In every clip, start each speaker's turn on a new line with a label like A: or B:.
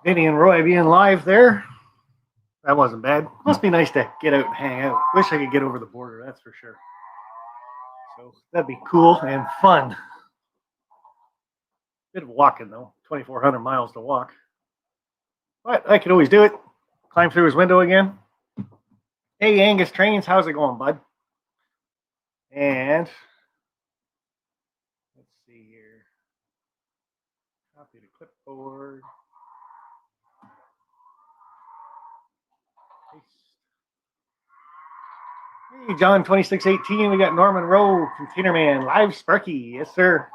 A: Vinny and Roy being live there. That wasn't bad. Must be nice to get out and hang out. Wish I could get over the border, that's for sure. So that'd be cool and fun. Bit of walking though, 2,400 miles to walk. But I could always do it. Climb through his window again. Hey, Angus Trains, how's it going, bud? And let's see here. Copy the clipboard. Hey, John 2618. We got Norman Rowe, Container Man, Live Sparky. Yes, sir.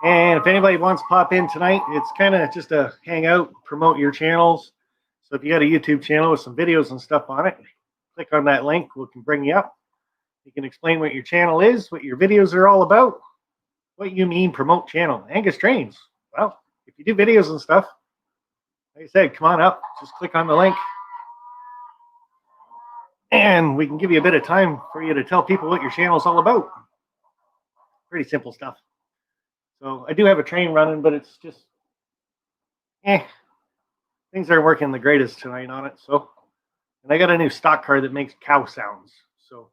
A: And if anybody wants to pop in tonight, it's kind of just a hangout, promote your channels. So if you got a YouTube channel with some videos and stuff on it, click on that link. We can bring you up. You can explain what your channel is, what your videos are all about, what you mean promote channel. Angus Trains. Well, if you do videos and stuff, like I said, come on up. Just click on the link. And we can give you a bit of time for you to tell people what your channel is all about. Pretty simple stuff. So I do have a train running, but it's just, things aren't working the greatest tonight on it. So, and I got a new stock car that makes cow sounds. So,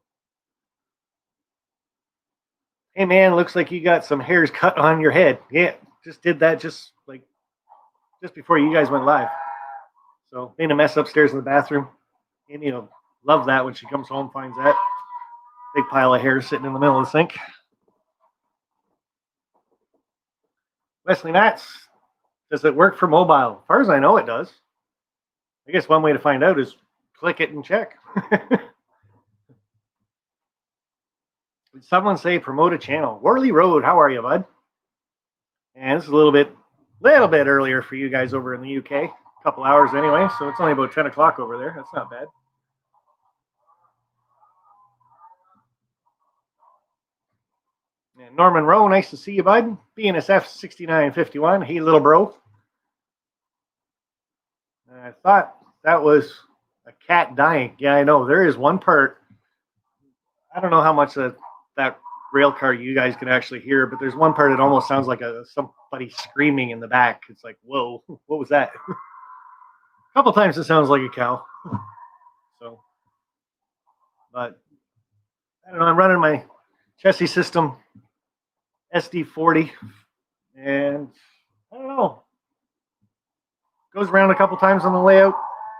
A: hey man, looks like you got some hairs cut on your head. Yeah, just did that just before you guys went live. So, made a mess upstairs in the bathroom. And you'll love that when she comes home, finds that big pile of hair sitting in the middle of the sink. Wesley Matz, does it work for mobile? As far as I know, it does. I guess one way to find out is click it and check. Did someone say promote a channel? Worley Road, how are you, bud? And this is a little bit earlier for you guys over in the UK. A couple hours anyway, so it's only about 10 o'clock over there. That's not bad. And Norman Rowe, nice to see you, bud. BNSF 6951. Hey, little bro. And I thought that was a cat dying. Yeah, I know. There is one part. I don't know how much of that rail car you guys can actually hear, but there's one part that almost sounds like somebody screaming in the back. It's like, whoa, what was that? A couple times it sounds like a cow. So, but I don't know. I'm running my chassis system SD40, and I don't know. Goes around a couple times on the layout.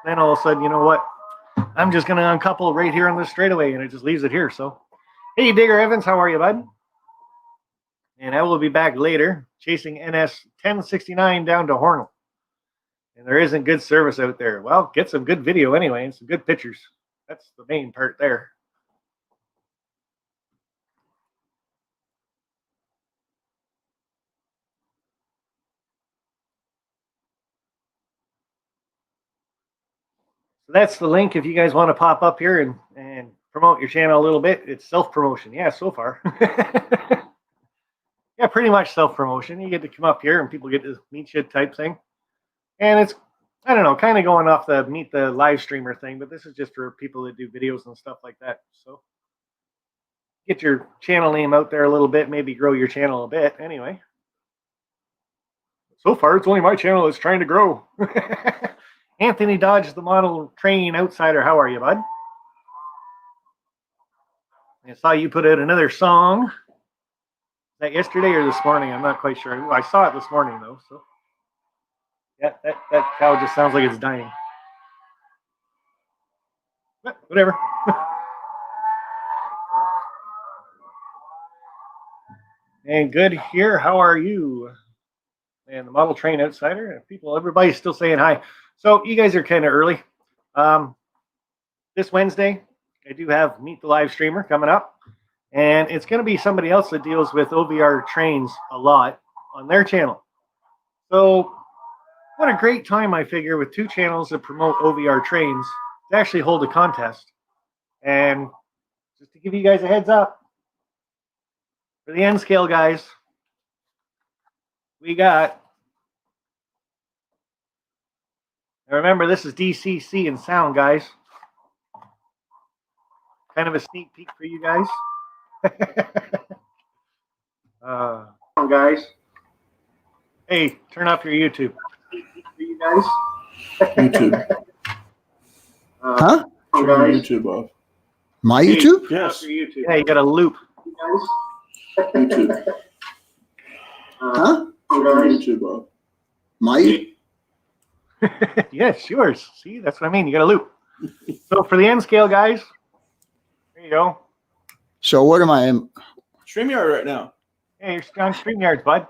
A: Then all of a sudden, you know what? I'm just going to uncouple right here on this straightaway, and it just leaves it here. So, hey, Digger Evans, how are you, bud? And I will be back later, chasing NS 1069 down to Hornell. And there isn't good service out there. Well, get some good video anyway, and some good pictures. That's the main part there. So that's the link if you guys want to pop up here and promote your channel a little bit. It's self-promotion. Yeah, so far. Yeah, pretty much self-promotion. You get to come up here and people get to meet you type thing. And it's, I don't know, kind of going off the meet the live streamer thing, but this is just for people that do videos and stuff like that. So get your channel name out there a little bit, maybe grow your channel a bit. Anyway. So far, it's only my channel that's trying to grow. Anthony Dodge, the model train outsider. How are you, bud? I saw you put out another song. Is that yesterday or this morning? I'm not quite sure. I saw it this morning, though. So, yeah, that cow just sounds like it's dying. But whatever. And good here. How are you? And the model train outsider. People, everybody's still saying hi. So you guys are kind of early. This Wednesday, I do have Meet the Live Streamer coming up. And it's going to be somebody else that deals with OVR trains a lot on their channel. So what a great time, I figure, with two channels that promote OVR trains to actually hold a contest. And just to give you guys a heads up, for the N scale guys, we got, now remember, this is DCC and sound, guys. kind of a sneak peek for you guys. Guys. Hey, turn off your YouTube. For you guys.
B: YouTube.
C: Huh?
B: Turn your YouTube off.
C: My YouTube?
B: Yes.
A: Yeah, you got a loop.
B: YouTube.
C: Huh?
B: Turn your YouTube off.
C: My
A: Yes, yours. See, that's what I mean. You got a loop. So for the N scale, guys, there you go.
C: So what am I?
B: StreamYard right now.
A: Hey, you're on StreamYards, bud.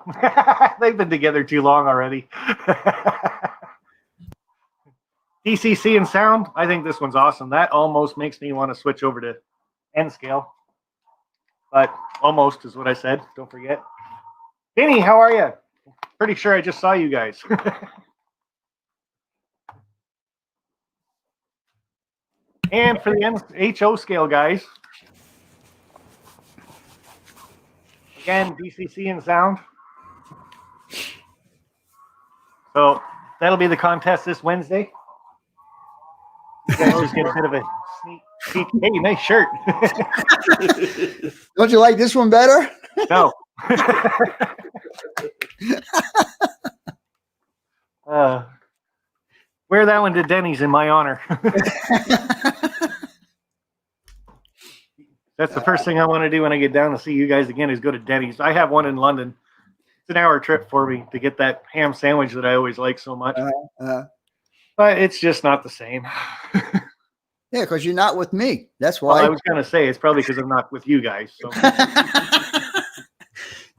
A: They've been together too long already. DCC and sound, I think this one's awesome. That almost makes me want to switch over to N scale. But almost is what I said. Don't forget. Vinny, how are you? Pretty sure I just saw you guys. And for the HO scale, guys. Again, DCC and sound. So that'll be the contest this Wednesday. You guys just get a bit of a sneak peek. Hey, nice shirt.
C: Don't you like this one better?
A: No. Wear that one to Denny's in my honor. That's the first thing I want to do when I get down to see you guys again is go to Denny's. I have one in London. It's an hour trip for me to get that ham sandwich that I always like so much. But it's just not the same.
C: Yeah, because you're not with me. That's
A: Well,
C: why.
A: I was going to say it's probably because I'm not with you guys. So.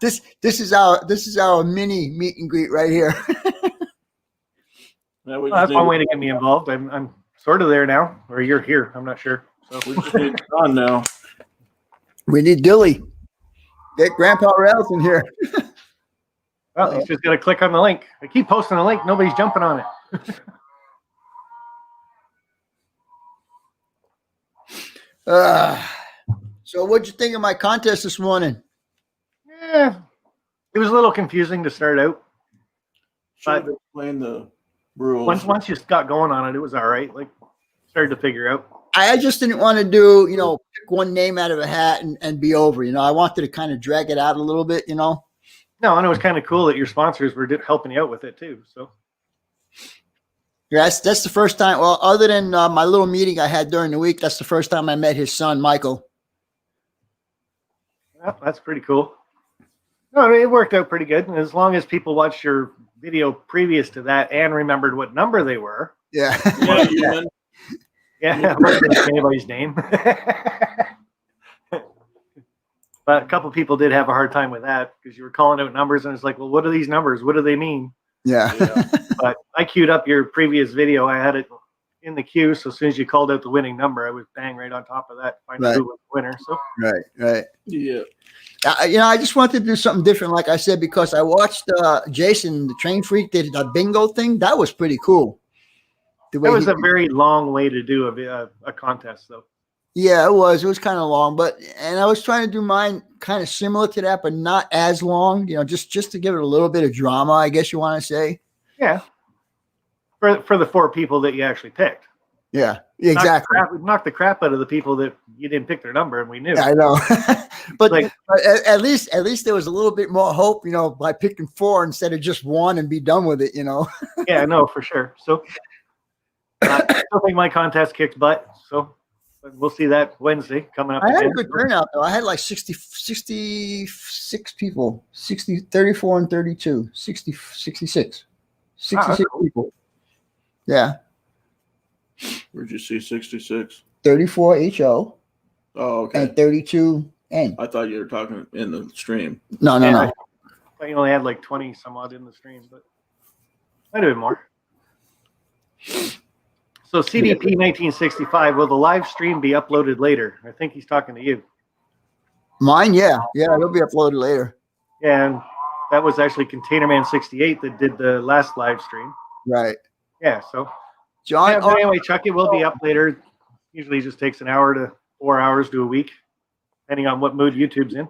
C: This is our mini meet and greet right here.
A: Well, that's one way to get me involved. I'm sort of there now, or you're here. I'm not sure. So
B: We just need on now.
C: We need Dilly. Get Grandpa Rails in here.
A: well, he's just got to click on the link. I keep posting the link. Nobody's jumping on it.
C: So what'd you think of my contest this morning?
A: Yeah, it was a little confusing to start out.
B: Should explain the rules.
A: Once you got going on it, it was all right. Like started to figure out.
C: I just didn't want to do, pick one name out of a hat and be over. I wanted to kind of drag it out a little bit,
A: No, and it was kind of cool that your sponsors were helping you out with it too. So
C: Yeah, that's the first time. Well, other than my little meeting I had during the week, that's the first time I met his son, Michael.
A: well, that's pretty cool. No, I mean, it worked out pretty good. And as long as people watched your video previous to that and remembered what number they were.
C: Yeah.
A: Yeah, I'm not going to say anybody's name. But a couple people did have a hard time with that because you were calling out numbers and it's like, well, what are these numbers? What do they mean?
C: Yeah.
A: But I queued up your previous video. I had it in the queue. So as soon as you called out the winning number, I was bang right on top of that, find out who was the winner. So
C: Right.
B: Yeah.
C: I just wanted to do something different, like I said, because I watched Jason, the Train Freak, did a bingo thing. That was pretty cool.
A: that was a very long way to do a contest, though.
C: Yeah, it was. It was kind of long, and I was trying to do mine kind of similar to that, but not as long. Just to give it a little bit of drama, I guess you want to say.
A: Yeah. For the 4 people that you actually picked.
C: Yeah, exactly.
A: Knock the crap out of the people that you didn't pick their number, and we knew.
C: Yeah, I know. but
A: Like-
C: at least there was a little bit more hope, by picking 4 instead of just 1 and be done with it.
A: Yeah, no, for sure. So I still think my contest kicked butt. So we'll see that Wednesday coming up.
C: I had a
A: again.
C: good turnout though. I had like 66 people, 34 and 32, 66
A: cool.
C: people. Yeah.
B: Where'd you see 66?
C: 34 HO
B: Oh, okay.
C: and 32 N.
B: I thought you were talking in the stream.
C: No.
A: I thought you only had like 20 some odd in the stream, but might have been more. So CDP 1965, will the live stream be uploaded later? I think he's talking to you.
C: Mine, yeah, it'll be uploaded later.
A: And that was actually Containerman 68 that did the last live stream.
C: Right.
A: Yeah, so
C: John.
A: yeah, but anyway, Chuck, it will be up later. Usually just takes an hour to 4 hours to a week, depending on what mood YouTube's in.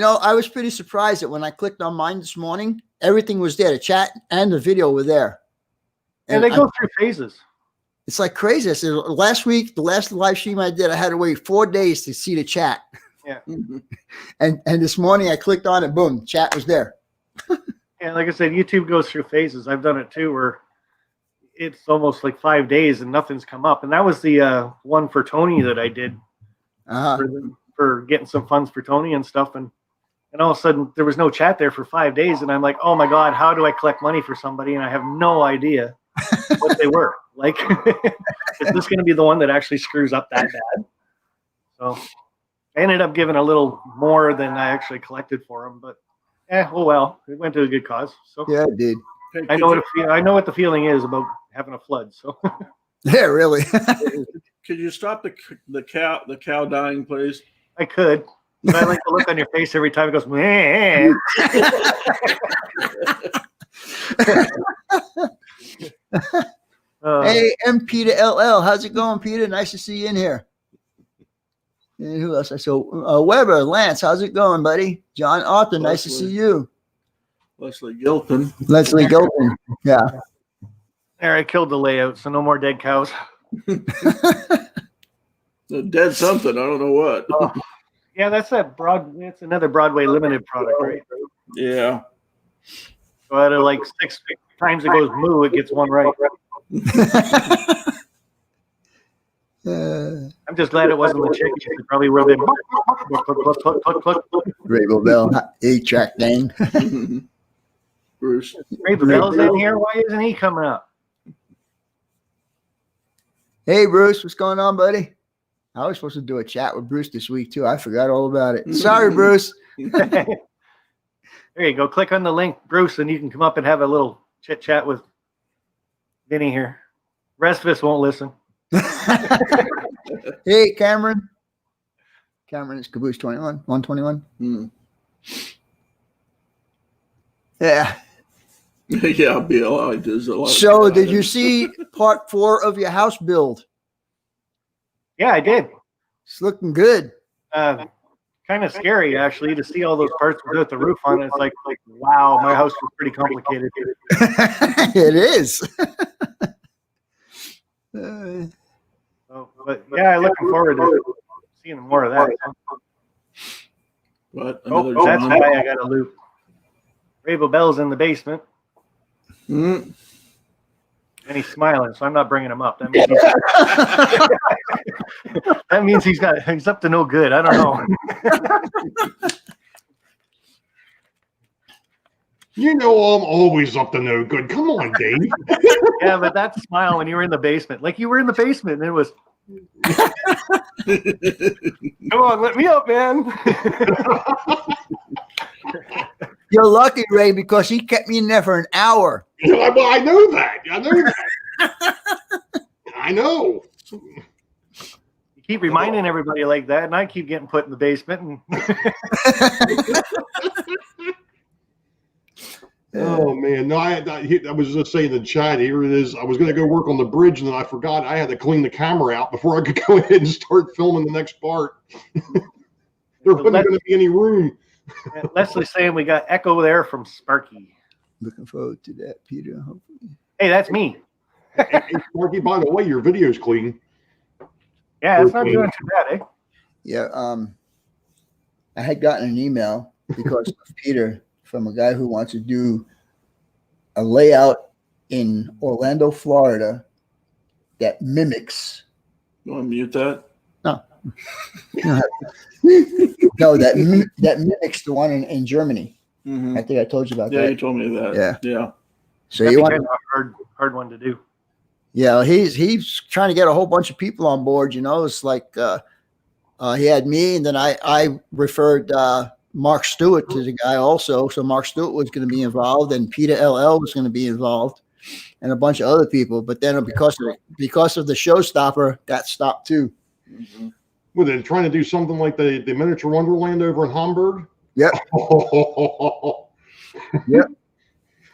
C: I was pretty surprised that when I clicked on mine this morning, everything was there. The chat and the video were there.
A: And they go through phases.
C: It's like crazy. I said last week, the last live stream I did, I had to wait 4 days to see the chat.
A: Yeah.
C: And this morning I clicked on it, boom, chat was there.
A: And like I said, YouTube goes through phases. I've done it too, where it's almost like 5 days and nothing's come up. And that was the one for Tony that I did
C: Uh-huh.
A: for getting some funds for Tony and stuff. And all of a sudden there was no chat there for 5 days. And I'm like, oh my God, how do I collect money for somebody? And I have no idea what they were. Like, is this going to be the one that actually screws up that bad? So I ended up giving a little more than I actually collected for them, but oh well, it went to a good cause. So
C: Yeah, it did.
B: Hey,
A: I know what the feeling is about having a flood. So
C: Yeah, really.
B: could you stop the cow dying, please?
A: I could, but I like the look on your face every time it goes. Meh.
C: Hey, M. Peter LL, how's it going, Peter? Nice to see you in here. And who else? So Weber, Lance, how's it going, buddy? John Arthur, nice to see you.
B: Leslie Gilpin.
C: Leslie Gilpin, yeah.
A: There, I killed the layout, so no more dead cows.
B: Dead something. I don't know what.
A: Oh, yeah, that's it's another Broadway Limited product, right?
B: Yeah.
A: So out of like 6 times it goes moo, it gets one right. I'm just glad it wasn't the chicken. It probably would have been.
C: Rainbow Bell, 8-track thing.
B: Bruce.
A: Ray Bell's in here. Why isn't he coming up?
C: Hey, Bruce, what's going on, buddy? I was supposed to do a chat with Bruce this week, too. I forgot all about it. Sorry, Bruce.
A: There you go. Click on the link, Bruce, and you can come up and have a little chit chat with Vinny here. Rest of us won't listen.
C: Hey, Cameron. Cameron is Caboose 21, 121.
B: Hmm.
C: Yeah.
B: Yeah, Bill. There's a lot.
C: So, did you see part 4 of your house build?
A: Yeah, I did.
C: It's looking good.
A: Kind of scary, actually, to see all those parts without the roof on it. It's like, wow, my house was pretty complicated.
C: It is.
A: But yeah, I'm looking forward to seeing more of that.
B: What?
A: Oh,
B: Another
A: that's
B: John?
A: why I got a loop. Rainbow Bell's in the basement,
B: Hmm.
A: and he's smiling, so I'm not bringing him up. That means he's up to no good. I don't know.
D: You know I'm always up to no good. Come on, Dave.
A: Yeah, but that smile when you were in the basement, like you were in the basement, and it was, come on, let me up, man.
C: You're lucky, Ray, because he kept me in there for an hour.
D: Well, I know that. I know that. I know.
A: You keep reminding everybody like that, and I keep getting put in the basement. And
D: Oh man, no, I was just saying in the chat. Here it is. I was going to go work on the bridge, and then I forgot I had to clean the camera out before I could go ahead and start filming the next part. There wasn't going to be any room.
A: Leslie's saying we got echo there from Sparky.
C: Looking forward to that, Peter. Hopefully.
A: Hey, that's me.
D: Hey, Sparky, by the way, your video's clean.
A: Yeah, it's not doing too bad, eh?
C: Yeah. I had gotten an email because of Peter from a guy who wants to do a layout in Orlando, Florida that mimics.
B: You want to mute that?
C: No, that mimics the one in Germany.
B: Mm-hmm.
C: I think I told you about
B: Yeah,
C: that.
B: you told me that.
C: Yeah.
B: Yeah.
C: So
A: That'd
C: you
A: be
C: want?
A: kind of a hard one to do.
C: Yeah, he's trying to get a whole bunch of people on board. You know, it's like he had me, and then I referred Mark Stewart to the guy also. So Mark Stewart was going to be involved, and Peter LL was going to be involved, and a bunch of other people. But then because of the showstopper, that stopped too.
B: Mm-hmm.
D: Well, they're trying to do something like the Miniature Wonderland over in Hamburg.
C: Yep. Yep.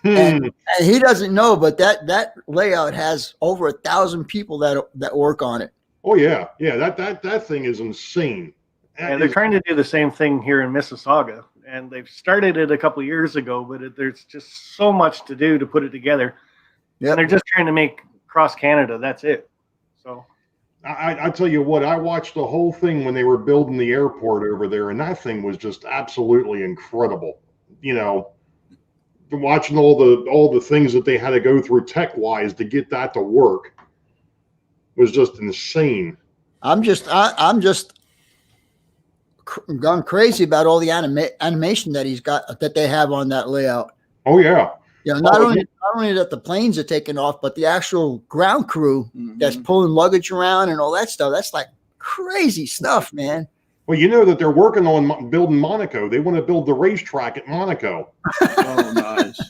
C: And he doesn't know, but that layout has over 1,000 people that work on it.
D: Oh yeah, yeah. That thing is insane.
A: And they're trying to do the same thing here in Mississauga, and they've started it a couple years ago, but there's just so much to do to put it together.
C: Yep.
A: And they're just trying to make cross Canada. That's it. So
D: I tell you what, I watched the whole thing when they were building the airport over there, and that thing was just absolutely incredible. You know, watching all the things that they had to go through tech wise to get that to work was just insane.
C: I'm just gone crazy about all the animation that he's got, that they have on that layout.
D: Oh yeah.
C: You know, not only that the planes are taking off, but the actual ground crew that's pulling luggage around and all that stuff. That's like crazy stuff, man.
D: Well, you know that they're working on building Monaco. They want to build the racetrack at Monaco.
B: Oh, nice.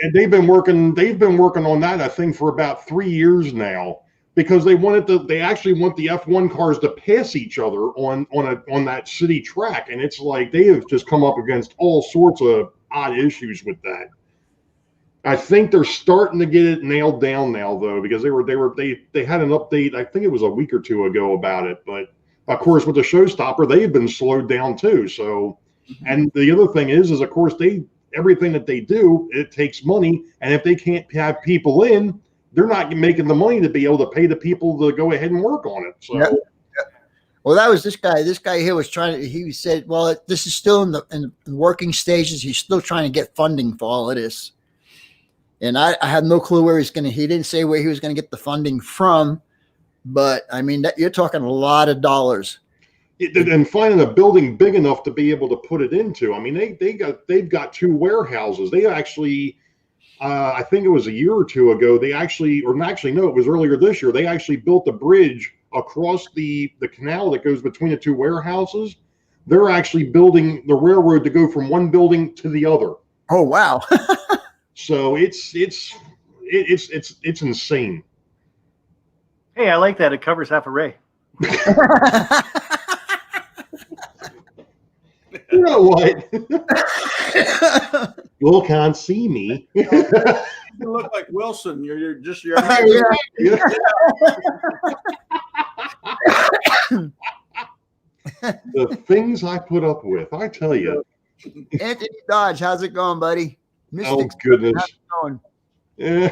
D: And they've been working on that, I think, for about 3 years now, because they actually want the F1 cars to pass each other on that city track. And it's like they have just come up against all sorts of odd issues with that. I think they're starting to get it nailed down now, though, because they had an update, I think it was a week or two ago about it. But of course, with the showstopper, they have been slowed down too. So, and the other thing is of course, everything that they do, it takes money, and if they can't have people in, they're not making the money to be able to pay the people to go ahead and work on it. So.
C: Yep. Well, that was this guy. This guy here was he said, well, this is still in the working stages. He's still trying to get funding for all of this. And I have no clue where he didn't say where he was going to get the funding from, but I mean, you're talking a lot of dollars.
D: And finding a building big enough to be able to put it into. I mean, they've got 2 warehouses. They actually, I think it was a year or two ago, no, it was earlier this year. They actually built a bridge across the canal that goes between the 2 warehouses. They're actually building the railroad to go from one building to the other.
C: Oh, wow.
D: So it's insane.
A: hey, I like that. It covers half a ray.
D: You know what? You can't see me.
B: You look like Wilson. You're just your.
D: The things I put up with, I tell you.
C: Anthony Dodge, how's it going, buddy?
D: Oh goodness.
C: How's it going?
D: Yeah.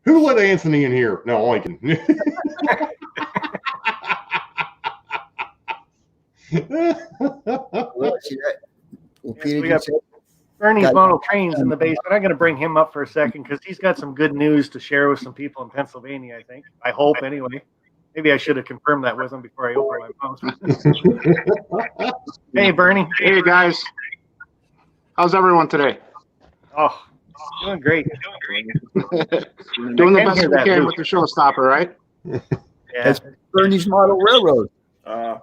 D: Who let Anthony in here? No, I can.
A: We got Bernie's model trains in the basement. I'm going to bring him up for a second because he's got some good news to share with some people in Pennsylvania, I think. I hope, anyway. Maybe I should have confirmed that with him before I opened my mouth. Hey, Bernie.
E: Hey, guys. How's everyone today?
A: Oh, doing great.
E: Doing the best we can with the showstopper, right?
A: Yeah.
C: That's Bernie's Model Railroad.
E: Hey,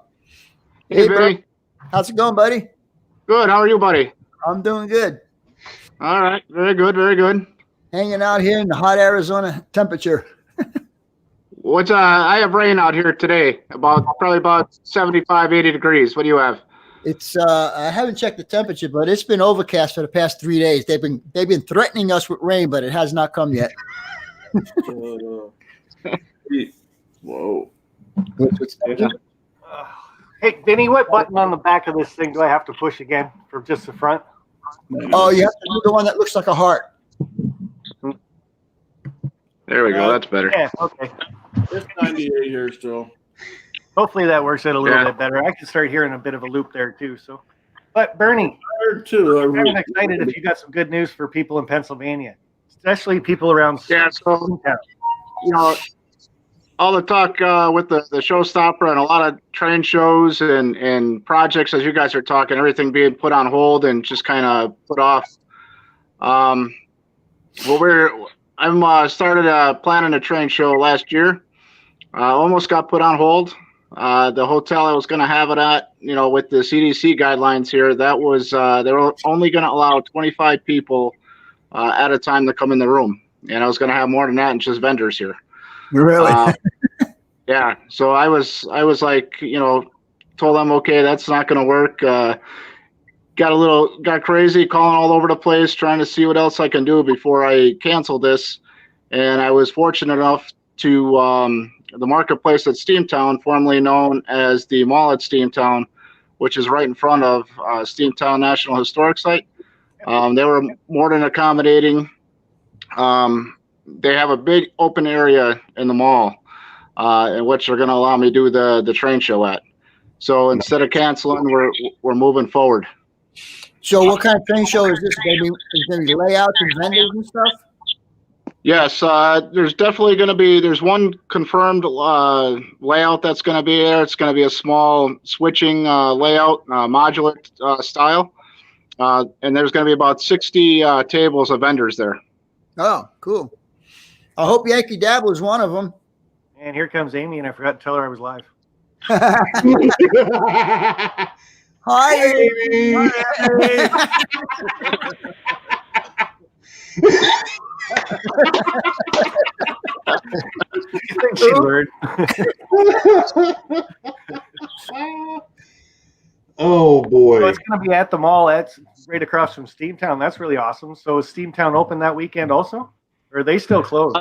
C: Bernie.
E: Billy.
C: How's it going, buddy?
E: Good. How are you, buddy?
C: I'm doing good.
E: All right. Very good. Very good.
C: Hanging out here in the hot Arizona temperature.
E: I have rain out here today, probably about 75, 80 degrees. What do you have?
C: It's I haven't checked the temperature, but it's been overcast for the past 3 days. They've been threatening us with rain, but it has not come yet.
B: Whoa.
A: Hey, Vinny, what button on the back of this thing do I have to push again for just the front?
C: Oh, you have to do the one that looks like a heart.
E: There we go. That's better.
A: Yeah, okay.
B: It's 98 here still.
A: Hopefully that works out a little bit better. I can start hearing a bit of a loop there too. So, but Bernie,
B: Tired too.
A: I'm kind of excited if you got some good news for people in Pennsylvania, especially people around.
E: Yeah, so all the talk with the showstopper and a lot of train shows and projects, as you guys are talking, everything being put on hold and just kind of put off. I'm started planning a train show last year. Almost got put on hold. The hotel I was going to have it at, with the CDC guidelines here, that was they were only going to allow 25 people at a time to come in the room, and I was going to have more than that and just vendors here.
C: Really?
E: Yeah. So I was like, told them, okay, that's not going to work. Got crazy, calling all over the place, trying to see what else I can do before I cancel this. And I was fortunate enough to the marketplace at Steamtown, formerly known as the Mall at Steamtown, which is right in front of Steamtown National Historic Site. They were more than accommodating. They have a big open area in the mall. in which they're going to allow me to do the train show at. So instead of canceling, we're moving forward.
C: So what kind of train show is this? Is there any layouts and vendors and stuff?
E: Yes, there's definitely going to be. There's one confirmed layout that's going to be there. It's going to be a small switching layout, modular style, and there's going to be about 60 tables of vendors there.
C: Oh, cool. I hope Yankee Dabble is one of them.
A: And here comes Amy, and I forgot to tell her I was live.
C: Hi,
D: Amy.
A: I think she learned.
D: Oh
A: So
D: boy.
A: it's going to be at the mall. That's right across from Steamtown. That's really awesome. So is Steamtown open that weekend also? Or are they still closed?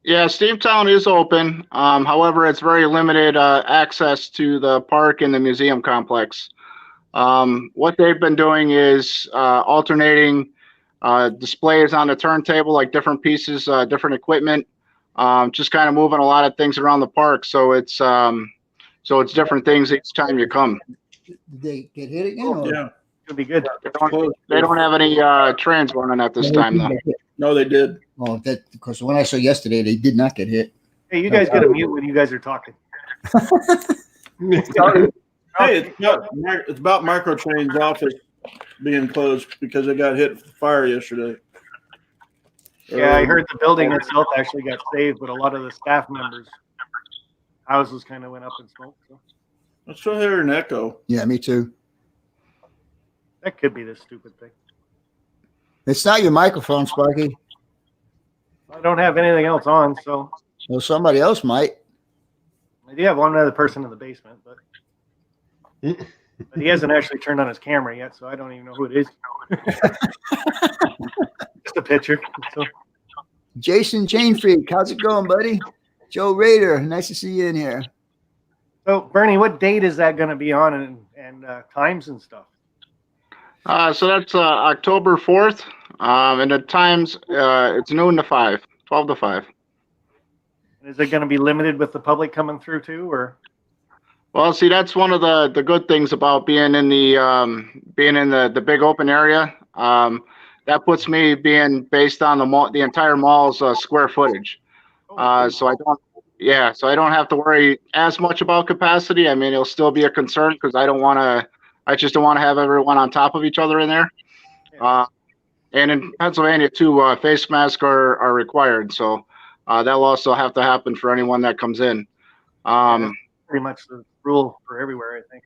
E: Yeah, Steamtown is open. However, it's very limited access to the park and the museum complex. What they've been doing is alternating displays on the turntable, like different pieces, different equipment, just kind of moving a lot of things around the park. So it's different things each time you come.
C: Did they get hit again? Or?
B: Yeah.
A: It'll be good.
E: They don't have any trains running at this time though.
B: No, they did.
C: Oh, that because when I saw yesterday, they did not get hit.
A: Hey, you guys got to mute when you guys are talking.
B: Hey, it's about Microtrain's office being closed because it got hit with fire yesterday.
A: Yeah, I heard the building itself actually got saved, but a lot of the staff members' houses kind of went up in smoke. So
B: I still hear an echo.
C: Yeah, me too.
A: that could be this stupid thing.
C: It's not your microphone, Sparky.
A: I don't have anything else on, so
C: Well, somebody else might.
A: I do have one other person in the basement, but he hasn't actually turned on his camera yet, so I don't even know who it is. Just a picture. So,
C: Jason Chainfreak, how's it going, buddy? Joe Rader, nice to see you in here.
A: so Bernie, what date is that going to be on and times and stuff?
E: So that's October 4th, and the times it's noon to 5, 12 to 5.
A: Is it going to be limited with the public coming through too, or?
E: Well, see, that's one of the good things about being in the big open area. That puts me being based on the entire mall's square footage. So I don't have to worry as much about capacity. I mean, it'll still be a concern because I just don't want to have everyone on top of each other in there. And in Pennsylvania too, face masks are required. So that'll also have to happen for anyone that comes in.
A: Pretty much the rule for everywhere, I think.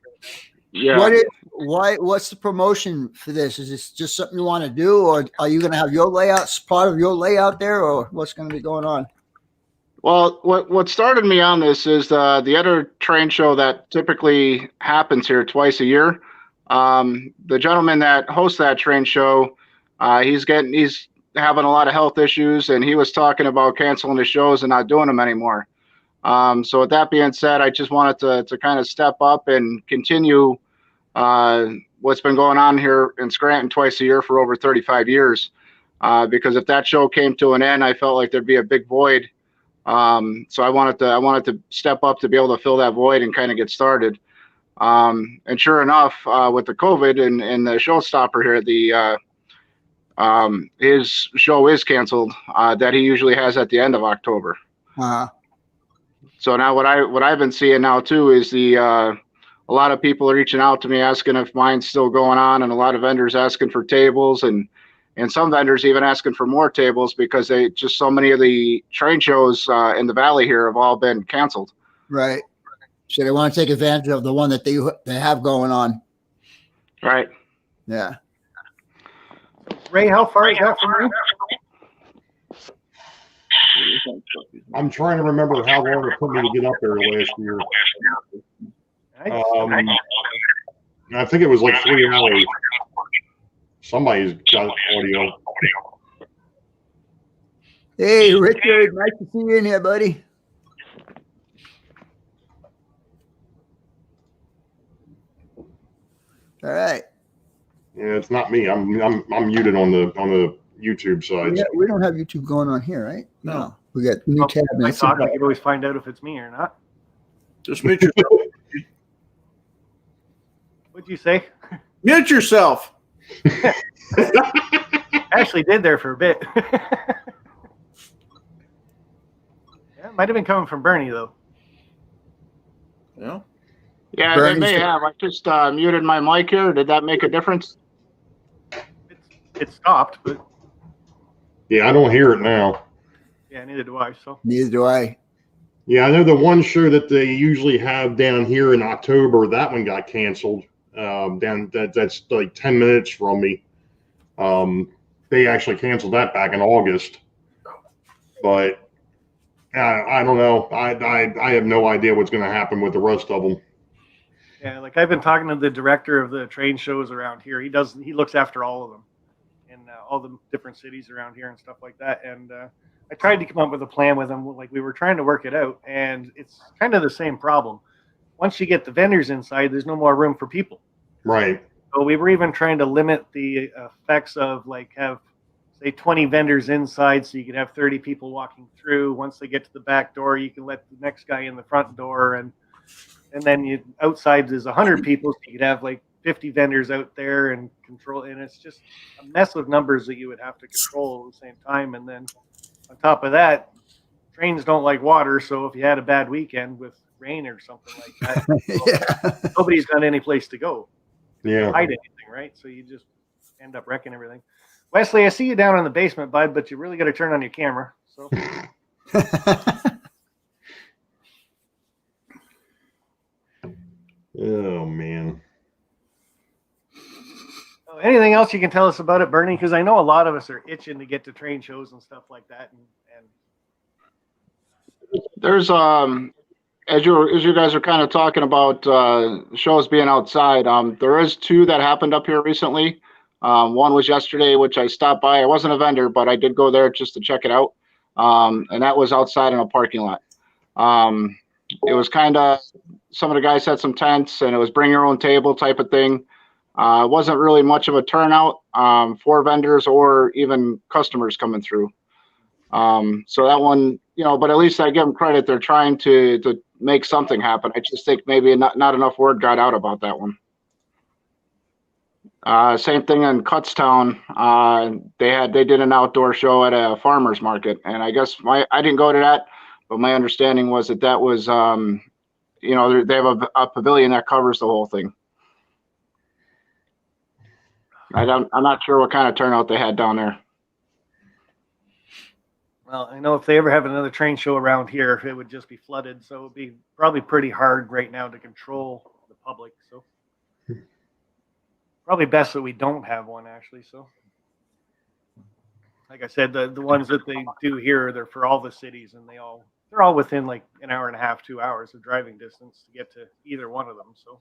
E: Yeah.
C: What's the promotion for this? Is this just something you want to do, or are you going to have your layouts part of your layout there, or what's going to be going on?
E: Well, what started me on this is the other train show that typically happens here twice a year. The gentleman that hosts that train show, he's having a lot of health issues, and he was talking about canceling the shows and not doing them anymore. So with that being said, I just wanted to kind of step up and continue what's been going on here in Scranton twice a year for over 35 years. Because if that show came to an end, I felt like there'd be a big void. So I wanted to step up to be able to fill that void and kind of get started. And sure enough, with the COVID and the showstopper here, his show is canceled that he usually has at the end of October.
C: Uh-huh.
E: So now what I've been seeing now too is a lot of people are reaching out to me asking if mine's still going on, and a lot of vendors asking for tables, and some vendors even asking for more tables because so many of the train shows in the valley here have all been canceled.
C: Right. So they want to take advantage of the one that they have going on.
E: Right.
C: Yeah.
A: Ray, how far is that from you?
D: I'm trying to remember how long it took me to get up there last year. I think it was like 3 hours. Somebody's got audio.
C: Hey, Richard, nice to see you in here, buddy. All right.
D: Yeah, it's not me. I'm muted on the YouTube side.
C: Yeah, we don't have YouTube going on here, right?
B: No.
C: We got new
A: I
C: cabinets.
A: talk, I could always find out if it's me or not.
B: Just mute yourself.
A: What'd you say?
B: Mute yourself.
A: Actually did there for a bit. Yeah, might have been coming from Bernie though.
B: Yeah.
E: Yeah, they
C: Bernie's
E: may
C: the-
E: have. I just muted my mic here. Did that make a difference?
A: It stopped, but
D: Yeah, I don't hear it now.
A: yeah, neither do I. So
C: Neither do I.
D: Yeah, I know the one show that they usually have down here in October, that one got canceled. That's like 10 minutes from me. They actually canceled that back in August. But I don't know. I have no idea what's going to happen with the rest of them.
A: yeah, like I've been talking to the director of the train shows around here. He looks after all of them in all the different cities around here and stuff like that. And I tried to come up with a plan with him. Like we were trying to work it out, and it's kind of the same problem. Once you get the vendors inside, there's no more room for people.
D: Right.
A: So we were even trying to limit the effects of like have say 20 vendors inside, so you could have 30 people walking through. Once they get to the back door, you can let the next guy in the front door, and then outside there's 100 people, so you could have like 50 vendors out there and control. And it's just a mess of numbers that you would have to control at the same time. And then on top of that, trains don't like water, so if you had a bad weekend with rain or something like that,
C: Yeah.
A: nobody's got any place to go.
D: Yeah.
A: Hide anything, right? So you just end up wrecking everything. Wesley, I see you down in the basement, bud, but you really got to turn on your camera. So
D: Oh, man.
A: anything else you can tell us about it, Bernie? Because I know a lot of us are itching to get to train shows and stuff like that. And
E: There's as you guys are kind of talking about shows being outside, there is two that happened up here recently. One was yesterday, which I stopped by. I wasn't a vendor, but I did go there just to check it out. And that was outside in a parking lot. It was kind of, some of the guys had some tents, and it was bring your own table type of thing. It wasn't really much of a turnout for vendors or even customers coming through. So that one, but at least I give them credit. They're trying to make something happen. I just think maybe not enough word got out about that one. Same thing in Kutztown. They did an outdoor show at a farmer's market, and I guess I didn't go to that, but my understanding was that was, they have a pavilion that covers the whole thing. I'm not sure what kind of turnout they had down there.
A: well, I know if they ever have another train show around here, it would just be flooded. So it would be probably pretty hard right now to control the public. So probably best that we don't have one, actually. So like I said, the ones that they do here, they're for all the cities, and they're all within like an hour and a half, 2 hours of driving distance to get to either one of them. So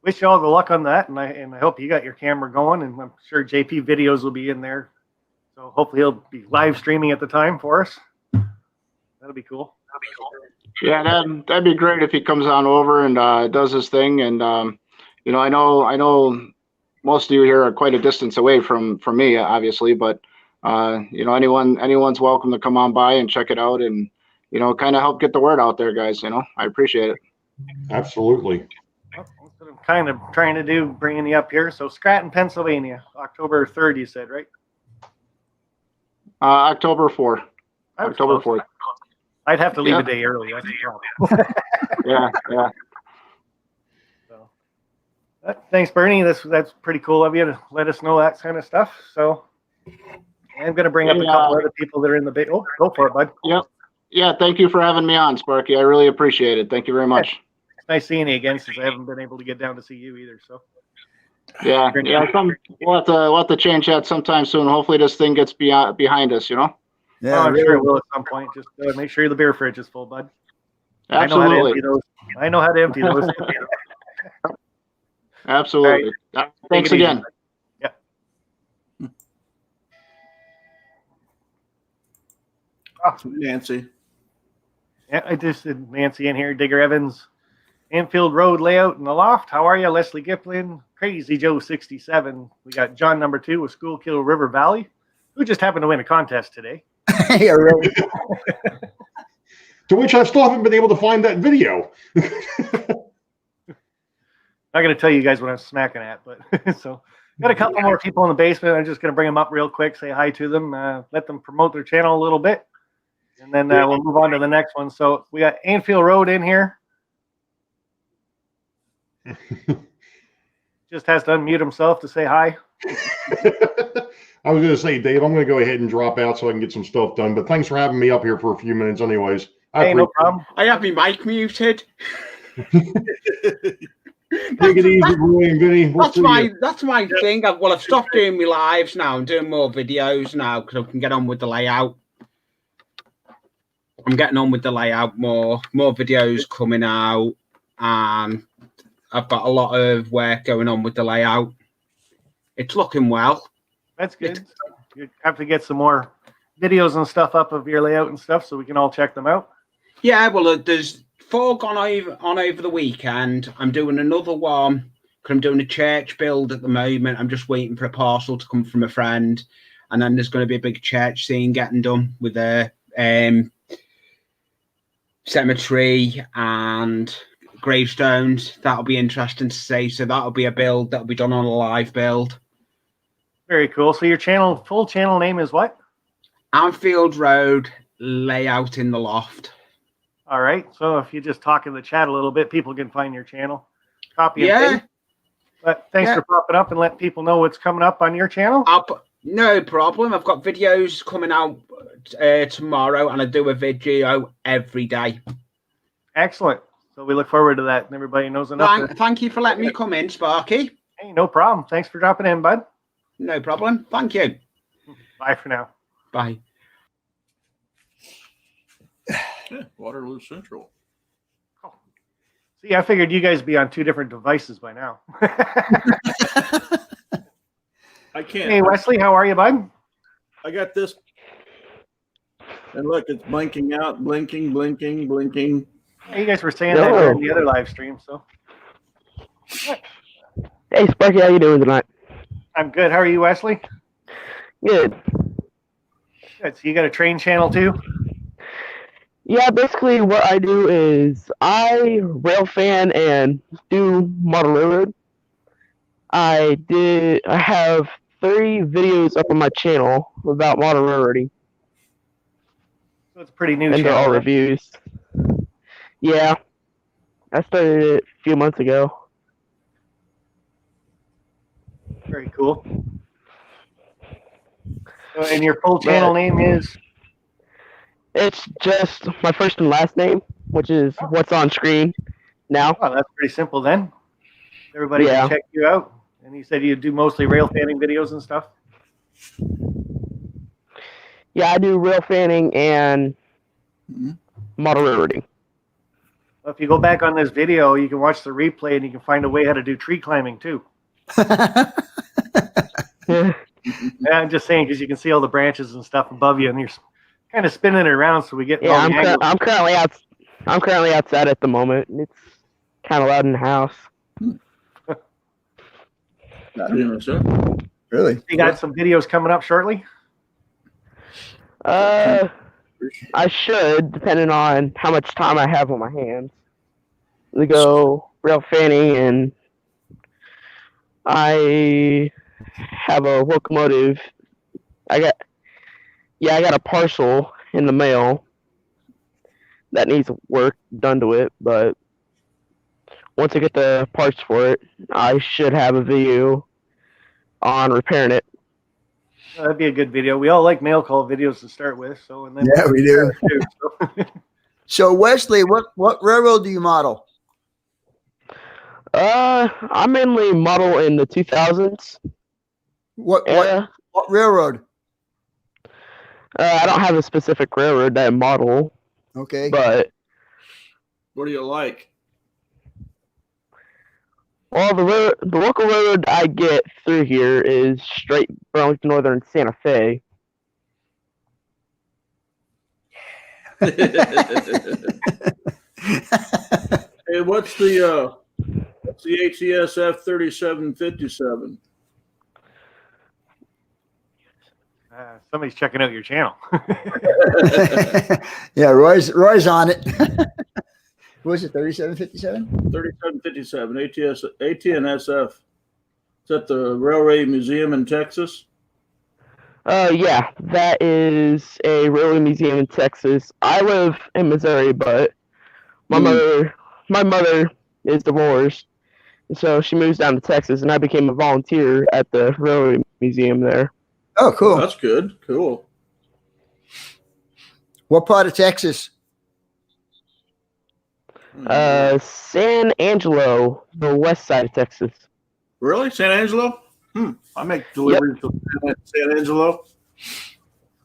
A: wish you all the luck on that, and I hope you got your camera going, and I'm sure JP videos will be in there. So hopefully he'll be live streaming at the time for us. That'll be cool.
E: Yeah, that'd be great if he comes on over and does his thing. And I know most of you here are quite a distance away from me, obviously, but anyone's welcome to come on by and check it out, and kind of help get the word out there, guys. I appreciate it.
D: Absolutely.
A: Well, that's what I'm kind of trying to do, bringing you up here. So Scranton, Pennsylvania, October 3rd, you said, right?
E: October 4th.
A: I was
E: October
A: close.
E: 4th.
A: I'd have to leave
E: Yeah.
A: a day early. That's the problem.
E: Yeah.
A: So, thanks, Bernie. That's pretty cool of you to let us know that kind of stuff. So I'm going to bring up a couple other people that are in the Oh, go for it, bud.
E: Yep. Yeah, thank you for having me on, Sparky. I really appreciate it. Thank you very much.
A: It's nice seeing you again, since I haven't been able to get down to see you either. So
E: Yeah. We'll have to change that sometime soon. Hopefully this thing gets behind us,
A: oh, I'm sure it will at some point. Just make sure the beer fridge is full, bud.
E: Absolutely.
A: I know how to empty those.
E: Absolutely. Thanks
A: Take it
E: again.
A: Yep.
B: Nancy.
A: Yeah, I just did Nancy in here. Digger Evans, Anfield Road layout in the loft. How are you, Leslie Giplin? Crazy Joe 67. We got John number 2 with Schuylkill River Valley. who just happened to win a contest today.
C: Yeah, really.
D: To which I still haven't been able to find that video.
A: Not going to tell you guys what I'm smacking at, but so got a couple more people in the basement. I'm just going to bring them up real quick, say hi to them, let them promote their channel a little bit, and then we'll move on to the next one. So we got Anfield Road in here. Just has to unmute himself to say hi.
D: I was going to say, Dave, I'm going to go ahead and drop out so I can get some stuff done. But thanks for having me up here for a few minutes anyways.
A: Hey, no problem.
F: I have my mic muted.
D: Take it easy, Roy and Vinny.
F: That's my thing. I've stopped doing my lives now. I'm doing more videos now because I can get on with the layout. I'm getting on with the layout more videos coming out, and I've got a lot of work going on with the layout. It's looking well.
A: That's good. You have to get some more videos and stuff up of your layout and stuff so we can all check them out.
F: Yeah, well, there's 4 gone over the weekend. I'm doing another one because I'm doing a church build at the moment. I'm just waiting for a parcel to come from a friend, and then there's going to be a big church scene getting done with a cemetery and gravestones. That'll be interesting to see. So that'll be a build that'll be done on a live build.
A: Very cool. So your full channel name is what?
F: Anfield Road Layout in the Loft.
A: All right. So if you just talk in the chat a little bit, people can find your channel. Copy and paste. But thanks for popping up and letting people know what's coming up on your channel.
F: No problem. I've got videos coming out tomorrow, and I do a video every day.
A: Excellent. So we look forward to that, and everybody knows enough.
F: Thank you for letting me come in, Sparky.
A: Hey, no problem. Thanks for dropping in, bud.
F: No problem. Thank you.
A: Bye for now.
F: Bye.
B: Yeah, Waterloo Central.
A: Oh. See, I figured you guys would be on 2 different devices by now.
B: I can't.
A: Hey, Wesley, how are you, bud?
B: I got this. And look, it's blinking out, blinking.
A: Hey, you guys were saying that during the other live stream, so.
G: Hey, Sparky, how you doing tonight?
A: I'm good. How are you, Wesley?
G: Good.
A: Good. So you got a train channel too?
G: Yeah, basically what I do is I rail fan and do model railroad. I have 3 videos up on my channel about model railroading.
A: So it's a pretty new
G: and
A: channel.
G: they're all reviews. Yeah. I started it a few months ago.
A: Very cool. So, and your full channel name is?
G: It's just my first and last name, which is what's on screen now.
A: Oh, that's pretty simple then. Everybody can check you out. And you said you do mostly rail fanning videos and stuff?
G: Yeah, I do rail fanning and model railroading.
A: Well, if you go back on this video, you can watch the replay and you can find a way how to do tree climbing too. Yeah, I'm just saying because you can see all the branches and stuff above you, and you're kind of spinning it around, so we get.
G: Yeah, I'm currently out. I'm currently outside at the moment. It's kind of loud in the house.
C: Really?
A: You got some videos coming up shortly?
G: I should, depending on how much time I have on my hands. We go rail fanning, and I have a locomotive. I got a parcel in the mail that needs work done to it, but once I get the parts for it, I should have a video on repairing it.
A: That'd be a good video. We all like mail call videos to start with, so and then
C: Yeah, we do.
A: too, so.
C: So Wesley, what railroad do you model?
G: I mainly model in the 2000s.
C: What railroad?
G: I don't have a specific railroad that I model,
C: Okay.
G: but
B: What do you like?
G: well, the local railroad I get through here is straight Burlington Northern Santa Fe.
B: Hey, what's the HCSF 3757?
A: Somebody's checking out your channel.
C: Yeah, Roy's on it. What was it, 3757?
B: 3757 AT&SF. Is that the Railway Museum in Texas?
G: Yeah, that is a railway museum in Texas. I live in Missouri, but my mother is divorced, so she moves down to Texas, and I became a volunteer at the railway museum there.
C: Oh, cool.
B: That's good. Cool.
C: What part of Texas?
G: San Angelo, the west side of Texas.
B: Really? San Angelo? I make deliveries to San Angelo.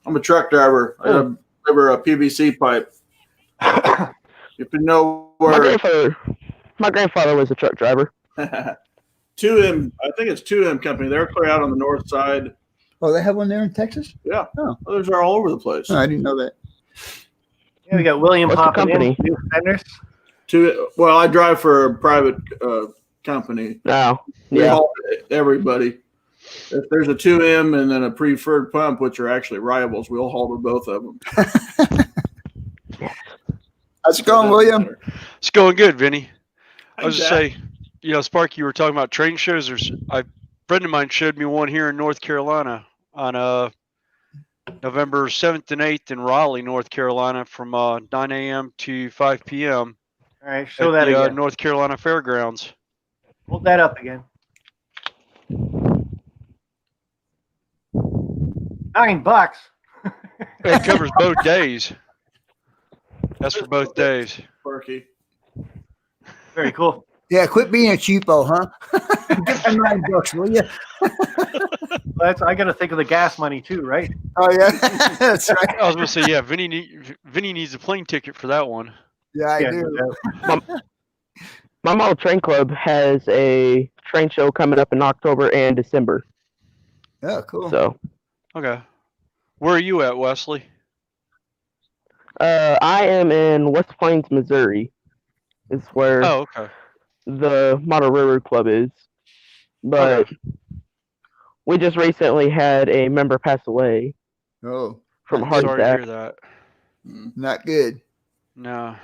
B: I'm a truck driver. I deliver a PVC pipe. If you know where
G: My grandfather was a truck driver.
B: 2M, I think it's 2M Company. They're clear out on the north side.
C: Oh, they have one there in Texas?
B: Yeah.
C: Oh.
B: Others are all over the place.
C: Oh, I didn't know that.
A: Yeah, we got William
G: What's the
A: popping in.
G: company?
A: New fenders.
B: Well, I drive for a private company.
G: Oh,
B: We
G: yeah.
B: haul everybody. If there's a 2M and then a preferred pump, which are actually rivals, we'll haul to both of them.
C: How's it going, William?
H: It's going good, Vinny. I
B: Hi,
H: was just
B: Jack.
H: say, Sparky, you were talking about train shows. A friend of mine showed me one here in North Carolina on November 7th and 8th in Raleigh, North Carolina, from 9 a.m. to 5 p.m.
A: All right, show
H: at
A: that
H: the
A: again.
H: North Carolina Fairgrounds.
A: Hold that up again. $9.
H: It covers both days. That's for both days.
B: Sparky.
A: Very cool.
C: Yeah, quit being a cheapo, huh? Get the $9, will you?
A: I got to think of the gas money too, right?
C: Oh, yeah. That's right.
H: I was going to say, yeah, Vinny needs a plane ticket for that one.
C: Yeah, I
A: Yeah,
C: do.
A: no doubt.
G: My model train club has a train show coming up in October and December.
C: Oh, cool.
G: So,
H: Okay. Where are you at, Wesley?
G: I am in West Plains, Missouri. It's where
H: Oh, okay.
G: the Model Railroad Club is. But we just recently had a member pass away
C: Oh,
G: from a
H: I'm
G: heart
H: sorry to
G: attack.
H: hear that.
C: not good.
H: No.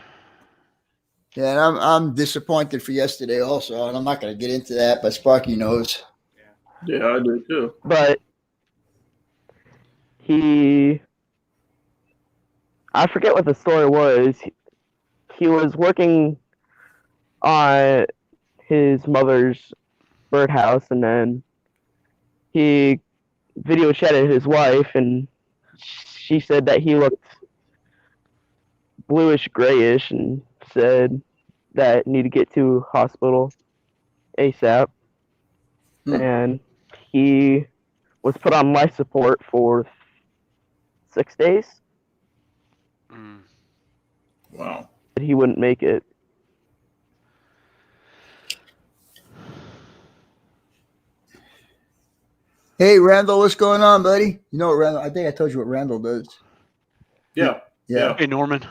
C: Yeah, and I'm disappointed for yesterday also, and I'm not going to get into that, but Sparky knows.
B: Yeah, I do too.
G: But I forget what the story was. He was working on his mother's birdhouse, and then he video chatted his wife, and she said that he looked bluish grayish, and said that need to get to hospital ASAP. And he was put on life support for 6 days.
H: Mm.
B: Wow.
G: But he wouldn't make it.
C: Hey, Randall, what's going on, buddy? You know what Randall? I think I told you what Randall does.
B: Yeah.
C: Yeah.
H: Hey, Norman.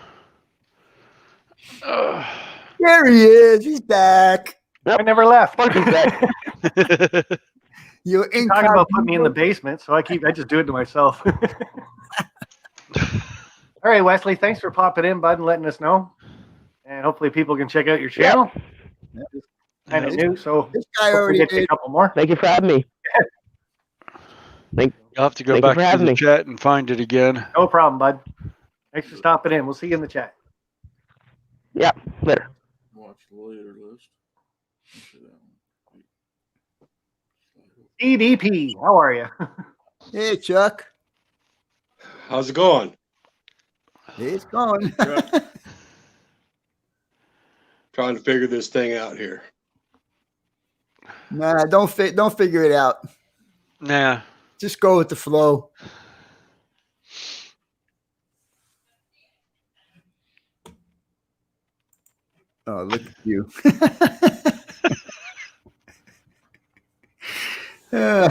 C: There he is. He's back.
A: I never left.
G: Fuck is that?
C: You're
A: Talking about putting me in the basement, so I just do it to myself. All right, Wesley, thanks for popping in, bud, and letting us know. And hopefully people can check out your channel.
C: Yeah.
A: It's kind of new, so
C: This guy
A: hopefully
C: already
A: get you a
C: did.
A: couple more.
G: Thank you for having me.
H: You'll have to go
G: Thank you
H: back
G: for
H: to
G: having
H: the
G: me.
H: chat and find it again.
A: No problem, bud. Thanks for stopping in. We'll see you in the chat.
G: Yeah, later.
B: Watch the later list.
A: EDP, how are you?
C: Hey, Chuck.
I: How's it going?
C: It's going.
I: Trying to figure this thing out here.
C: Nah, don't figure it out.
H: Nah.
C: Just go with the flow. Oh, look at you.
I: I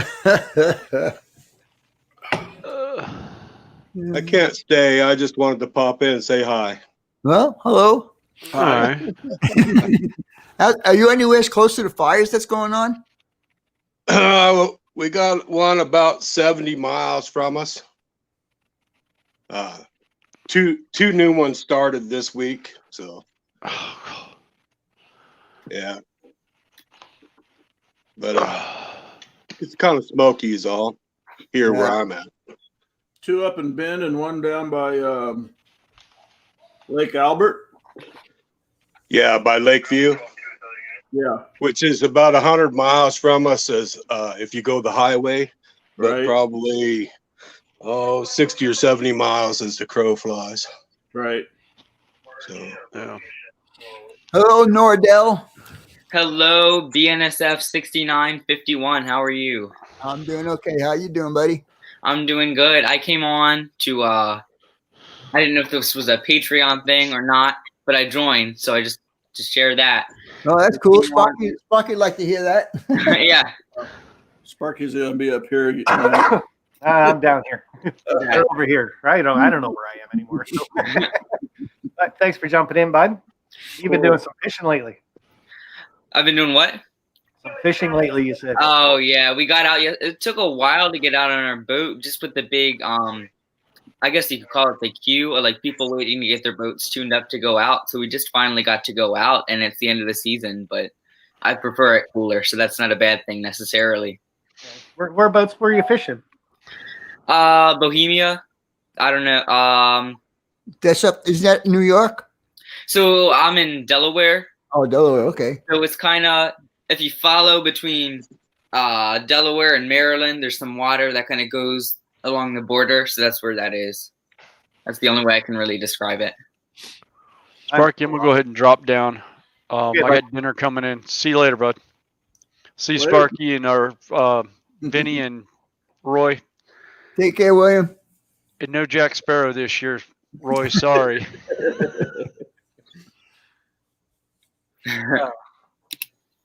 I: can't stay. I just wanted to pop in and say hi.
C: Well, hello.
H: All right.
C: Are you anywhere close to the fires that's going on?
I: We got one about 70 miles from us. Two new ones started this week, so yeah. But it's kind of smoky is all here where I'm at.
B: 2 up in Bend and 1 down by Lake Albert.
I: Yeah, by Lakeview,
B: Yeah,
I: which is about 100 miles from us as if you go the highway, but
B: right,
I: probably 60 or 70 miles as the crow flies.
B: right.
I: So
H: Yeah.
C: Hello, Nordell.
J: Hello, BNSF 6951. How are you?
C: I'm doing okay. How you doing, buddy?
J: I'm doing good. I came on to I didn't know if this was a Patreon thing or not, but I joined, so I just share that.
C: Oh, that's cool. Sparky'd like to hear that.
J: Yeah.
B: Sparky's gonna be up here.
A: I'm down here. They're over here. I don't know where I am anymore. So. But thanks for jumping in, bud. You've been doing some fishing lately.
J: I've been doing what?
A: Some fishing lately, you said.
J: Oh yeah, we got out. It took a while to get out on our boat, just with the big I guess you could call it the queue, or like people waiting to get their boats tuned up to go out. So we just finally got to go out, and it's the end of the season. But I prefer it cooler, so that's not a bad thing necessarily.
A: Whereabouts were you fishing?
J: Bohemia. I don't know.
C: That's up. Is that New York?
J: So I'm in Delaware.
C: Oh, Delaware. Okay.
J: So it's kind of, if you follow between Delaware and Maryland, there's some water that kind of goes along the border. So that's where that is. That's the only way I can really describe it.
H: Sparky, I'm gonna go ahead and drop down. I got dinner coming in. See you later, bud. See you, Sparky, and our Vinny and Roy.
C: Take care, William.
H: And no Jack Sparrow this year, Roy. Sorry.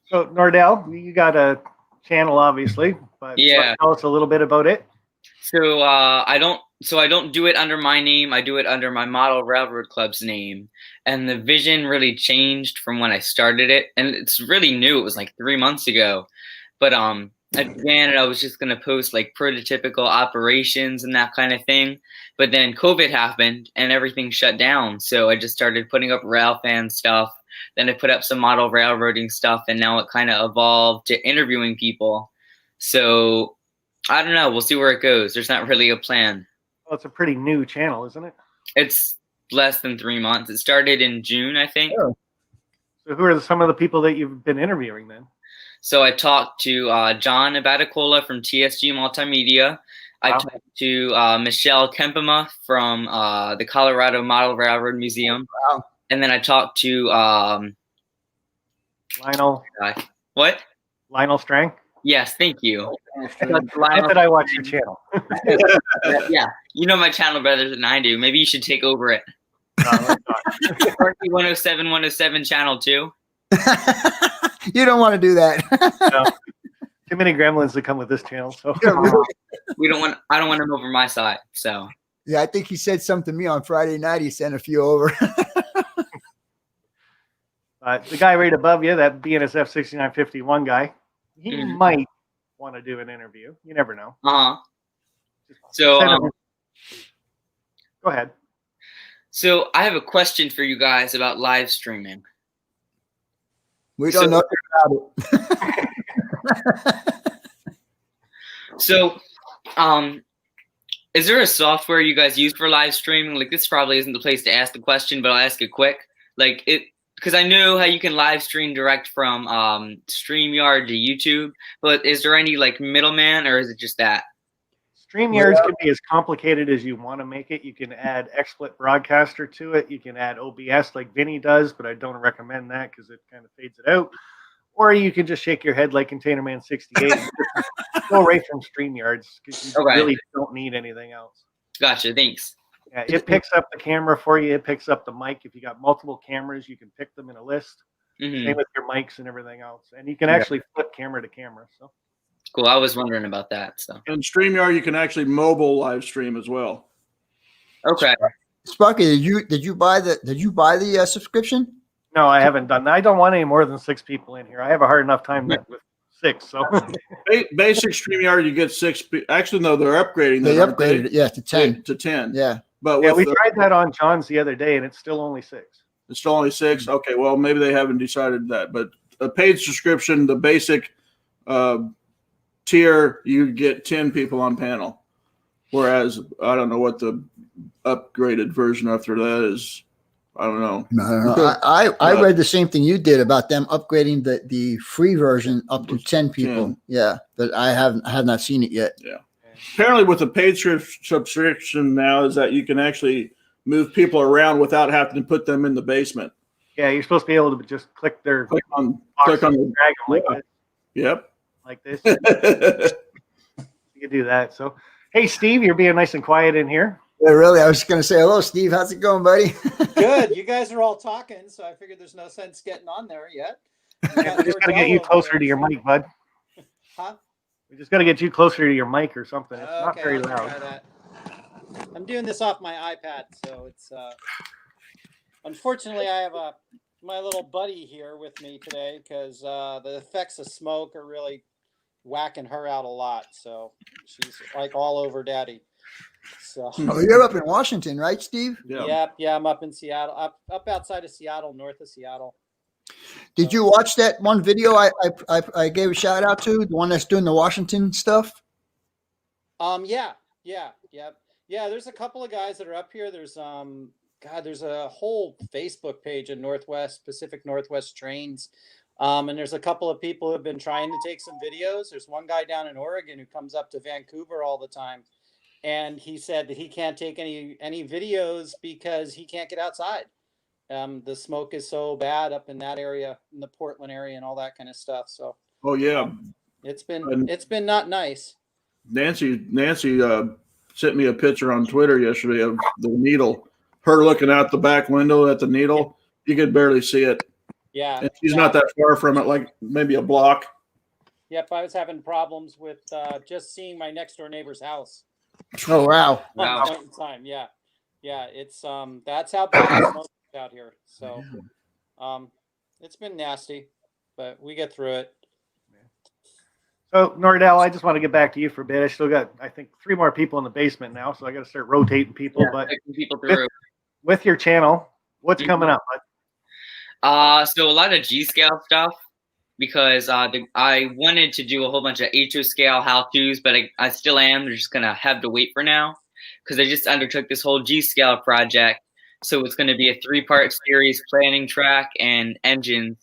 A: So Nordell, you got a channel, obviously, but
J: Yeah.
A: tell us a little bit about it.
J: So I don't do it under my name. I do it under my Model Railroad Club's name. And the vision really changed from when I started it. And it's really new. It was like 3 months ago. But I began it. I was just gonna post like prototypical operations and that kind of thing. But then COVID happened and everything shut down. So I just started putting up rail fan stuff. Then I put up some model railroading stuff, and now it kind of evolved to interviewing people. So I don't know. We'll see where it goes. There's not really a plan.
A: Well, it's a pretty new channel, isn't it?
J: It's less than 3 months. It started in June, I think.
A: Oh. So who are some of the people that you've been interviewing then?
J: So I talked to John Abaticola from TSG Multimedia. I talked to Michelle Kempema from the Colorado Model Railroad Museum.
C: Wow.
J: And then I talked to
A: Lionel.
J: What?
A: Lionel Strang.
J: Yes, thank you.
A: Not that I watch your channel.
J: Yeah, you know my channel better than I do. Maybe you should take over it. 107 107 channel 2.
C: You don't want to do that.
A: No. Too many gremlins that come with this channel. So
J: I don't want them over my side. So
C: yeah, I think he said something to me on Friday night. He sent a few over.
A: the guy right above you, that BNSF 6951 guy, he might want to do an interview. You never know.
J: So
A: go ahead.
J: So I have a question for you guys about live streaming.
C: We don't know about it.
J: So, is there a software you guys use for live streaming? Like, this probably isn't the place to ask the question, but I'll ask it quick. Like, because I know how you can live stream direct from StreamYard to YouTube, but is there any like middleman, or is it just that?
A: StreamYards can be as complicated as you want to make it. You can add XSplit Broadcaster to it. You can add OBS like Vinny does, but I don't recommend that because it kind of fades it out. Or you can just shake your head like Containerman 68 and go right from StreamYards because you really don't need anything else.
J: Gotcha. Thanks.
A: Yeah, it picks up the camera for you. It picks up the mic. If you got multiple cameras, you can pick them in a list. Same with your mics and everything else. And you can actually flip camera to camera. So
J: cool. I was wondering about that. So
B: and StreamYard, you can actually mobile live stream as well.
J: Okay.
C: Sparky, did you buy the subscription?
A: No, I haven't done that. I don't want any more than 6 people in here. I have a hard enough time with 6. So
B: basic StreamYard, you get 6. Actually, no, they're upgrading.
C: They upgraded it, yeah, to 10.
B: To 10.
C: Yeah,
B: But
A: Yeah,
B: with
A: we tried that on John's the other day, and it's still only 6.
B: it's still only 6. Okay, well maybe they haven't decided that. But a paid subscription, the basic tier, you get 10 people on panel. Whereas I don't know what the upgraded version after that is. I don't know.
C: No. I read the same thing you did about them upgrading the free version up to 10 people.
B: 10.
C: Yeah, but I have not seen it yet.
B: Yeah. Apparently, with the paid subscription now is that you can actually move people around without having to put them in the basement.
A: Yeah, you're supposed to be able to just click their
B: Click on
A: box
B: the
A: and drag them like this.
B: Yep.
A: Like this. You can do that. So, hey, Steve, you're being nice and quiet in here.
C: Yeah, really. I was just going to say, hello, Steve. How's it going, buddy?
K: Good. You guys are all talking, so I figured there's no sense getting on there yet.
A: We're just got to get you closer to your mic, bud.
K: Huh?
A: We just got to get you closer to your mic or something. It's not very
K: I'll try
A: loud.
K: that. I'm doing this off my iPad, so it's unfortunately I have my little buddy here with me today because the effects of smoke are really whacking her out a lot. So she's like all over daddy. So
C: Oh, you're up in Washington, right, Steve?
K: yeah, I'm up in Seattle, up outside of Seattle, north of Seattle.
C: Did you watch that one video I gave a shout out to, the one that's doing the Washington stuff?
K: Yeah. There's a couple of guys that are up here. There's there's a whole Facebook page of Pacific Northwest trains. And there's a couple of people who have been trying to take some videos. There's one guy down in Oregon who comes up to Vancouver all the time. And he said that he can't take any videos because he can't get outside. The smoke is so bad up in that area, in the Portland area and all that kind of stuff. So,
B: Oh yeah.
K: it's been not nice.
B: Nancy sent me a picture on Twitter yesterday of the needle. Her looking out the back window at the needle. You could barely see it.
K: Yeah.
B: And she's not that far from it, like maybe a block.
K: Yep. I was having problems with just seeing my next door neighbor's house.
C: Oh, wow.
K: At one point in time. Yeah. It's that's how bad the smoke is out here. So it's been nasty, but we get through it.
A: So, Nordell, I just want to get back to you for a bit. I still got, I think, 3 more people in the basement now, so I got to start rotating people.
J: Yeah,
A: but
J: taking people through.
A: with your channel, what's coming up, bud?
J: So a lot of G-scale stuff because I wanted to do a whole bunch of HO scale how-tos, but I still am. They're just gonna have to wait for now because I just undertook this whole G-scale project. So it's going to be a 3-part series: planning track and engines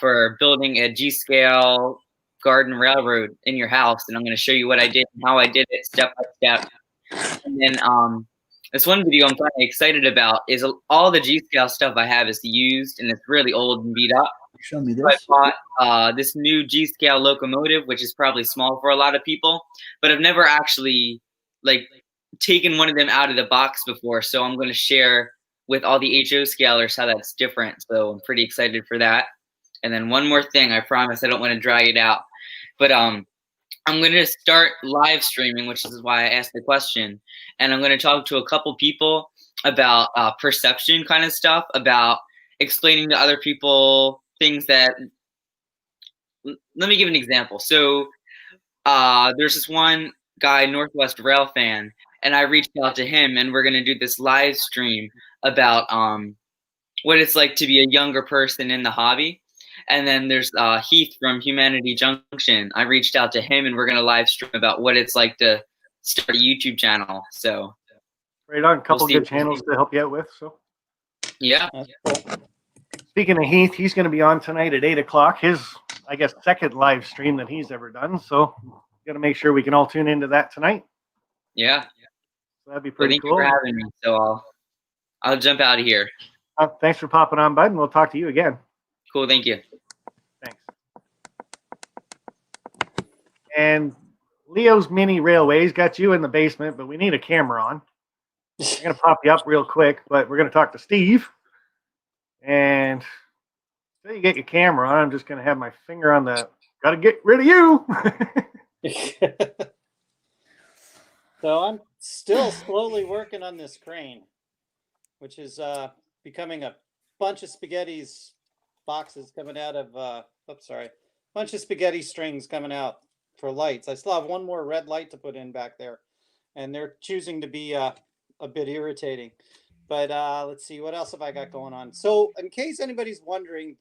J: for building a G-scale garden railroad in your house. And I'm going to show you what I did and how I did it step by step. And then this one video I'm kind of excited about is all the G-scale stuff I have is used and it's really old and beat up.
C: Show me this.
J: So I bought this new G-scale locomotive, which is probably small for a lot of people, but I've never actually taken one of them out of the box before. So I'm going to share with all the HO scalers how that's different. So I'm pretty excited for that. And then one more thing, I promise I don't want to drag it out, but I'm going to start live streaming, which is why I asked the question. And I'm going to talk to a couple people about perception kind of stuff, about explaining to other people things that, let me give an example. So there's this one guy, Northwest Rail fan, and I reached out to him and we're going to do this live stream about what it's like to be a younger person in the hobby. And then there's Heath from Humanity Junction. I reached out to him and we're going to live stream about what it's like to start a YouTube channel. So
A: Right on. A couple
J: We'll see.
A: good channels to help you out with. So
J: yeah.
A: speaking of Heath, he's going to be on tonight at 8 o'clock. His, I guess, second live stream that he's ever done. So got to make sure we can all tune into that tonight.
J: Yeah.
A: So that'd be
J: Well,
A: pretty
J: thank you
A: cool.
J: for having me. So I'll jump out of here.
A: Thanks for popping on, bud, and we'll talk to you again.
J: Cool. Thank you.
A: Thanks. And Leo's Mini Railways got you in the basement, but we need a camera on. I'm going to pop you up real quick, but we're going to talk to Steve. And until you get your camera on, I'm just going to have my finger on the, got to get rid of you.
K: So I'm still slowly working on this crane, which is becoming a bunch of spaghetti's boxes coming out of, bunch of spaghetti strings coming out for lights. I still have one more red light to put in back there, and they're choosing to be a a bit irritating. But let's see, what else have I got going on? So in case anybody's wondering,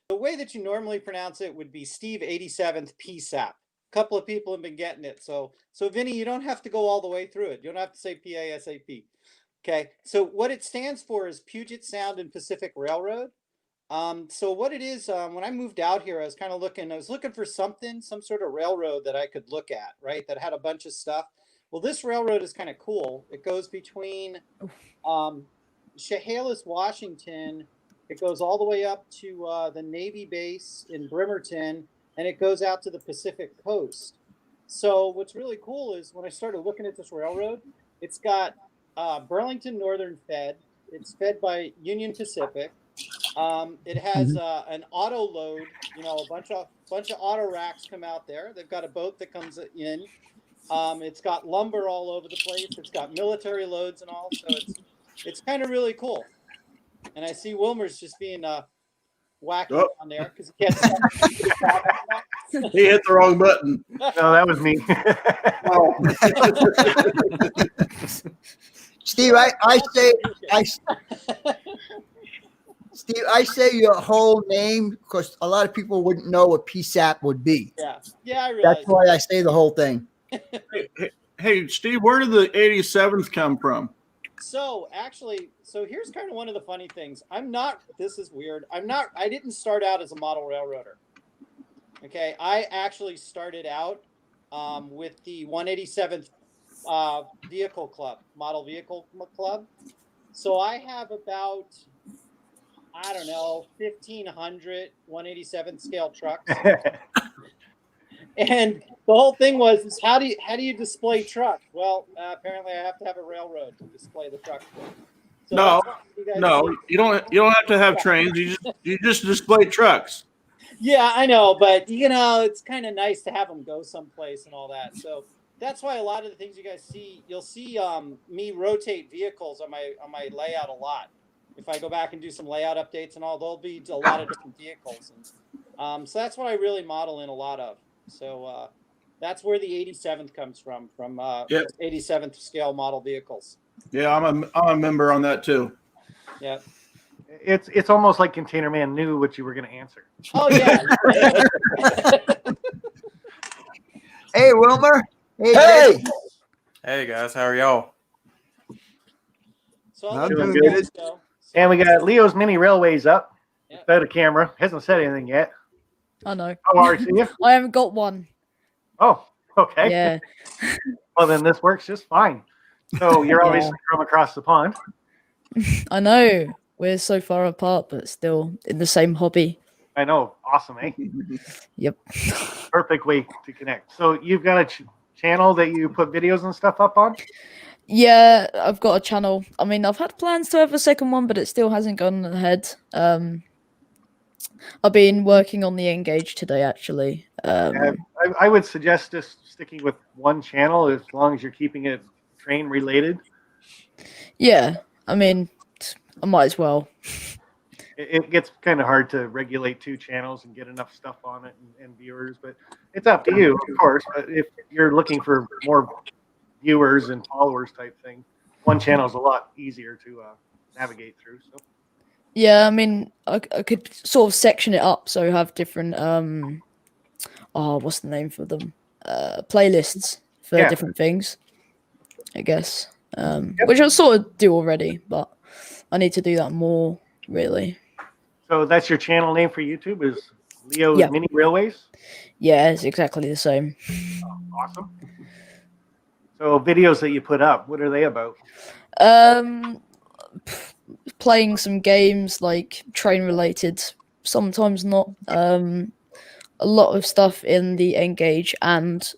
K: the way that you normally pronounce it would be Steve 87th PSAP. A couple of people have been getting it. So Vinny, you don't have to go all the way through it. You don't have to say PASAP. Okay. So what it stands for is Puget Sound and Pacific Railroad. So what it is, when I moved out here, I was looking for some sort of railroad that I could look at, right? That had a bunch of stuff. Well, this railroad is kind of cool. It goes between Chehalis, Washington. It goes all the way up to the Navy base in Bremerton, and it goes out to the Pacific coast. So what's really cool is when I started looking at this railroad, it's got Burlington Northern fed. It's fed by Union Pacific. It has an auto load. A bunch of auto racks come out there. They've got a boat that comes in. It's got lumber all over the place. It's got military loads and all. So it's kind of really cool. And I see Wilmer's just being wacky on there because he can't stop.
B: He hit the wrong button.
A: No, that was me.
C: Steve, Steve, I say your whole name because a lot of people wouldn't know what PSAP would be.
K: Yeah, I realize.
C: That's why I say the whole thing.
B: Hey, Steve, where did the 87th come from?
K: So here's kind of one of the funny things. This is weird. I didn't start out as a model railroader. Okay. I actually started out with the 187th vehicle club, model vehicle club. So I have about, 1,500 187th scale trucks. And the whole thing was how do you display trucks? Well, apparently I have to have a railroad to display the trucks. So
B: you don't have to have trains. You just display trucks.
K: Yeah, I know, but it's kind of nice to have them go someplace and all that. So that's why a lot of the things you guys see, you'll see me rotate vehicles on my layout a lot. If I go back and do some layout updates and all, there'll be a lot of different vehicles. And, so that's what I really model in a lot of. So that's where the 87th comes from 87th scale model vehicles.
B: Yeah, I'm a member on that too.
K: Yeah.
A: It's almost like Container Man knew what you were going to answer.
K: Oh yeah.
C: Hey, Wilmer.
L: Hey. Hey guys, how are y'all?
K: So
C: I'm doing good.
A: And we got Leo's Mini Railways up. Without a camera. Hasn't said anything yet.
M: I know.
A: How are you?
M: I haven't got one.
A: Oh, okay.
M: Yeah.
A: Well, then this works just fine. So you're obviously from across the pond.
M: I know. We're so far apart, but still in the same hobby.
A: I know. Awesome, eh?
M: Yep.
A: Perfect way to connect. So you've got a channel that you put videos and stuff up on?
M: Yeah, I've got a channel. I mean, I've had plans to have a second one, but it still hasn't gone ahead. I've been working on the Engage today, actually.
A: I would suggest just sticking with one channel as long as you're keeping it train related.
M: Yeah, I mean, I might as well.
A: It gets kind of hard to regulate two channels and get enough stuff on it and viewers, but it's up to you, of course. But if you're looking for more viewers and followers type thing, one channel is a lot easier to navigate through. So.
M: Yeah, I mean, I could sort of section it up so have different what's the name for them? Playlists for different things, I guess. Which I sort of do already, but I need to do that more, really.
A: So that's your channel name for YouTube is Leo's Mini Railways?
M: Yeah, it's exactly the same.
A: Awesome. So videos that you put up, what are they about?
M: Playing some games like train related, sometimes not. A lot of stuff in the Engage, and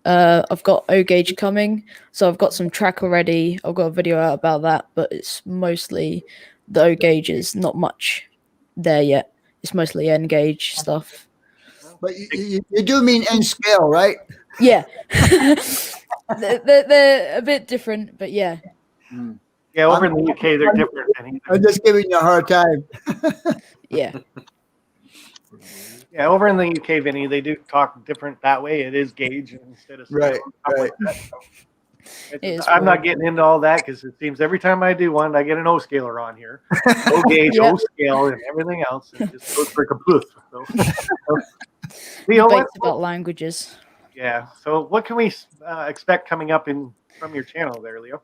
M: I've got O-Gauge coming, so I've got some track already. I've got a video out about that, but it's mostly the O-Gauges, not much there yet. It's mostly N-Gauge stuff.
C: But you do mean N scale, right?
M: Yeah. they're a bit different, but yeah.
A: Yeah, over in the UK, they're different.
C: I'm just giving you a hard time.
M: Yeah.
A: Yeah, over in the UK, Vinny, they do talk different that way. It is gauge instead of
C: right.
A: Like I'm not getting into all that because it seems every time I do one, I get an O scaler on here. O gauge,
M: Yeah.
A: O scale, and everything else. And it just goes for kaput. So, Leo,
M: Debates about languages.
A: yeah. So what can we expect coming up from your channel there, Leo?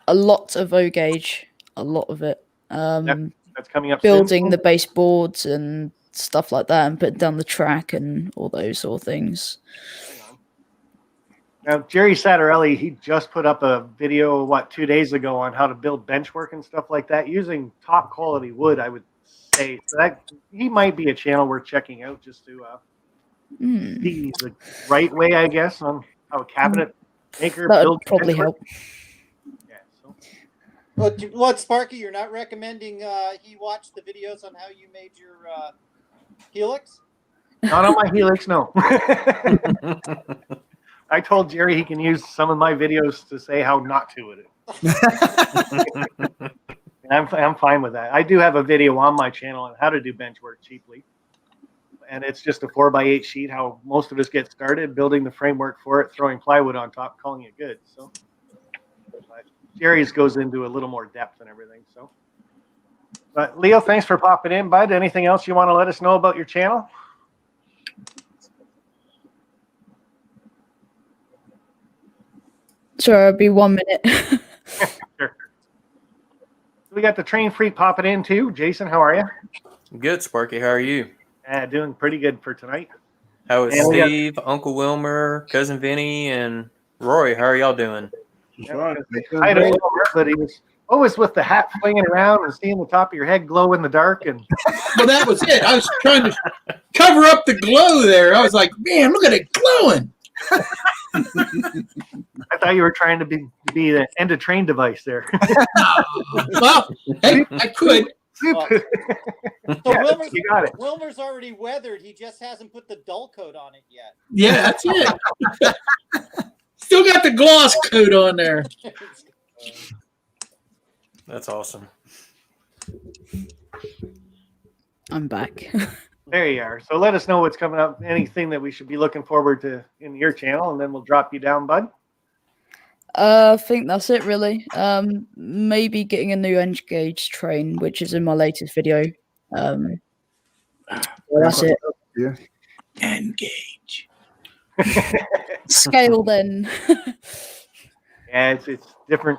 M: A lot of O gauge, a lot of it.
A: That's coming up
M: Building
A: soon.
M: the baseboards and stuff like that, and putting down the track and all those sort of things.
A: Now, Jerry Satarelli, he just put up a video, 2 days ago on how to build bench work and stuff like that using top quality wood, I would say. So that he might be a channel worth checking out just to see the right way, I guess, on how a cabinet maker
M: That would
A: builds
M: probably
A: bench work.
M: help.
K: What, Sparky? You're not recommending he watch the videos on how you made your Helix?
A: Not on my Helix, no. I told Jerry he can use some of my videos to say how not to with it. And I'm fine with that. I do have a video on my channel on how to do bench work cheaply. And it's just a 4x8 sheet, how most of us get started, building the framework for it, throwing plywood on top, calling it good. So but Jerry's goes into a little more depth and everything. So, but Leo, thanks for popping in, bud. Anything else you want to let us know about your channel?
M: Sure, it'll be 1 minute.
A: Sure. We got the train freak popping in too. Jason, how are you?
L: Good, Sparky. How are you?
A: Doing pretty good for tonight.
L: How is
A: And we got-
L: Steve, Uncle Wilmer, Cousin Vinny, and Rory? How are y'all doing?
A: I had a little work, but he was always with the hat flinging around and seeing the top of your head glow in the dark. And
N: Well, that was it. I was trying to cover up the glow there. I was like, man, look at it glowing.
A: I thought you were trying to be the end of train device there.
N: Well, hey, I could.
K: So
A: Yeah,
K: Wilmer's,
A: you got it.
K: Wilmer's already weathered. He just hasn't put the dull coat on it yet.
N: Yeah, that's it. Still got the gloss coat on there.
L: That's awesome.
M: I'm back.
A: There you are. So let us know what's coming up. Anything that we should be looking forward to in your channel, and then we'll drop you down, bud.
M: I think that's it, really. Maybe getting a new N gauge train, which is in my latest video. Well, that's it.
C: Yeah.
N: Engage.
M: Scale then.
A: Yeah, it's different.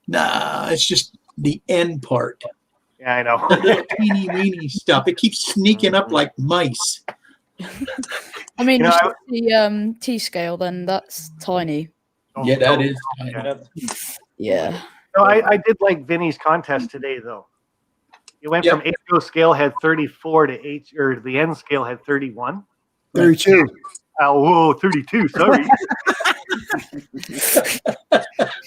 N: Nah, it's just the end part.
A: Yeah, I know.
N: The little teeny weeny stuff. It keeps sneaking up like mice.
M: I mean,
A: You know,
M: the T scale, then that's tiny.
N: Yeah, that is.
M: Yeah.
A: No, I did like Vinny's contest today, though. It went from HO scale had 34 to H, or the N scale had 31.
C: 32.
A: Oh, whoa, 32. Sorry.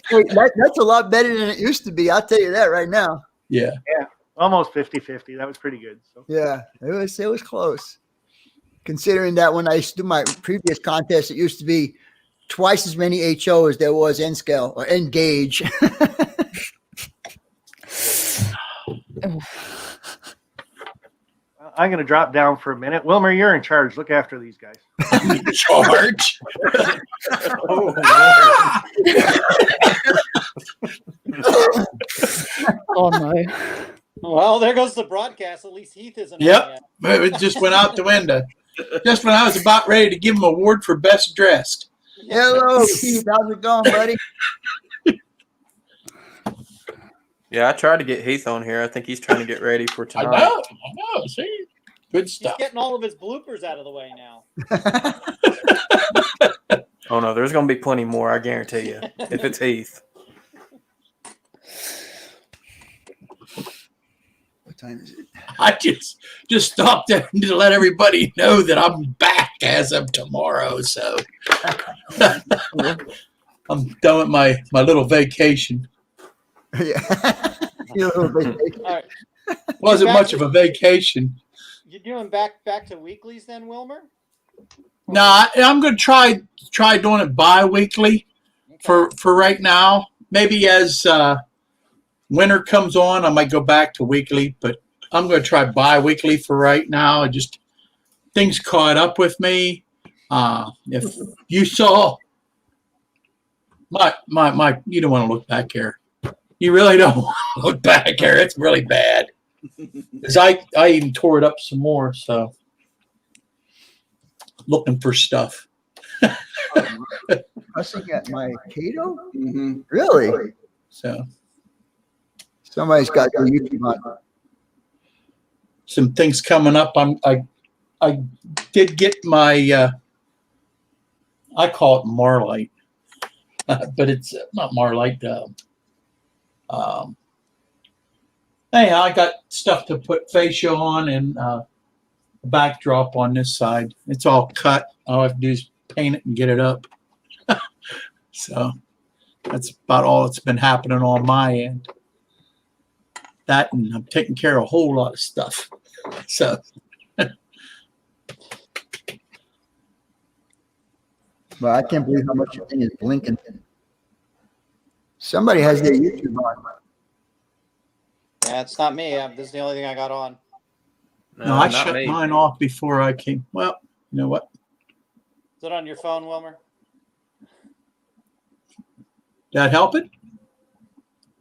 C: Hey, that's a lot better than it used to be. I'll tell you that right now.
N: Yeah.
A: Yeah, almost 50-50. That was pretty good. So.
C: Yeah, it was close. Considering that when I used to do my previous contest, it used to be twice as many HO as there was N scale or N gauge.
A: I'm going to drop down for a minute. Wilmer, you're in charge. Look after these guys.
N: Charge.
M: Oh no.
K: Well, there goes the broadcast. At least Heath isn't on
N: Yep.
K: yet.
N: It just went out the window. Just when I was about ready to give him an award for best dressed.
C: Hello, Keith. How's it going, buddy?
L: Yeah, I tried to get Heath on here. I think he's trying to get ready for
N: I
L: tonight.
N: know. See? Good
K: He's
N: stuff.
K: getting all of his bloopers out of the way now.
L: Oh no, there's gonna be plenty more, I guarantee you. If it's Heath.
C: What time is it?
N: I just stopped there to let everybody know that I'm back as of tomorrow. So I'm done with my little vacation.
C: Yeah. Your little vacation.
K: All right.
N: Wasn't
K: Back
N: much
K: to-
N: of a vacation.
K: You doing back to weeklies then, Wilmer?
N: No, I'm going to try doing it bi-weekly for right now. Maybe as winter comes on, I might go back to weekly, but I'm going to try bi-weekly for right now. Just things caught up with me. If you saw My, you don't want to look back here. You really don't want to look back here. It's really bad. Because I even tore it up some more, so looking for stuff.
C: Cussing at my Cato?
B: Mm-hmm.
C: Really?
N: So
C: Somebody's got their YouTube on.
N: some things coming up. I did get my I call it Marlite, but it's not Marlite. Anyhow, I got stuff to put fascia on and a backdrop on this side. It's all cut. All I have to do is paint it and get it up. So that's about all that's been happening on my end. That, and I'm taking care of a whole lot of stuff. So
C: But I can't believe how much your thing is blinking. Somebody has their YouTube on.
K: Yeah, it's not me. This is the only thing I got on.
N: no, I shut mine off before I came. Well, you know what?
K: Is it on your phone, Wilmer?
N: That help it?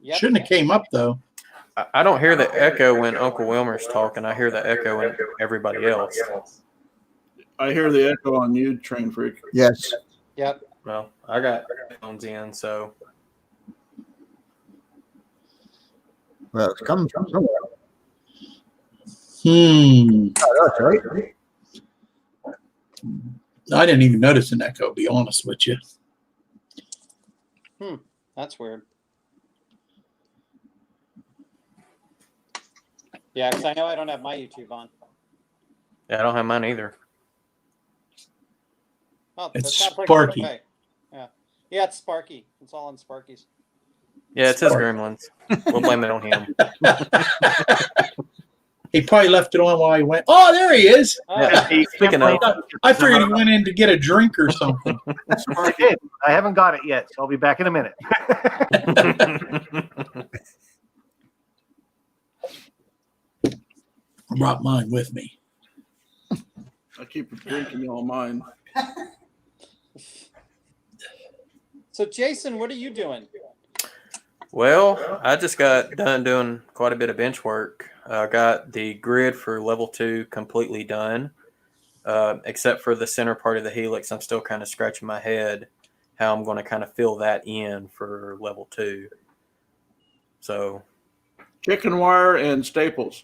K: Yep.
N: Shouldn't have came up though.
L: I don't hear the echo when Uncle Wilmer's talking. I hear the echo in everybody else.
B: I hear the echo on you, Train Freak.
C: Yes.
K: Yep.
L: Well, I got phones in, so
C: Well, it's coming from somewhere.
N: Oh,
C: that's right.
N: I didn't even notice an echo, to be honest with you.
K: That's weird. Yeah, because I know I don't have my YouTube on.
L: yeah, I don't have mine either.
K: Oh,
N: It's
K: that's not pretty
N: Sparky.
K: okay. Yeah, it's Sparky. It's all on Sparky's.
L: Yeah, it's his gremlins. We'll blame it on him.
N: He probably left it on while he went. Oh, there he is.
L: Yeah, speaking of,
N: I figured he went in to get a drink or something.
A: I did. I haven't got it yet, so I'll be back in a minute.
N: I brought mine with me.
B: I keep drinking all mine.
K: So, Jason, what are you doing?
L: well, I just got done doing quite a bit of bench work. I got the grid for level 2 completely done, except for the center part of the helix. I'm still kind of scratching my head how I'm going to kind of fill that in for level 2. So,
B: Chicken wire and staples.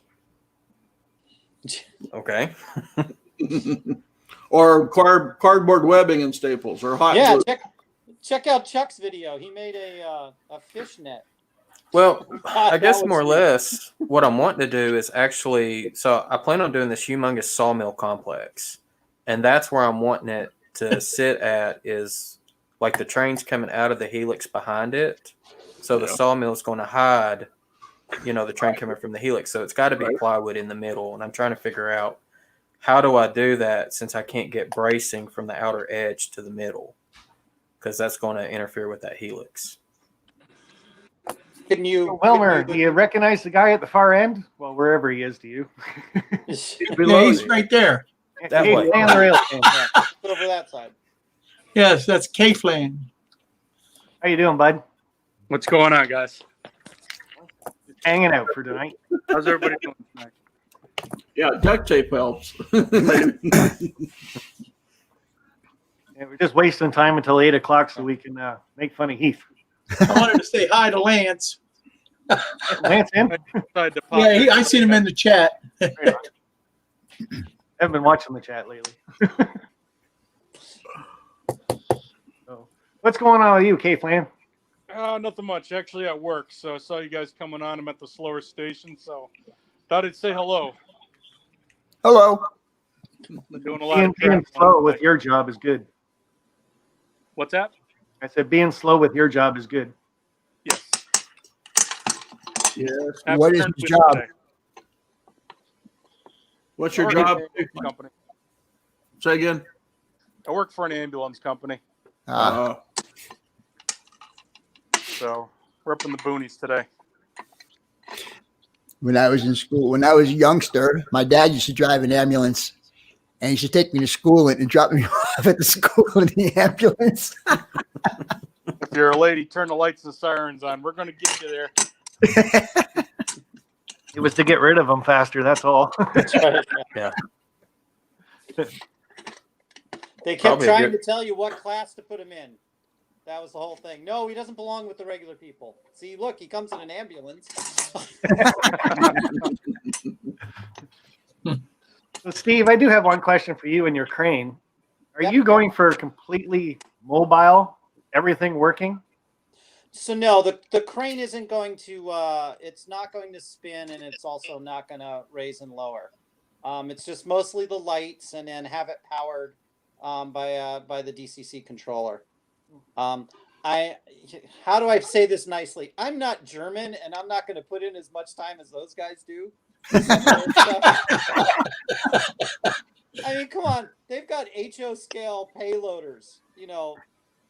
L: okay.
B: Or cardboard webbing and staples, or hot
K: Yeah,
B: glue.
K: check out Chuck's video. He made a fishnet.
L: Well, I
K: That
L: guess
K: was
L: more or
K: neat.
L: less what I'm wanting to do is actually, so I plan on doing this humongous sawmill complex. And that's where I'm wanting it to sit at, is like the train's coming out of the helix behind it. So the sawmill is going to hide, the train coming from the helix. So it's got to be plywood in the middle. And I'm trying to figure out, how do I do that since I can't get bracing from the outer edge to the middle? Because that's going to interfere with that helix.
K: Can you,
A: Wilmer, do you recognize the guy at the far end? Well, wherever he is, do you?
N: Yeah, he's right there.
L: That
A: Hey,
L: way.
A: man, the rail stand.
K: put over that side?
N: Yes, that's K-Flan.
A: How you doing, bud?
O: What's going on, guys?
A: Hanging out for tonight.
O: How's everybody doing tonight?
B: Yeah, duct tape helps.
A: Yeah, we're just wasting time until 8 o'clock so we can make fun of Heath.
N: I wanted to say hi to Lance.
A: Lance in?
N: Yeah, I seen him in the chat.
A: Haven't been watching the chat lately. So, what's going on with you, K-Flan?
O: Nothing much. Actually at work. So I saw you guys coming on. I'm at the slower station, so thought I'd say hello.
C: Hello.
O: Been doing a lot of
A: Being
O: crap
A: slow
O: on
A: with
O: today.
A: your job is good.
O: What's that?
A: I said being slow with your job is good.
O: Yes.
B: Yes.
C: What is
O: Absolutely
C: the job?
O: today.
B: What's your
O: I work
B: job?
O: for an ambulance company.
B: Say again.
O: I work for an ambulance company. So we're up in the boonies today.
C: When I was in school, when I was a youngster, my dad used to drive an ambulance, and he used to take me to school and drop me off at the school in the ambulance.
O: If You're a lady. Turn the lights and sirens on. We're going to get you there.
A: It was to get rid of them faster. That's all.
K: That's right.
L: Yeah.
K: They kept
L: Probably a
K: trying
L: good-
K: to tell you what class to put him in. That was the whole thing. No, he doesn't belong with the regular people. See, look, he comes in an ambulance.
A: So, Steve, I do have one question for you and your crane. Are you going for completely mobile, everything working?
K: So no, the crane isn't going to. It's not going to spin, and it's also not going to raise and lower. It's just mostly the lights, and then have it powered by the DCC controller. How do I say this nicely? I'm not German, and I'm not going to put in as much time as those guys do. I mean, come on. They've got HO scale payloaders,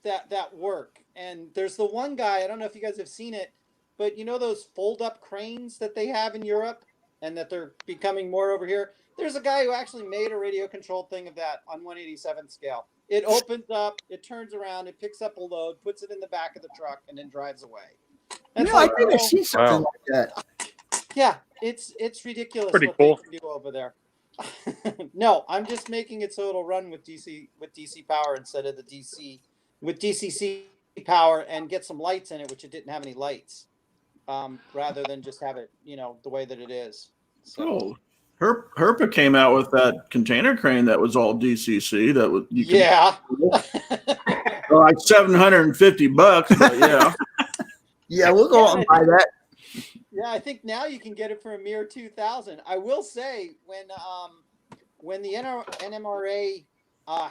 K: that work. And there's the one guy, I don't know if you guys have seen it, but those fold up cranes that they have in Europe and that they're becoming more over here. There's a guy who actually made a radio controlled thing of that on 187 scale. It opens up, it turns around, it picks up a load, puts it in the back of the truck, and then drives away. That's
C: I think I've seen something like that.
K: Yeah, it's ridiculous
O: Pretty
K: what
O: cool.
K: they can do over there. No, I'm just making it so it'll run with DC power instead of the DC with DCC power and get some lights in it, which it didn't have any lights, rather than just have it, the way that it is. So.
B: Oh, Herpa came out with that container crane that was all DCC. That was like $750, but yeah.
C: Yeah, we'll go out and buy that.
K: Yeah, I think now you can get it for a mere $2,000. I will say when the NMRA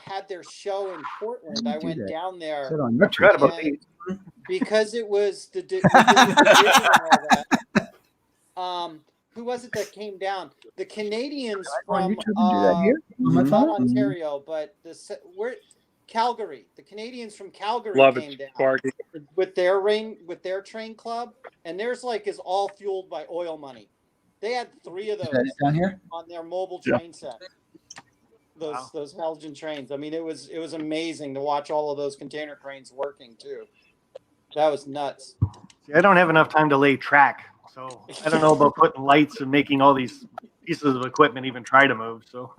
K: had their show in Portland, I went down there.
A: I forgot about these.
K: Because it was the who was it that came down? The Canadians from not Ontario, but Calgary. The Canadians from Calgary
O: Love
K: came
O: it,
K: down
O: Sparky.
K: with their train club, and theirs is all fueled by oil money. They had 3 of those
C: down here
K: on their mobile train set. Those Belgian trains. I mean, it was amazing to watch all of those container cranes working too. That was nuts.
A: See, I don't have enough time to lay track, so I don't know about putting lights and making all these pieces of equipment even try to move. So,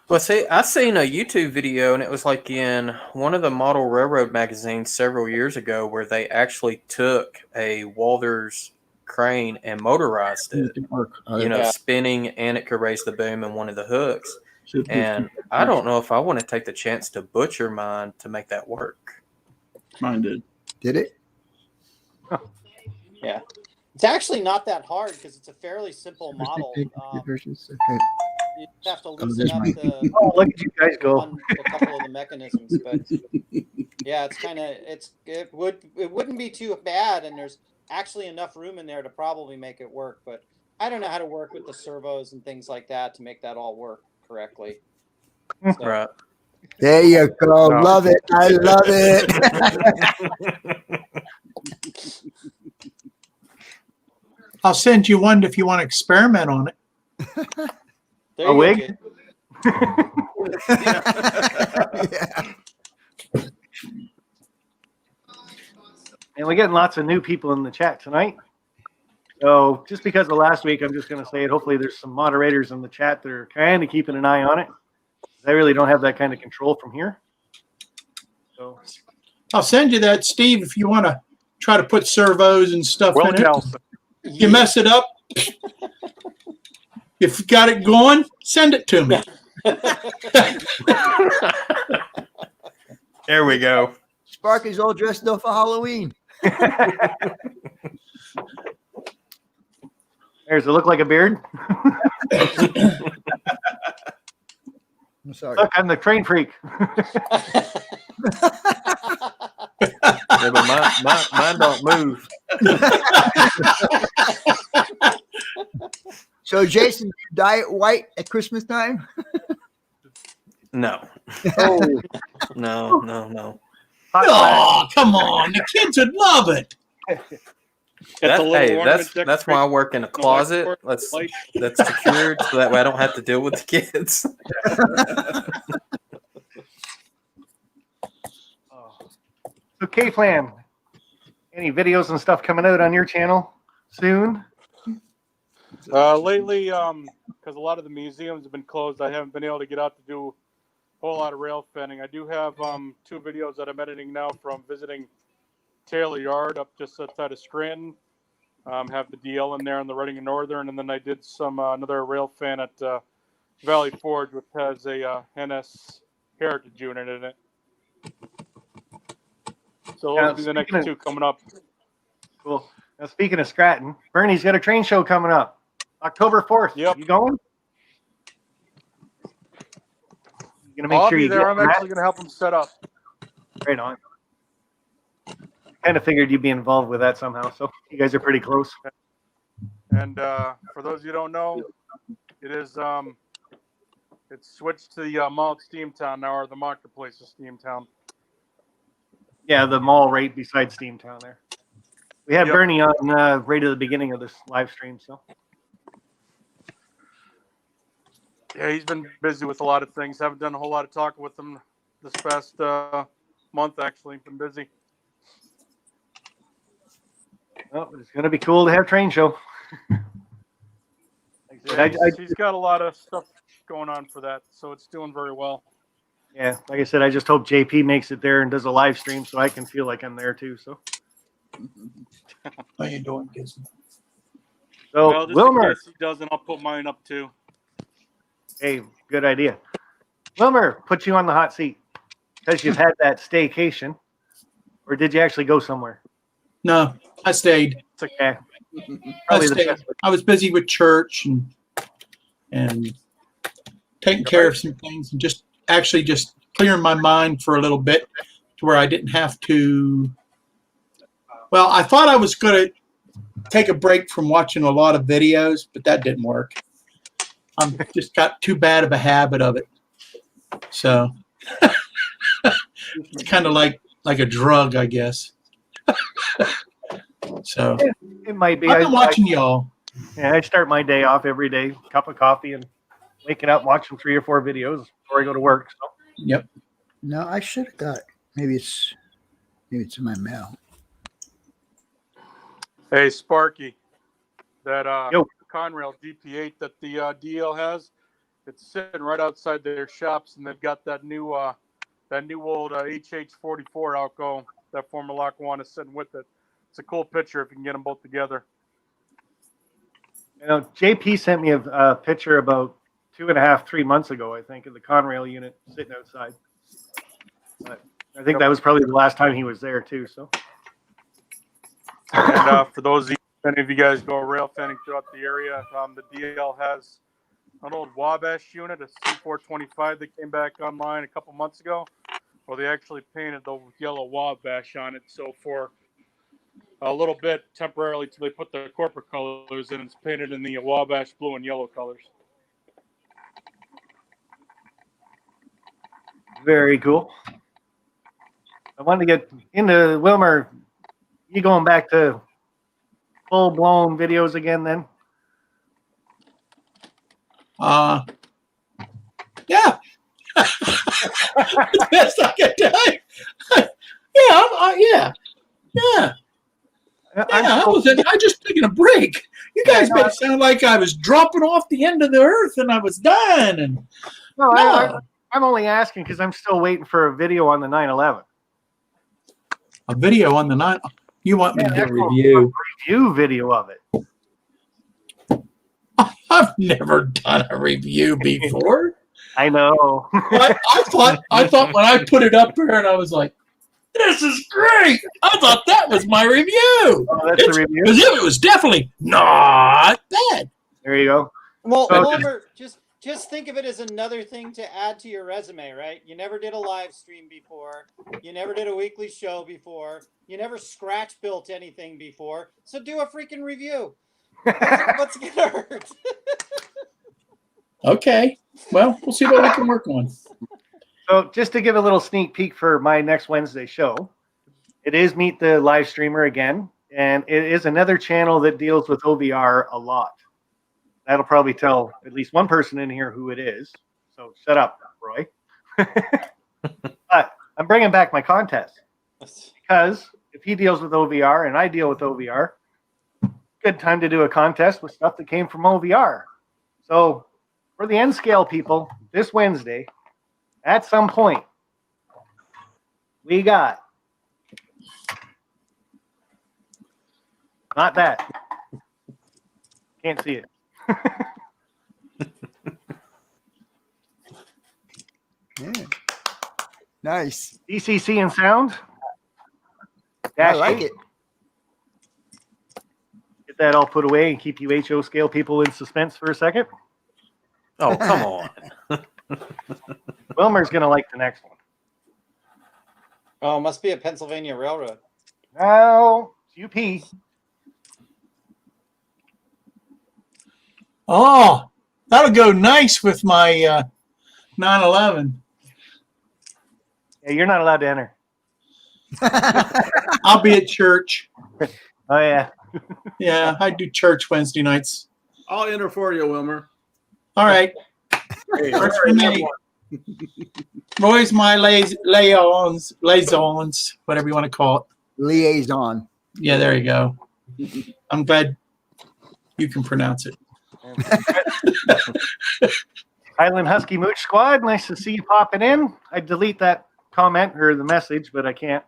L: Well, see, I seen a YouTube video, and it was like in one of the model railroad magazines several years ago, where they actually took a Walters crane and motorized it, spinning, and it could raise the boom in one of the hooks. And I don't know if I want to take the chance to butcher mine to make that work.
B: Mine did.
C: Did it?
K: Yeah, it's actually not that hard because it's a fairly simple model. You just have to loosen up the.
A: Oh, look at you guys go.
K: A couple of the mechanisms, but yeah, it wouldn't be too bad, and there's actually enough room in there to probably make it work. But I don't know how to work with the servos and things like that to make that all work correctly. So.
L: Right.
C: There you go. Love it. I love it.
N: I'll send you one if you want to experiment on it.
A: A wig? And we're getting lots of new people in the chat tonight. So just because of last week, I'm just going to say it. Hopefully there's some moderators in the chat that are kind of keeping an eye on it. I really don't have that kind of control from here. So
N: I'll send you that, Steve, if you want to try to put servos and stuff in it. You mess it up. If you got it going, send it to me.
L: There we go.
C: Sparky's all dressed up for Halloween.
A: Does it look like a beard?
C: I'm sorry.
A: Look, I'm the train freak.
L: Yeah, but mine don't move.
C: So, Jason, you dye it white at Christmas time?
L: No.
C: Oh.
L: No.
N: Oh, come on. The kids would love it.
L: That's why I work in a closet that's secured, so that way I don't have to deal with the kids.
A: So K-Plan, any videos and stuff coming out on your channel soon?
O: Lately, because a lot of the museums have been closed, I haven't been able to get out to do a whole lot of rail fanning. I do have 2 videos that I'm editing now from visiting Taylor Yard up just outside of Scranton. Have the DL in there on the Reading and Northern, and then I did some another rail fan at Valley Forge, which has a NS Heritage unit in it. So those will be the next 2 coming up.
A: Cool. Now, speaking of Scranton, Bernie's got a train show coming up, October 4th.
O: Yep.
A: You going? You gonna make
O: I'll
A: sure
O: be
A: you
O: there.
A: get
O: I'm actually going to help them set up.
A: right on. Kind of figured you'd be involved with that somehow. So you guys are pretty close.
O: And for those of you who don't know, it is it's switched to the mall at Steamtown now, or the marketplace of Steamtown.
A: Yeah, the mall right beside Steamtown there. We had
O: Yep.
A: Bernie on right at the beginning of this live stream. So
O: Yeah, he's been busy with a lot of things. Haven't done a whole lot of talking with him this past month. Actually, been busy.
A: well, it's gonna be cool to have train show.
O: Yeah, he's got a lot of stuff going on for that, so it's doing very well.
A: Yeah, like I said, I just hope JP makes it there and does a live stream so I can feel like I'm there too. So,
N: How you doing, Gizmo?
A: so
O: Well, just
A: Wilmer,
O: in case he doesn't, I'll put mine up too.
A: hey, good idea. Wilmer, put you on the hot seat because you've had that staycation, or did you actually go somewhere?
N: No, I stayed.
A: It's okay.
N: I
A: Probably the
N: stayed.
A: best.
N: I was busy with church and taking care of some things and just clearing my mind for a little bit to where I didn't have to. Well, I thought I was going to take a break from watching a lot of videos, but that didn't work. I'm just got too bad of a habit of it. So it's kind of like a drug, I guess. So
A: It might be.
N: I've been watching y'all.
A: Yeah, I start my day off every day, cup of coffee, and waking up watching 3 or 4 videos before I go to work. So.
N: Yep.
C: No, I should have got. Maybe it's in my mail.
O: Hey, Sparky, that
A: Yo.
O: Conrail GP8 that the DL has, it's sitting right outside their shops, and they've got that new old HH44 Alco that former Lackawanna is sitting with it. It's a cool picture if you can get them both together.
A: You know, JP sent me a picture about 2.5, 3 months ago, I think, of the Conrail unit sitting outside. But I think that was probably the last time he was there too. So.
O: And for those of you, any of you guys go rail fanning throughout the area, the DL has an old Wabash unit, a C425 that came back online a couple months ago. Well, they actually painted the yellow Wabash on it. So for a little bit, temporarily, till they put the corporate colors in, it's painted in the Wabash blue and yellow colors.
A: Very cool. I wanted to get into Wilmer. You going back to full blown videos again then?
N: Yeah. The best I can do. Yeah. I just taking a break. You guys made it sound like I was dropping off the end of the earth and I was dying. And
A: No, I'm only asking because I'm still waiting for a video on the 911.
N: a video on the night. You want me to do a
A: actual
N: review?
A: Review video of it.
N: I've never done a review before.
A: I know.
N: I thought when I put it up there and I was like, this is great. I thought that was my review.
A: Oh, that's the review?
N: Because it was definitely not bad.
A: There you go.
K: Well,
A: So-
K: Wilmer, just think of it as another thing to add to your resume, right? You never did a live stream before. You never did a weekly show before. You never scratch built anything before. So do a freaking review. What's it gonna hurt?
N: Okay. Well, we'll see what we can work on.
A: So just to give a little sneak peek for my next Wednesday show, it is Meet the Live Streamer again, and it is another channel that deals with OVR a lot. That'll probably tell at least one person in here who it is. So shut up, Roy. But I'm bringing back my contest because if he deals with OVR and I deal with OVR, good time to do a contest with stuff that came from OVR. So for the N Scale people, this Wednesday, at some point, we got not that. Can't see it.
C: Yeah. Nice.
A: DCC and sound.
C: I like it.
A: Get that all put away and keep you HO scale people in suspense for a second.
L: Oh, come on.
A: Wilmer's going to like the next one.
K: Oh, must be a Pennsylvania Railroad.
A: No, it's UP.
N: Oh, that'll go nice with my 911.
A: Yeah, you're not allowed to enter.
N: I'll be at church.
A: Oh, yeah.
N: Yeah, I do church Wednesday nights.
B: I'll enter for you, Wilmer.
N: All right.
B: Hey,
N: Works
B: all
N: for
B: right,
N: me. Roy's my liaisons, whatever you want to call it.
C: Liaison.
N: Yeah, there you go. I'm glad you can pronounce it.
A: Highland Husky Mooch Squad, nice to see you popping in. I delete that comment or the message, but I can't.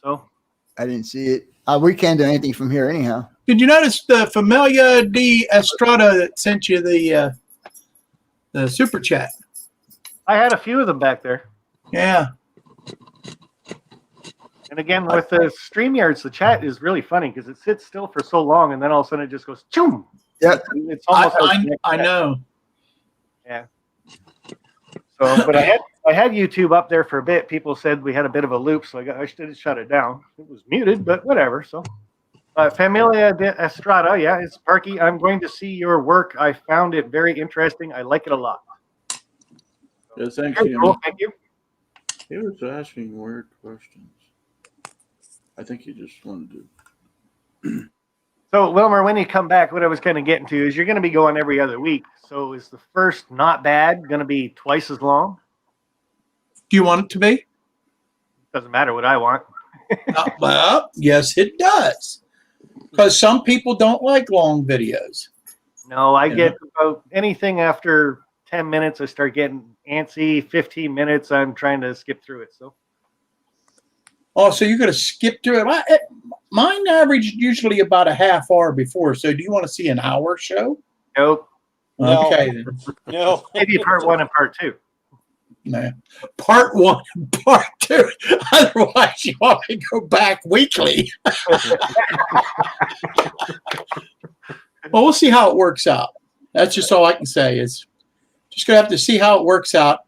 A: So
C: I didn't see it. We can't do anything from here anyhow.
N: Did you notice the Familia de Estrada that sent you the super chat?
A: I had a few of them back there.
N: Yeah.
A: And again, with the StreamYards, the chat is really funny because it sits still for so long, and then all of a sudden it just goes choom.
C: Yeah,
A: it's almost.
N: I know.
A: Yeah. So, but I had YouTube up there for a bit. People said we had a bit of a loop, so I should shut it down. It was muted, but whatever. So, Familia de Estrada, yeah, it's Parky. I'm going to see your work. I found it very interesting. I like it a lot.
B: Yeah, thanks,
A: Very cool. Thank you.
B: He was asking weird questions. I think he just wanted to.
A: So, Wilmer, when you come back, what I was kind of getting to is you're going to be going every other week. So, is the first Not Bad going to be twice as long?
N: Do you want it to be?
A: Doesn't matter what I want.
N: Well, yes, it does. Because some people don't like long videos.
A: No, I get about anything after 10 minutes, I start getting antsy. 15 minutes, I'm trying to skip through it. So.
N: Oh, so you're going to skip through it? Mine average usually about a half hour before. So do you want to see an hour show?
A: Nope.
N: Okay, then.
K: No.
A: Maybe part 1 and part 2.
N: Nah. Part 1 and part 2. Otherwise, you want to go back weekly. Well, we'll see how it works out. That's just all I can say is just going to have to see how it works out.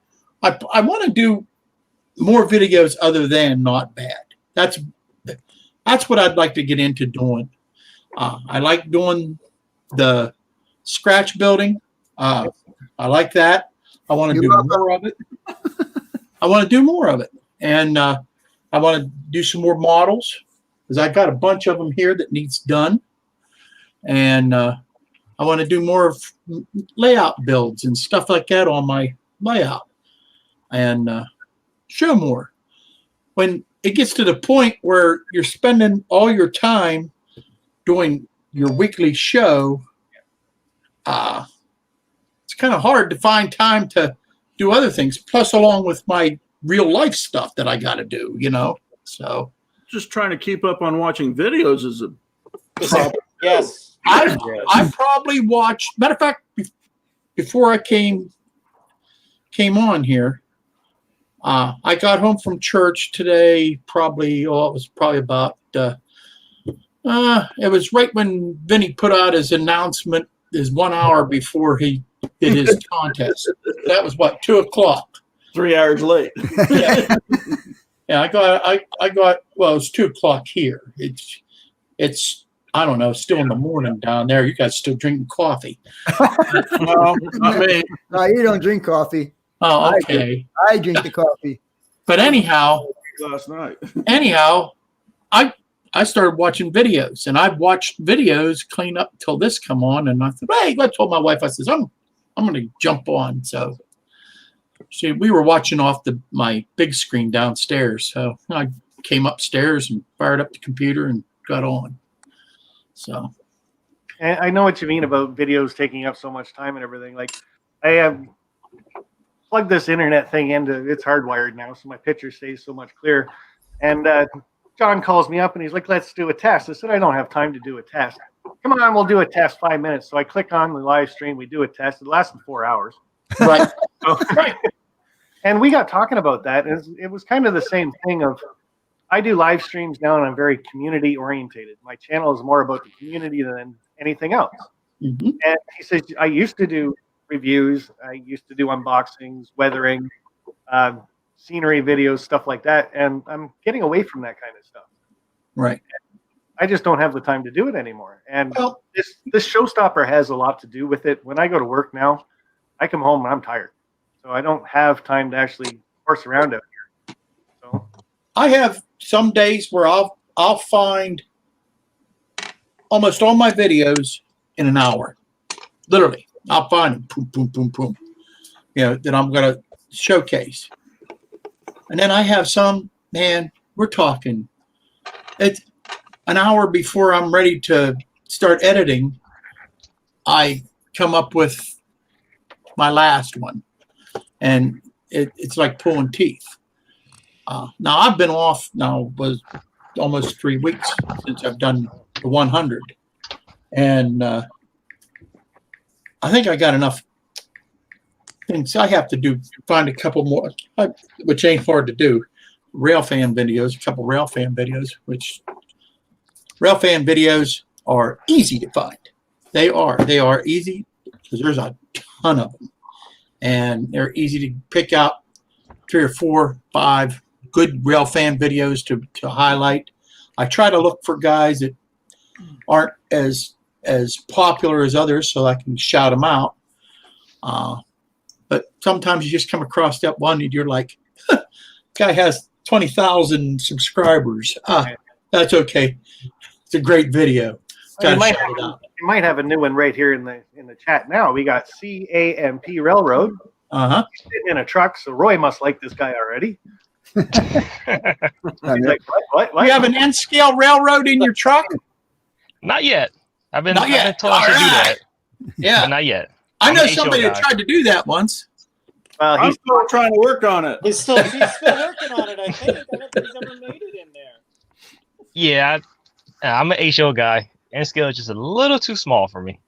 N: I want to do more videos other than Not Bad. That's what I'd like to get into doing. I like doing the scratch building. I like that. I want to do more of it. I want to do more of it. And I want to do some more models because I got a bunch of them here that needs done. And I want to do more of layout builds and stuff like that on my layout and show more. When it gets to the point where you're spending all your time doing your weekly show, it's kind of hard to find time to do other things. Plus, along with my real life stuff that I got to do, you know. So,
B: just trying to keep up on watching videos is a problem.
K: Yes.
N: I probably watched. Matter of fact, before I came on here, I got home from church today. It was probably about. It was right when Vinny put out his announcement. Is 1 hour before he did his contest. That was what, 2:00.
B: 3 hours late.
N: Yeah, I got. Well, it's 2:00 here. It's I don't know, still in the morning down there. You guys still drinking coffee?
B: No, not me.
C: No, you don't drink coffee.
N: Oh, okay.
C: I drink the coffee.
N: But anyhow,
B: Last night.
N: I started watching videos, and I've watched videos clean up till this come on, and I said, hey, I told my wife, I says, I'm going to jump on. So we were watching off my big screen downstairs. So I came upstairs and fired up the computer and got on. So
A: And I know what you mean about videos taking up so much time and everything. Like, I have plugged this internet thing into, it's hardwired now, so my picture stays so much clearer. And John calls me up and he's like, let's do a test. I said, I don't have time to do a test. Come on, we'll do a test 5 minutes. So I click on the live stream, we do a test. It lasted 4 hours.
N: Right.
A: And we got talking about that. And it was kind of the same thing of, I do live streams now and I'm very community orientated. My channel is more about the community than anything else.
N: Mm-hmm.
A: And he says, I used to do reviews. I used to do unboxings, weathering, scenery videos, stuff like that. And I'm getting away from that kind of stuff.
N: Right.
A: I just don't have the time to do it anymore. And this showstopper has a lot to do with it. When I go to work now, I come home and I'm tired. So I don't have time to actually horse around out here. So
N: I have some days where I'll find almost all my videos in an hour. Literally, I'll find them, boom, boom, boom, boom. That I'm gonna showcase. And then I have some, man, we're talking. It's an hour before I'm ready to start editing. I come up with my last one, and it's like pulling teeth. Now I've been off now was almost 3 weeks since I've done the 100, and I think I got enough things I have to do. Find a couple more, which ain't hard to do. Railfan videos, a couple Railfan videos, which Railfan videos are easy to find. They are easy because there's a ton of them, and they're easy to pick out 3 or 4, 5 good Railfan videos to highlight. I try to look for guys that aren't as popular as others so I can shout them out. But sometimes you just come across that one and you're like, guy has 20,000 subscribers. That's okay. It's a great video.
A: you might have a new one right here in the chat now. We got CAMP Railroad. He's sitting in a truck, so Roy must like this guy already. He's like, what?
N: You have an N-scale railroad in your truck?
P: Not yet. I've been told
N: All
P: I should do that.
N: Yeah.
P: But not yet.
N: I
P: I'm
N: know
P: an HO
N: somebody that
P: guy.
N: tried to do that once.
B: I'm still trying to work on it.
K: He's still working on it, I think. I don't think he's ever made it in there.
P: Yeah, I'm an HO guy. N-scale is just a little too small for me.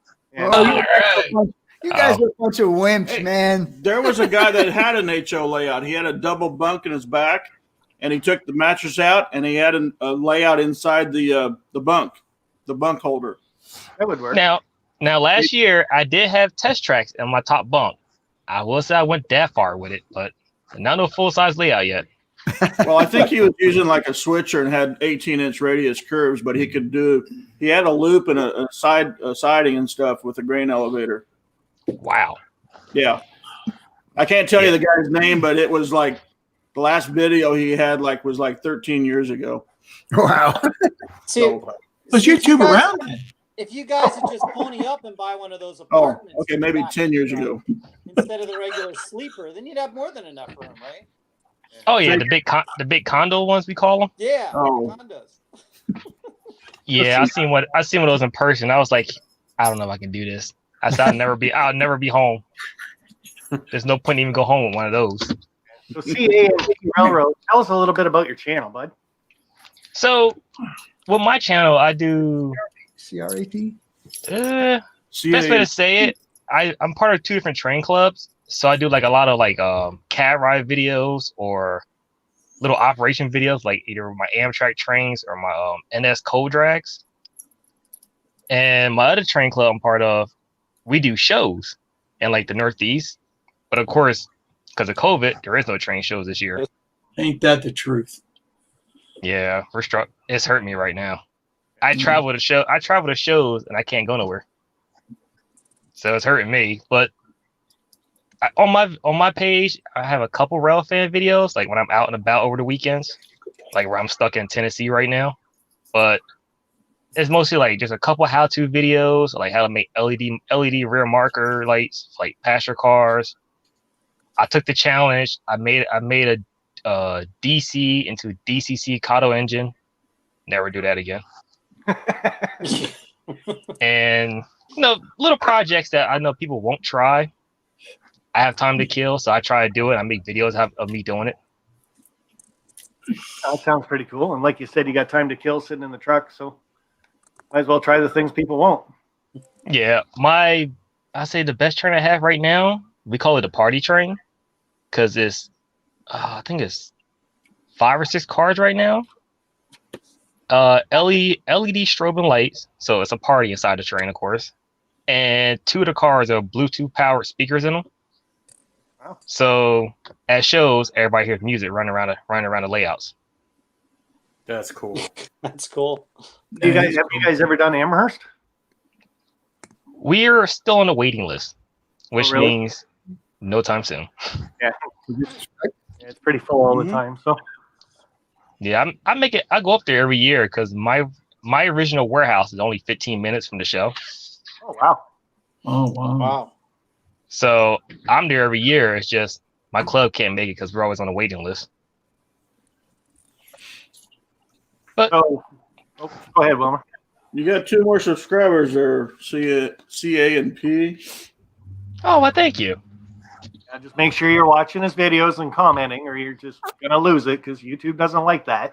C: You guys are a bunch of wimps, man.
B: There was a guy that had an HO layout. He had a double bunk in his back, and he took the mattress out, and he had a layout inside the bunk holder.
A: That would work.
P: Now, last year I did have test tracks in my top bunk. I will say I went that far with it, but not no full size layout yet.
B: Well, I think he was using like a switcher and had 18-inch radius curves, but he had a loop and a siding and stuff with a grain elevator.
P: Wow.
B: Yeah. I can't tell you the guy's name, but it was like the last video he had was 13 years ago.
C: Wow.
K: See,
N: was YouTube around then?
K: If you guys would just pony up and buy one of those
B: Oh,
K: apartments,
B: okay, maybe 10 years ago.
K: instead of the regular sleeper, then you'd have more than enough room, right?
P: Oh yeah, the big condo ones we call them.
K: Yeah,
B: Oh.
K: condos.
P: Yeah, I seen one of those in person. I was like, I don't know if I can do this. I said I'll never be home. There's no point even go home with one of those.
A: So CAMP Railroad, tell us a little bit about your channel, bud.
P: So, with my channel, I do
C: CRAT.
P: Best way to say it, I'm part of 2 different train clubs. So I do like a lot of cab ride videos or little operation videos, like either my Amtrak trains or my NS coal drags. And my other train club I'm part of, we do shows in like the Northeast. But of course, because of COVID, there is no train shows this year.
N: Ain't that the truth?
P: Yeah, it's hurting me right now. I travel to shows and I can't go nowhere. So it's hurting me. But on my page, I have a couple Railfan videos, like when I'm out and about over the weekends, like where I'm stuck in Tennessee right now. But it's mostly like just a couple how-to videos, like how to make LED rear marker lights, like passenger cars. I took the challenge. I made a DC into DCC Kato engine. Never do that again. And little projects that I know people won't try. I have time to kill, so I try to do it. I make videos of me doing it.
A: That sounds pretty cool. And like you said, you got time to kill sitting in the truck, so might as well try the things people won't.
P: Yeah, I say the best train I have right now, we call it a party train, because it's I think it's 5 or 6 cars right now. LED strobing lights, so it's a party inside the train, of course. And 2 of the cars are Bluetooth powered speakers in them.
A: Wow.
P: So at shows, everybody hears music running around the layouts.
L: That's cool.
K: That's cool.
A: Have you guys ever done Amherst?
P: We're still on the waiting list, which
A: really?
P: means no time soon.
A: Yeah. It's pretty full all the time. So
P: yeah, I go up there every year because my original warehouse is only 15 minutes from the show.
A: Oh wow.
N: Oh wow.
K: Wow.
P: So I'm there every year. It's just my club can't make it because we're always on the waiting list. But
A: go ahead, Wilmer.
B: You got 2 more subscribers there, CA and P.
P: Oh, well, thank you.
A: Just make sure you're watching his videos and commenting, or you're just gonna lose it because YouTube doesn't like that.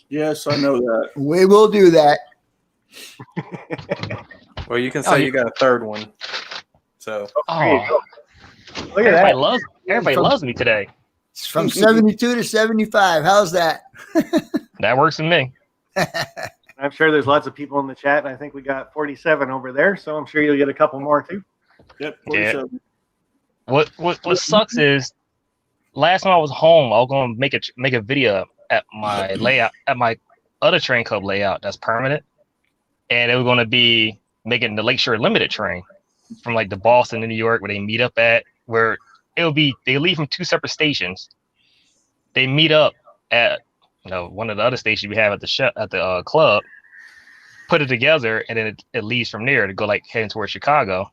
B: Yes, I know that.
C: We will do that.
L: Well, you can say you got a 3rd one. So
A: Look at that.
P: Everybody loves me today.
C: It's from 72 to 75. How's that?
P: That works for me.
A: I'm sure there's lots of people in the chat, and I think we got 47 over there, so I'm sure you'll get a couple more too.
B: Yep,
P: 47. Yeah. What sucks is last time I was home, I was gonna make a video at my layout at my other train club layout that's permanent, and it was gonna be making the Lakeshore Limited train from like the Boston to New York where they meet up at, where it'll be they leave from 2 separate stations. They meet up at one of the other stations we have at the club, put it together, and then it leaves from there to go like heading towards Chicago.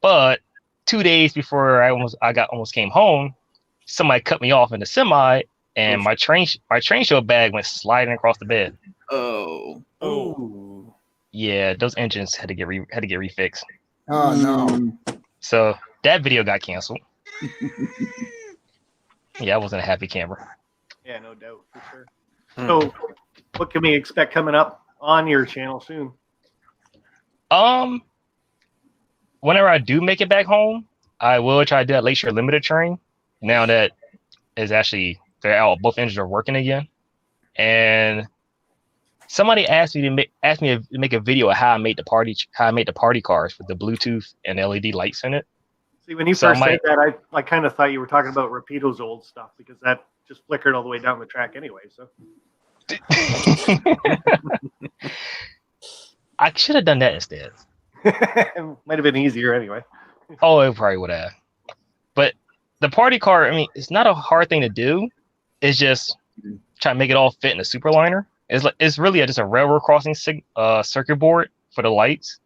P: But 2 days before I almost came home, somebody cut me off in the semi, and my train show bag went sliding across the bed.
B: Oh.
P: Yeah, those engines had to get refixed.
C: Oh no.
P: So that video got canceled. Yeah, I wasn't a happy camper.
A: Yeah, no doubt, for sure. So, what can we expect coming up on your channel soon?
P: Whenever I do make it back home, I will try to do that Lakeshore Limited train. Now that is actually both engines are working again, and somebody asked me to make a video of how I made the party cars with the Bluetooth and LED lights in it.
A: See, when you first said that, I kind of thought you were talking about Rapido's old stuff because that just flickered all the way down the track anyway. So
P: I should have done that instead.
A: Might have been easier anyway.
P: Oh, it probably would have. But the party car, I mean, it's not a hard thing to do. It's just trying to make it all fit in a superliner. It's really just a railroad crossing circuit board for the lights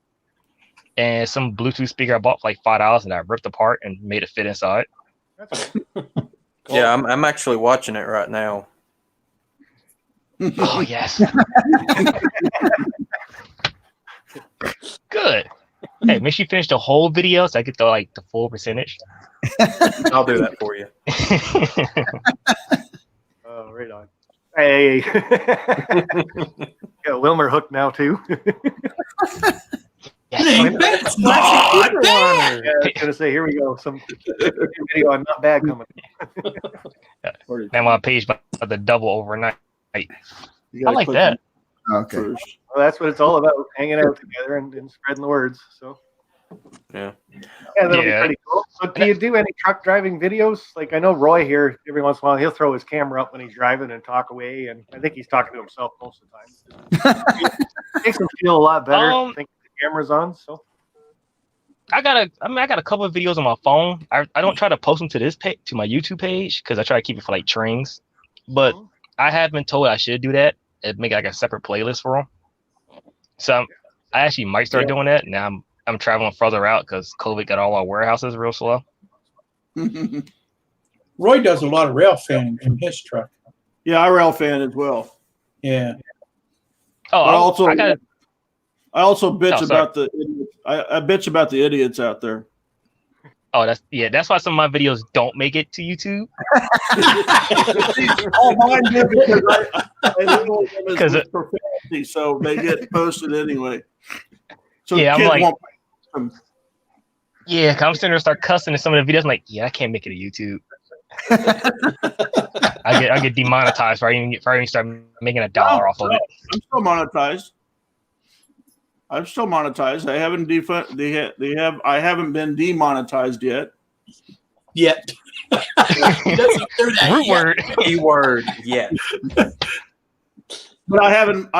P: and some Bluetooth speaker I bought for like $5 and I ripped apart and made it fit inside.
L: Yeah, I'm actually watching it right now.
P: Oh yes. Good. Hey, make sure you finish the whole video so I get the full percentage.
L: I'll do that for you.
A: Oh, right on. Hey. Got Wilmer hooked now too.
N: Yeah, I
A: was gonna say, here we go. Some video on Not Bad coming.
P: And my page about the double overnight. I like that.
C: Okay.
A: Well, that's what it's all about, hanging out together and spreading the words. So
L: yeah,
A: that'll be pretty cool. So do you do any truck driving videos? Like I know Roy here, every once in a while he'll throw his camera up when he's driving and talk away, and I think he's talking to himself most of the time. It makes him feel a lot better. I think the camera's on. So
P: I got a couple of videos on my phone. I don't try to post them to my YouTube page because I try to keep it for like trains. But I have been told I should do that and make like a separate playlist for them. So I actually might start doing that. Now I'm traveling further out because COVID got all our warehouses real slow.
N: Roy does a lot of rail fanning from his truck.
B: Yeah, I rail fan as well.
N: Yeah.
P: Oh,
B: I also bitch
P: sorry.
B: about the idiots. I bitch about the idiots out there.
P: Oh, that's why some of my videos don't make it to YouTube.
B: All mine do because I label them as with profanity, so they get posted anyway. So
P: Yeah, I'm
B: kids
P: like-
B: won't post them.
P: Yeah, 'cause I'm sitting there start cussing in some of the videos. I'm like, yeah, I can't make it to YouTube. I get demonetized for even start making $1 off of it.
B: I'm still monetized. I'm still monetized. I haven't I haven't been demonetized yet.
N: Yet.
L: Keyword yet.
B: But I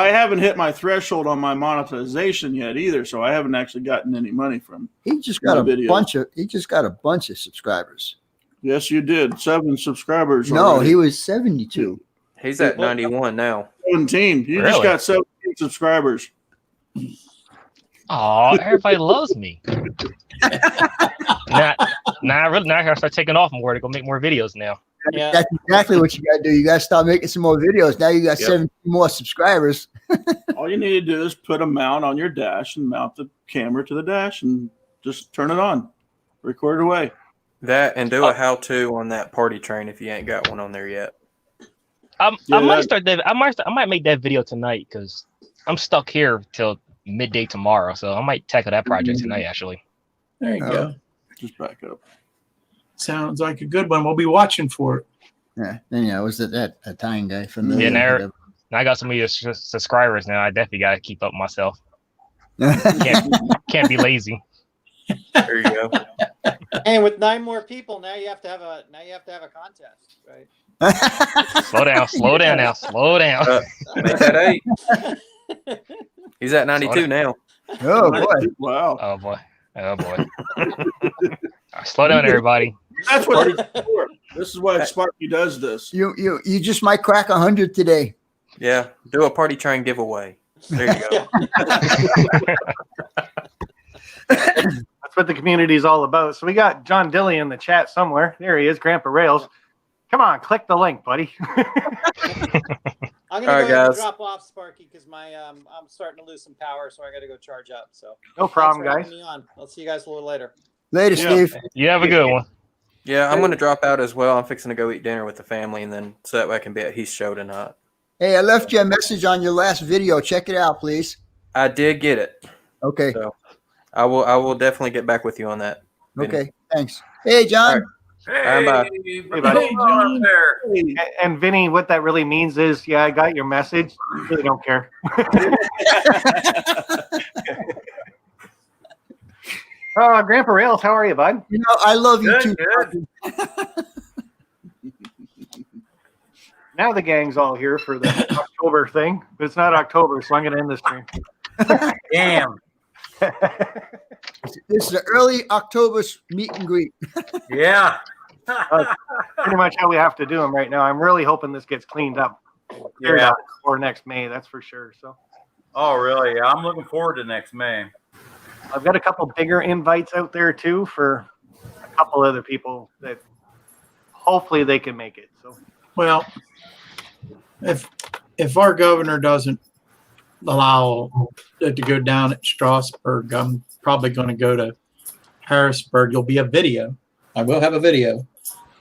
B: haven't hit my threshold on my monetization yet either, so I haven't actually gotten any money from.
C: He just got
B: my videos.
C: He just got a bunch of subscribers.
B: Yes, you did. 7 subscribers.
C: No,
B: already.
C: he was 72.
L: He's at 91 now.
B: 17. You just
P: Really?
B: got 17 subscribers.
P: Oh, everybody loves me. now I gotta start taking off more to go make more videos now.
K: Yeah.
C: That's exactly what you got to do. You got to start making some more videos. Now you got 17 more subscribers.
B: All you need to do is put a mount on your dash and mount the camera to the dash and just turn it on. Record it away.
L: That and do a how-to on that party train if you ain't got one on there yet.
P: I might start that. I might make that video tonight because I'm stuck here till midday tomorrow. So I might tackle that project tonight. Actually,
N: There you go.
B: Just back up.
N: Sounds like a good one. We'll be watching for it.
C: Yeah. Then yeah, was that Italian guy from the?
P: yeah. Now I got some of your subscribers now. I definitely got to keep up myself. Can't be lazy.
L: There you go.
K: And with 9 more people, now you have to have a contest, right?
P: Slow down now. Slow down.
L: Make that 8. He's at 92 now.
C: Oh boy!
B: Wow.
P: Oh boy. Slow down, everybody.
B: That's what it's for. This is why Sparky does this.
C: You just might crack 100 today.
L: Yeah, do a party train giveaway. There you go.
A: That's what the community is all about. So we got John Dilly in the chat somewhere. There he is, Grandpa Rails. Come on, click the link, buddy.
K: I'm gonna
L: All right,
K: go ahead and
L: guys.
K: drop off, Sparky, because my I'm starting to lose some power, so I got to go charge up. So
A: No problem,
K: thanks for
A: guys.
K: having me on. I'll see you guys a little later.
C: Later,
B: Yeah.
C: Steve.
P: You have a good one.
L: Yeah, I'm going to drop out as well. I'm fixing to go eat dinner with the family, and then so that way I can be at his show tonight.
C: Hey, I left you a message on your last video. Check it out, please.
L: I did get it.
C: Okay.
L: So I will definitely get back with you on that.
C: Okay. Thanks. Hey, John.
L: Hey, bye.
A: Hey, buddy.
N: John.
A: And Vinny, what that really means is, yeah, I got your message. Really don't care. Grandpa Rails, how are you, bud?
C: You know, I love you too.
A: Now the gang's all here for the October thing, but it's not October, so I'm going to end this stream.
Q: Damn.
C: This is the early October meet and greet.
Q: Yeah.
A: Pretty much how we have to do them right now. I'm really hoping this gets cleaned up. Cleared
Q: Yeah.
A: out before next May, that's for sure. So
Q: Oh, really? Yeah, I'm looking forward to next May.
A: I've got a couple bigger invites out there too for a couple other people that hopefully they can make it. So
N: Well, if our governor doesn't allow it to go down at Strasburg, I'm probably going to go to Harrisburg. There'll be a video. I will have a video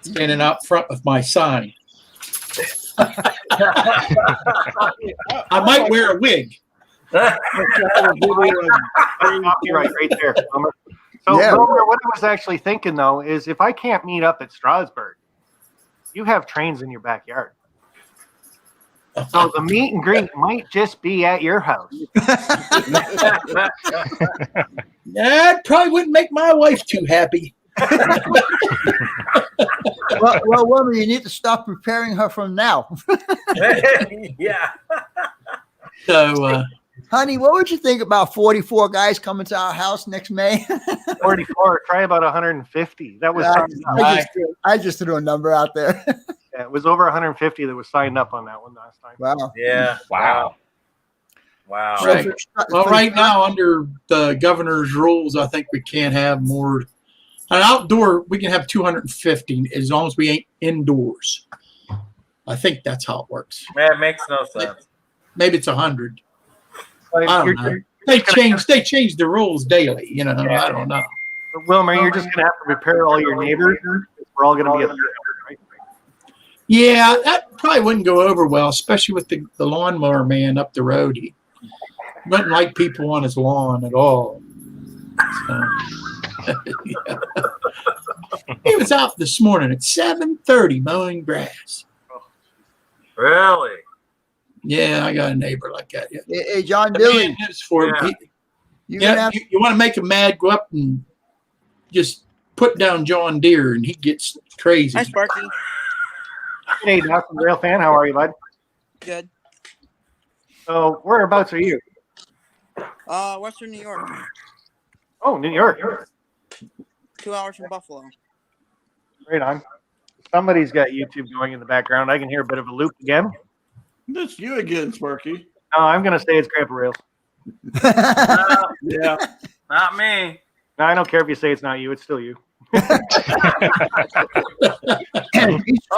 N: standing out front with my sign. I might wear a wig.
A: Copyright right there. Homer. So
C: Yeah.
A: Homer, what I was actually thinking though is if I can't meet up at Strasburg, you have trains in your backyard. So the meet and greet might just be at your house.
N: That probably wouldn't make my wife too happy.
C: well, woman, you need to start preparing her from now.
Q: Yeah.
N: So,
C: honey, what would you think about 44 guys coming to our house next May?
A: 44. Try about 150. That was
C: I just threw a number out there.
A: yeah, it was over 150 that was signed up on that one last time.
C: Wow.
Q: Yeah.
P: Wow.
Q: Wow.
N: Well, right now, under the governor's rules, I think we can't have more An outdoor, we can have 250 as long as we ain't indoors. I think that's how it works.
Q: Man, it makes no sense.
N: Maybe it's 100.
A: Like,
N: I don't know. They change the rules daily. You know,
A: Yeah.
N: I don't know.
A: But Wilmer, you're just gonna have to prepare all your neighbors. We're all gonna be at right?
N: Yeah, that probably wouldn't go over well, especially with the lawnmower man up the road. He wouldn't like people on his lawn at all. So, yeah. He was out this morning at 7:30 mowing grass.
Q: Really?
N: Yeah, I got a neighbor like that. Yeah.
C: Hey, John Dilly.
N: For
Q: Yeah.
N: him.
C: You
N: Yeah,
C: gonna have
N: you want to make him mad, go up and just put down John Deere and he gets crazy.
R: Hi, Sparky.
A: Hey, Dawson Rail fan, how are you, bud?
R: Good.
A: So, whereabouts are you?
R: Western New York.
A: Oh, New York.
R: 2 hours from Buffalo.
A: Right on. Somebody's got YouTube going in the background. I can hear a bit of a loop again.
B: That's you again, Sparky.
A: No, I'm gonna say it's Grandpa Rails.
B: Yeah.
Q: Not me.
A: No, I don't care if you say it's not you. It's still you.
C: He's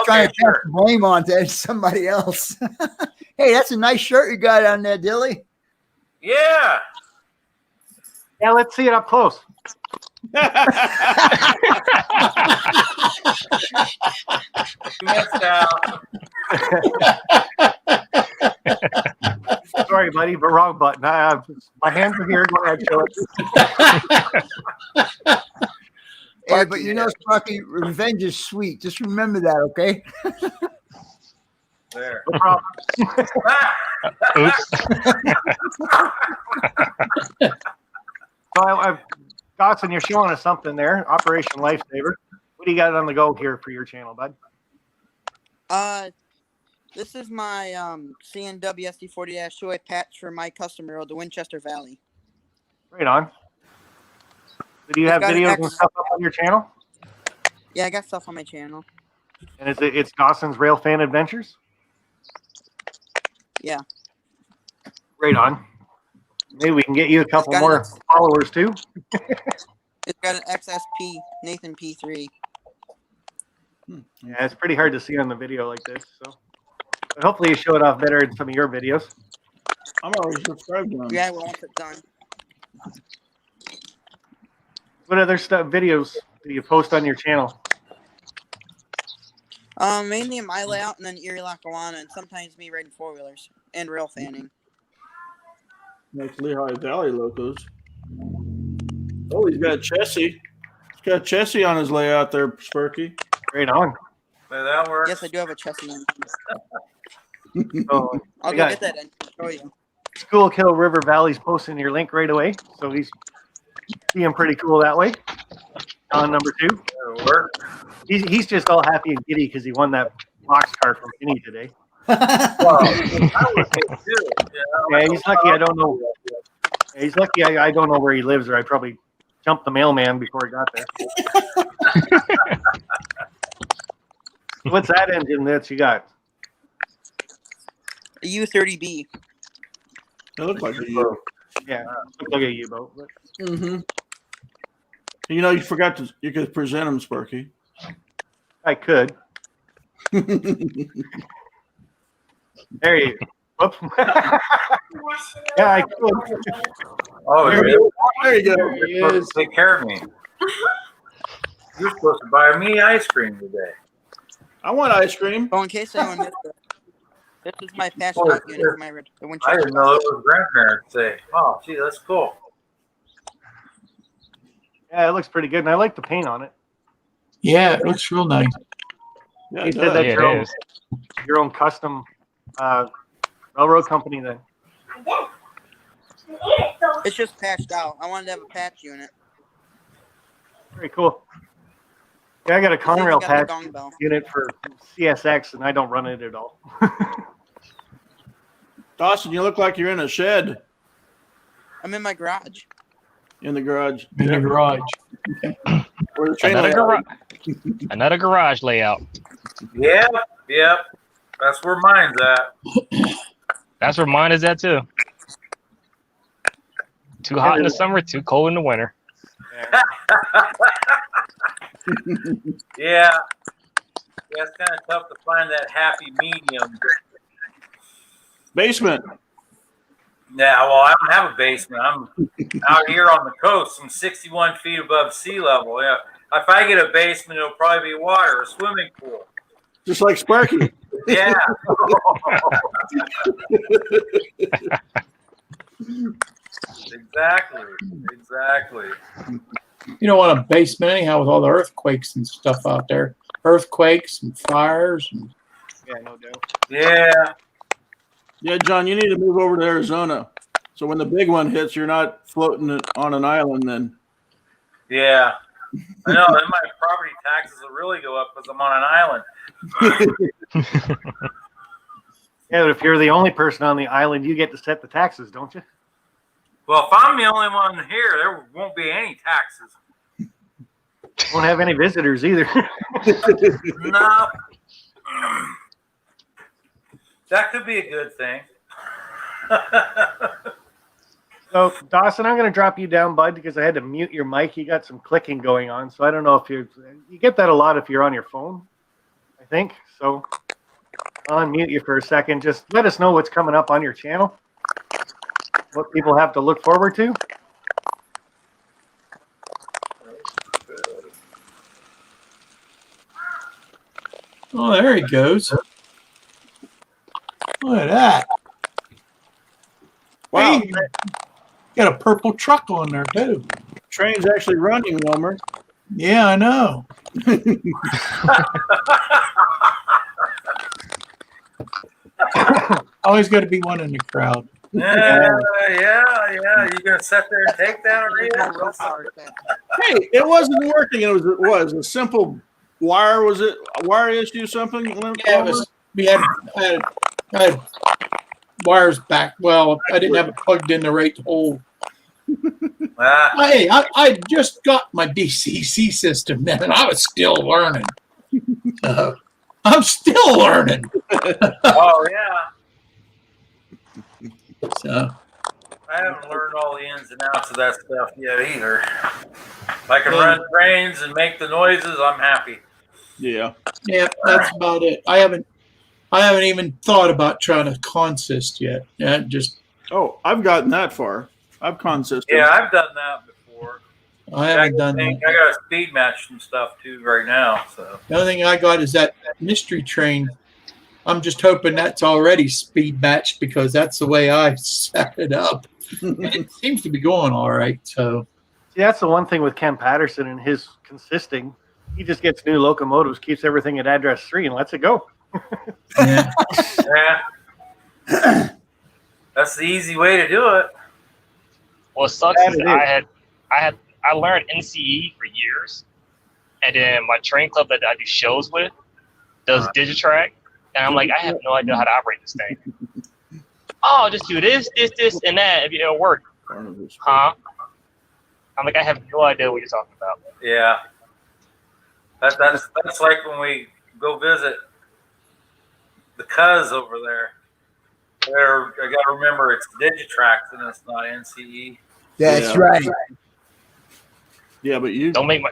C: trying to pass the blame on to somebody else. Hey, that's a nice shirt you got on there, Dilly.
Q: Yeah.
A: Yeah, let's see it up close.
Q: Missed out.
A: Sorry, buddy, but wrong button. My hands are here. Go ahead, show it.
C: Hey, but you know, Sparky, revenge is sweet. Just remember that, okay?
Q: There.
A: No problem.
P: Oops.
A: So Dawson, you're showing us something there. Operation Lifesaver. What do you got on the go here for your channel, bud?
R: This is my CNW SD40-2A patch for my customer road, the Winchester Valley.
A: Right on. So do you have
R: It's got an
A: videos and
R: X-
A: stuff up on your channel?
R: Yeah, I got stuff on my channel.
A: And it's Dawson's Rail Fan Adventures?
R: Yeah.
A: Right on. Maybe we can get you a couple
R: got
A: more
R: an-
A: followers too.
R: It's got an XSP Nathan P3.
A: Yeah, it's pretty hard to see on the video like this. So, but hopefully you show it off better in some of your videos.
B: I'm already subscribed to him.
R: Yeah, well, once it's done.
A: What other videos do you post on your channel?
R: Mainly in my layout and then Erie Lackawanna and sometimes me riding four-wheelers and rail fanning.
B: Next Lehigh Valley locos. Oh, he's got Chessie. He's got Chessie on his layout there, Sparky.
A: Right on.
Q: There, that works.
R: Yes, I do have a chassis on.
A: Oh,
R: I'll
A: I
R: go
A: got
R: get that and show you.
A: Schuylkill River Valley's posting your link right away. So he's being pretty cool that way. On number 2.
Q: That'll work.
A: He's just all happy and giddy because he won that box car from Kenny today.
Q: Well, I would think too.
A: Yeah, he's lucky I don't know. Yeah, he's lucky I don't know where he lives, or I probably jumped the mailman before he got there. What's that engine that you got?
R: A U30B.
B: It looked like a U.
A: Yeah, looks like a U-boat. But
B: Mm-hmm. You know, you forgot to. You could present him, Sparky.
A: I could. There you go. Whoop. Yeah, I could.
Q: Oh,
B: There
Q: you're
B: you go.
Q: supposed to take care of me. You're supposed to buy me ice cream today.
B: I want ice cream.
R: Oh, in case anyone missed it, this is my patch
Q: Oh,
R: out unit for my the
Q: I
R: Winchester.
Q: didn't know it was grandparents' day. Oh, gee, that's cool.
A: Yeah, it looks pretty good, and I like the paint on it.
N: Yeah, it looks real nice.
B: Yeah,
A: You
B: it
A: said
B: does.
A: that's
P: Yeah,
A: your
P: it
A: own,
P: is.
A: your own custom railroad company then.
R: It's just patched out. I wanted to have a patch unit.
A: Very cool. Yeah, I got a
R: It's even
A: Conrail
R: got the
A: patch
R: gong bell.
A: unit for CSX, and I don't run it at all.
B: Dawson, you look like you're in a shed
R: I'm in my garage.
B: in the garage.
N: In the garage.
B: Where the train
P: Another,
B: layout.
P: another garage layout.
Q: Yep, yep. That's where mine's at.
P: That's where mine is at too. Too hot in the summer, too cold in the winter.
Q: Yeah. Yeah, it's kind of tough to find that happy medium.
B: Basement.
Q: Yeah, well, I don't have a basement. I'm out here on the coast. I'm 61 feet above sea level. Yeah. If I get a basement, it'll probably be water, a swimming pool.
B: Just like Sparky.
Q: Yeah. Exactly. Exactly.
N: You don't want a basement anyhow with all the earthquakes and stuff out there. Earthquakes and fires. And...
A: Yeah, no doubt.
Q: Yeah.
B: Yeah, John, you need to move over to Arizona. So when the big one hits, you're not floating on an island then.
Q: Yeah. I know. Then my property taxes will really go up because I'm on an island.
A: Yeah, but if you're the only person on the island, you get to set the taxes, don't you?
Q: Well, if I'm the only one here, there won't be any taxes.
A: Won't have any visitors either.
Q: No. That could be a good thing.
A: So, Dawson, I'm going to drop you down, bud, because I had to mute your mic. You got some clicking going on, so I don't know if you get that a lot if you're on your phone, I think. So I'll unmute you for a second. Just let us know what's coming up on your channel, what people have to look forward to.
N: Oh, there he goes. Look at that.
B: Wow.
N: Hey, got a purple truck on there, too.
B: Train's actually running, Wilmer.
N: Yeah, I know. Always got to be one in the crowd.
Q: Yeah. You gonna sit there and take that, or
B: Hey, it wasn't working. It was a simple wire. Was it a wire issue? Something?
N: Yeah, it was. We had wires back. Well, I didn't have it plugged in the right hole. Hey, I just got my DCC system, man, and I was still learning. I'm still learning.
Q: Oh yeah.
N: So.
Q: I haven't learned all the ins and outs of that stuff yet either. If I can run trains and make the noises, I'm happy.
B: Yeah.
N: Yeah, that's about it. I haven't even thought about trying to consist yet. Yeah, just.
B: Oh, I've gotten that far. I've consisted.
Q: Yeah, I've done that before.
N: I haven't done that.
Q: I got a speed match and stuff too right now. So
N: The only thing I got is that mystery train. I'm just hoping that's already speed matched because that's the way I set it up. And it seems to be going all right. So
A: See, that's the one thing with Ken Patterson and his consisting. He just gets new locomotives, keeps everything at address 3, and lets it go.
Q: yeah, that's the easy way to do it.
P: What sucks is I learned NCE for years, and then my train club that I do shows with does Digitrack, and I'm like, I have no idea how to operate this thing. Oh, just do this, and that. It'll work. Huh? I'm like, I have no idea what you're talking about.
Q: Yeah, that's like when we go visit the cuz over there. I got to remember it's Digitrax and it's not NCE.
C: That's right.
B: Yeah, but you
P: don't make my.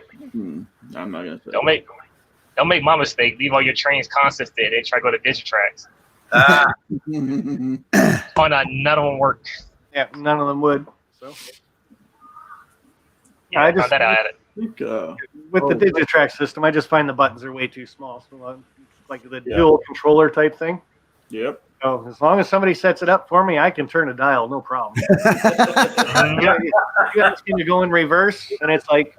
B: I'm not gonna say.
P: Don't make my mistake. Leave all your trains constant there. They try to go to Digitrax. Oh, no, none of them work.
A: Yeah, none of them would. So
P: Yeah,
A: I just
P: that I had it.
A: with the Digitrax system, I just find the buttons are way too small. So like the dual controller type thing.
B: Yep.
A: So as long as somebody sets it up for me, I can turn a dial, no problem. you guys can go in reverse, and it's like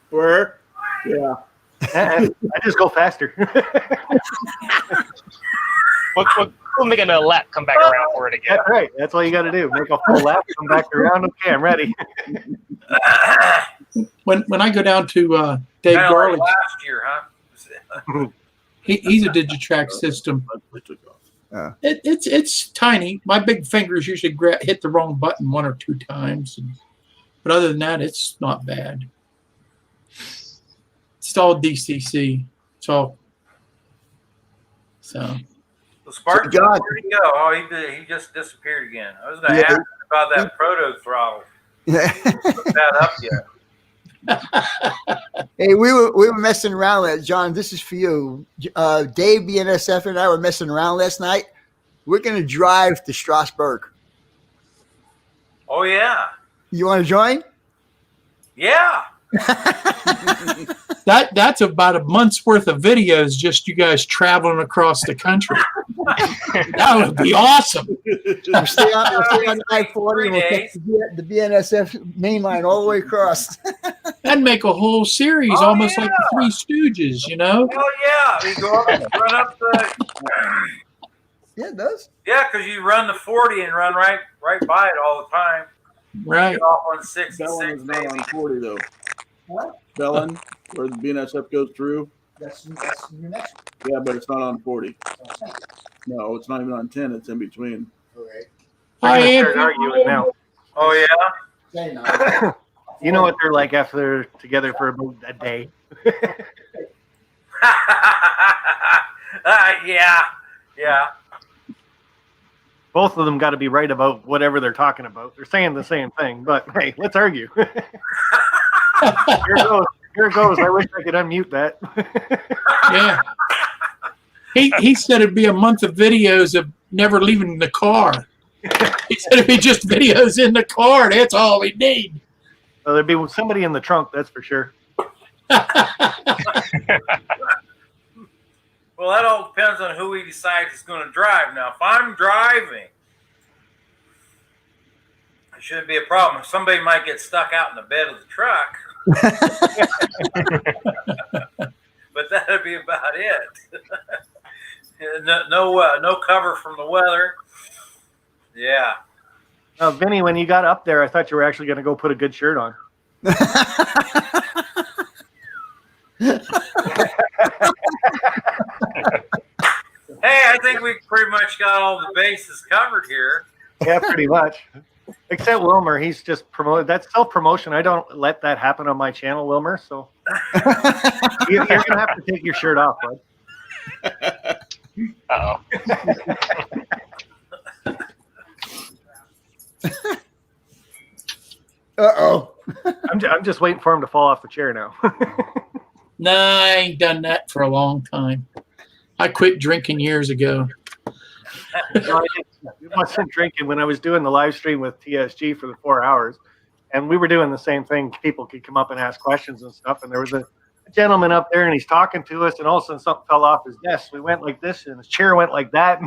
B: where? Yeah.
A: I just go faster.
P: We'll make another lap, come back around for it again.
A: That's right. That's all you got to do. Make a full lap, come back around. Okay, I'm ready.
N: when I go down to Dave
Q: Kinda like
N: Garlic,
Q: last year, huh?
N: he's a Digitrax system. It's tiny. My big fingers usually hit the wrong button 1 or 2 times, but other than that, it's not bad. It's all DCC. It's all so.
Q: The Spartan, where'd he go? Oh, he just disappeared again. I was going to ask him about that proto throttle. Look that up yet.
C: Hey, we were messing around. John, this is for you. Dave, BNSF, and I were messing around last night. We're going to drive to Strasbourg.
Q: Oh yeah.
C: You want to join?
Q: Yeah.
N: That's about a month's worth of videos, just you guys traveling across the country. That would be awesome.
C: We'll stay on I-40 and we'll take the BNSF main line all the way across.
N: That'd make a whole series, almost like the Three Stooges, you know?
Q: Oh yeah. You go up and run up the.
C: Yeah, it does.
Q: Yeah, because you run the 40 and run right by it all the time.
N: Right.
Q: Get off on 66.
B: Bellin is not on 40 though. What? Bellin, where the BNSF goes through.
C: That's your next.
B: Yeah, but it's not on 40. No, it's not even on 10. It's in between.
A: I am arguing now.
Q: Oh yeah.
A: You know what they're like after they're together for about a day.
Q: Yeah.
A: Both of them got to be right about whatever they're talking about. They're saying the same thing, but hey, let's argue. Here it goes. I wish I could unmute that.
N: Yeah. He said it'd be a month of videos of never leaving the car. He said it'd be just videos in the car. That's all we need.
A: Well, there'd be somebody in the trunk, that's for sure.
Q: Well, that all depends on who he decides is going to drive. Now, if I'm driving, it shouldn't be a problem. Somebody might get stuck out in the bed of the truck. But that'd be about it. No cover from the weather. Yeah.
A: Vinny, when you got up there, I thought you were actually going to go put a good shirt on.
Q: Hey, I think we pretty much got all the bases covered here.
A: Yeah, pretty much. Except Wilmer, he's just promoted. That's self-promotion. I don't let that happen on my channel, Wilmer. So you're going to have to take your shirt off, bud.
P: Uh-oh.
C: Uh-oh.
A: I'm just waiting for him to fall off the chair now.
N: Nah, I ain't done that for a long time. I quit drinking years ago.
A: I wasn't drinking when I was doing the live stream with TSG for the 4 hours, and we were doing the same thing. People could come up and ask questions and stuff, and there was a gentleman up there, and he's talking to us, and all of a sudden something fell off his desk. We went like this, and his chair went like that.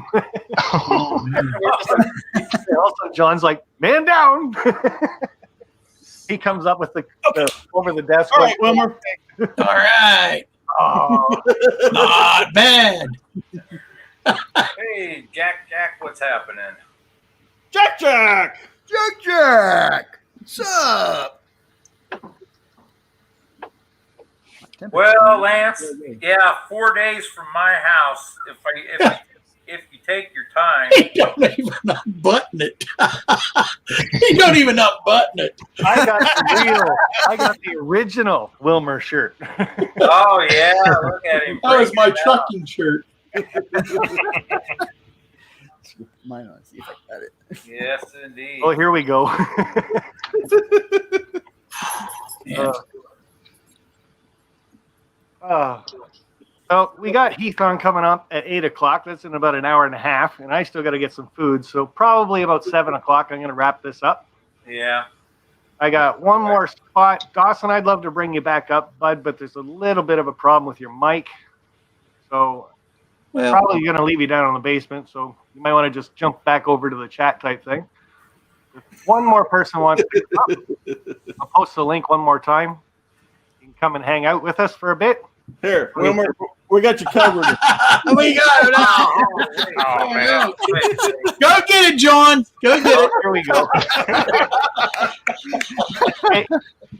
A: Also, John's like, "Man down." He comes up with the over the desk.
B: All right, Wilmer.
N: All right.
A: Oh,
N: not bad.
Q: Hey, Jack, what's happening?
B: Jack!
C: What's up?
Q: Well, Lance, yeah, 4 days from my house. If you take your time.
N: He don't even unbutton it. He don't even unbutton it.
A: I got the original Wilmer shirt.
Q: Oh yeah, look at him.
N: That was my
Q: breaking it out.
N: trucking shirt.
C: Mine on. See if I got it.
Q: Yes, indeed.
A: Oh, here we go. So we got Heath on coming up at 8 o'clock. That's in about an hour and a half, and I still got to get some food. So probably about 7 o'clock, I'm going to wrap this up.
Q: Yeah.
A: I got one more spot. Dawson, I'd love to bring you back up, bud, but there's a little bit of a problem with your mic. So probably going to leave you down in the basement. So you might want to just jump back over to the chat type thing. If one more person wants to come up, I'll post the link one more time. You can come and hang out with us for a bit.
B: Here, Wilmer, we got you covered.
N: We got it.
Q: Oh, man.
N: Go get it, John. Go get it.
A: Here we go. Hey,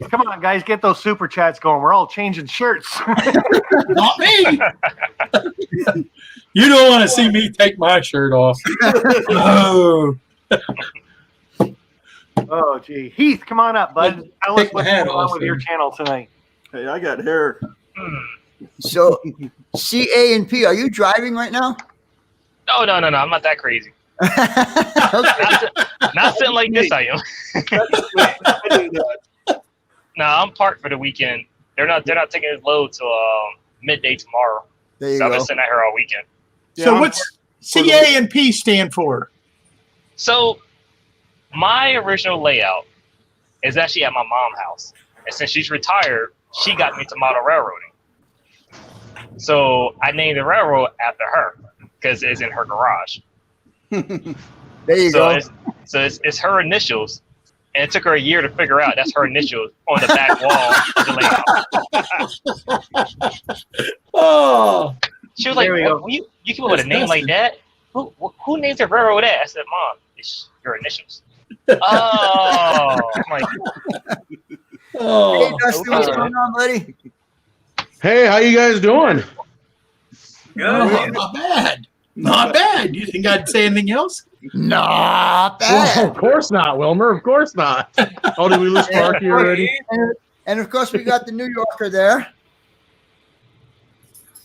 A: come on, guys, get those super chats going. We're all changing shirts.
N: Not me. You don't want to see me take my shirt off. Oh.
A: Oh, gee. Heath, come on up, bud. Tell us
N: Take my
A: what's
N: hat
A: going on
N: off
A: with
N: then.
A: your channel tonight.
B: Hey, I got hair.
C: So, CA and P, are you driving right now?
P: No, I'm not that crazy. Not sitting like this, I am. I'm parked for the weekend. They're not taking his load till midday tomorrow.
C: There you
P: So I've
C: go.
P: been sitting out here all weekend.
N: So what's CA and P stand for?
P: So my original layout is actually at my mom's house. And since she's retired, she got me to model railroading. So I named the railroad after her because it's in her garage.
C: There you
P: So
C: go.
P: it's her initials. And it took her a year to figure out that's her initials on the back wall of the layout.
N: Oh,
P: She was like,
A: There we go.
P: "Well, you came up with a name like that? Who names a railroad that?" I said, "Mom, it's your initials." Oh, I'm like,
N: oh.
C: Hey, Dusty, what's going on, buddy?
S: Hey, how you guys doing?
N: Oh, not bad. Not bad. You think I'd say anything else?
C: Not
S: Well,
C: bad.
S: of course not, Wilmer. Of course not. Oh, did we lose Sparky already?
C: And of course, we got the New Yorker there.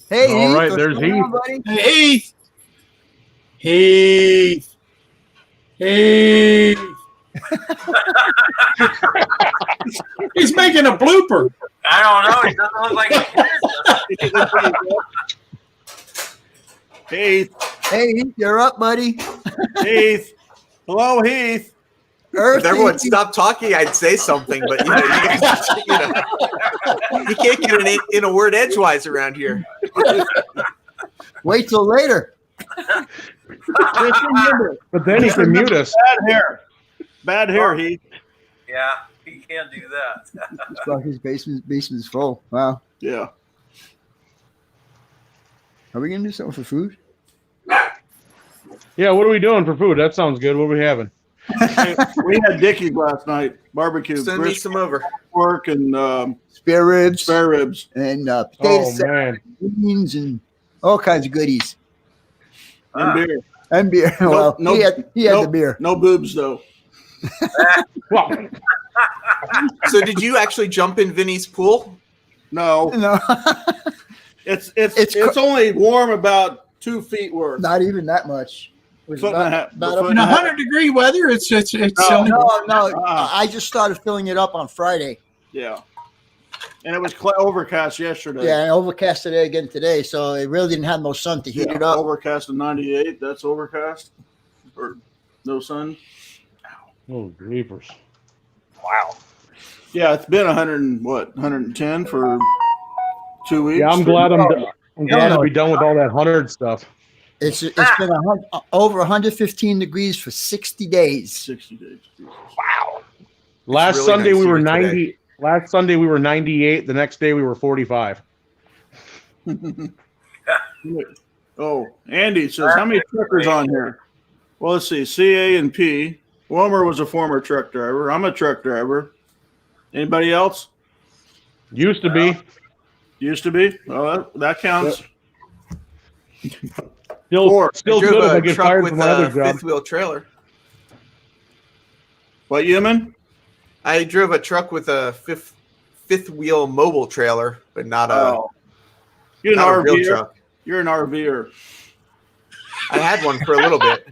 C: Hey,
S: All
C: Heath,
S: right,
C: what's
S: there's
C: going on,
S: Heath.
C: buddy?
N: Hey, Heath. Heath. He's making a blooper.
Q: I don't know. He doesn't look like he
B: Heath.
C: Hey, Heath, you're up, buddy.
B: Heath. Hello, Heath.
C: Earth
T: If everyone
C: Heath.
T: stopped talking, I'd say something, but you guys, you can't get in a word edgewise around here.
C: Wait till later.
B: Just remember,
S: But then he can mute us.
B: bad hair. Bad hair, Heath.
Q: Yeah, he can't do that.
C: Sparky's basement's full. Wow.
B: Yeah.
C: Are we gonna do something for food?
S: Yeah, what are we doing for food? That sounds good. What are we having?
B: Hey, we had Dickie's last night. Barbecue.
T: Send me some over.
B: Pork and
C: Spare ribs.
B: spare ribs.
C: And potato
S: Oh,
C: salad,
S: man.
C: beans, and all kinds of goodies.
B: And beer.
C: And beer. Well, he had the beer.
B: No boobs though.
S: Well,
T: So did you actually jump in Vinny's pool?
B: No.
C: No,
B: It's only warm about 2 feet worth.
C: not even that much. It was
B: Foot and a half.
C: about
B: Foot
C: up-
B: and
N: In
B: a half.
N: 100-degree weather, it's
B: No.
N: only
C: No, I just started filling it up on Friday.
B: Yeah. And it was overcast yesterday.
C: Yeah, and overcast today again today, so it really didn't have no sun to heat
B: Yeah,
C: it up.
B: overcast of 98. That's overcast. Or no sun.
S: oh, grievers.
P: wow.
B: Yeah, it's been 110 for 2 weeks.
S: Yeah, I'm glad I'm glad to be done with all that 100 stuff.
C: It's been over 115 degrees for 60 days.
B: 60 days.
P: Wow.
S: Last
T: really
S: Sunday
T: nice
S: we were
T: here today.
S: 90. Last Sunday we were 98. The next day we were 45.
B: Oh, Andy says, how many truckers on here? Well, let's see. CA and P. Wilmer was a former truck driver. I'm a truck driver. Anybody else?
S: Used to be.
B: Used to be? Well, that counts.
S: Still,
T: I
S: still
T: drove
S: good if I
T: a
S: get
T: truck
S: fired
T: with
S: from my
T: a
S: other job.
T: fifth wheel trailer.
B: What, Yemen?
T: I drove a truck with a fifth wheel mobile trailer, but not a
B: You're an
T: not a real
B: RVer.
T: truck.
B: You're an RVer.
T: I had one for a little bit.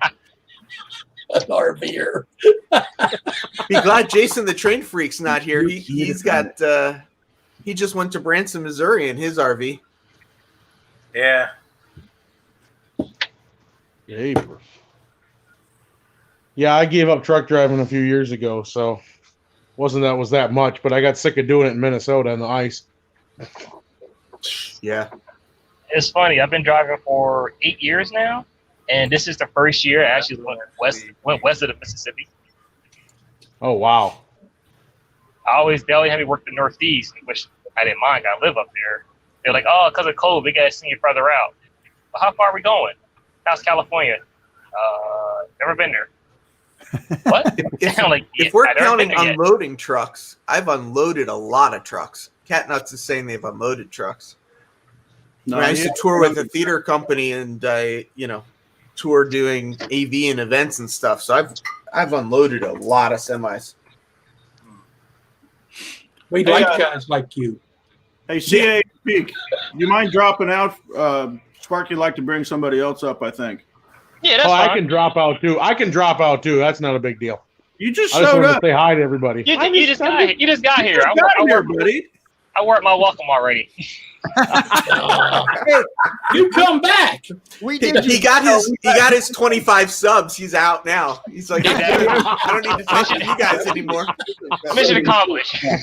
N: an RVer.
T: Be glad Jason the Train Freak's not here. He's got he just went to Branson, Missouri in his RV.
Q: Yeah.
S: Jeepers. Yeah, I gave up truck driving a few years ago, so was that much, but I got sick of doing it in Minnesota on the ice.
T: Yeah.
P: It's funny. I've been driving for 8 years now, and this is the first year I actually went west of the Mississippi.
S: Oh wow.
P: They always had me work the Northeast, which I didn't mind. I live up there. They're like, oh, because of cold, we got to send you further out. Well, how far are we going? How's California? Never been there. What? I'm like,
T: If we're
P: I've never been
T: counting
P: there yet.
T: unloading trucks, I've unloaded a lot of trucks. Catnuts is saying they've unloaded trucks.
B: No,
T: I used
B: yeah.
T: to tour with a theater company and I, tour doing AV and events and stuff. So I've unloaded a lot of semis.
N: We
B: Hey,
N: like guys like you.
B: Hey, CA Peak, you mind dropping out? Sparky would like to bring somebody else up, I think.
P: Yeah, that's
S: I
P: fine.
S: can drop out too. That's not a big deal.
B: You just
S: I just
B: showed
S: wanted
B: up.
S: to say hi to everybody.
P: You just got here. You just got here.
B: buddy.
P: I worked my welcome already.
N: Hey, you come back.
C: We
T: He got his 25 subs. He's out now. He's like, I don't need to talk to you guys anymore.
P: Mission accomplished. All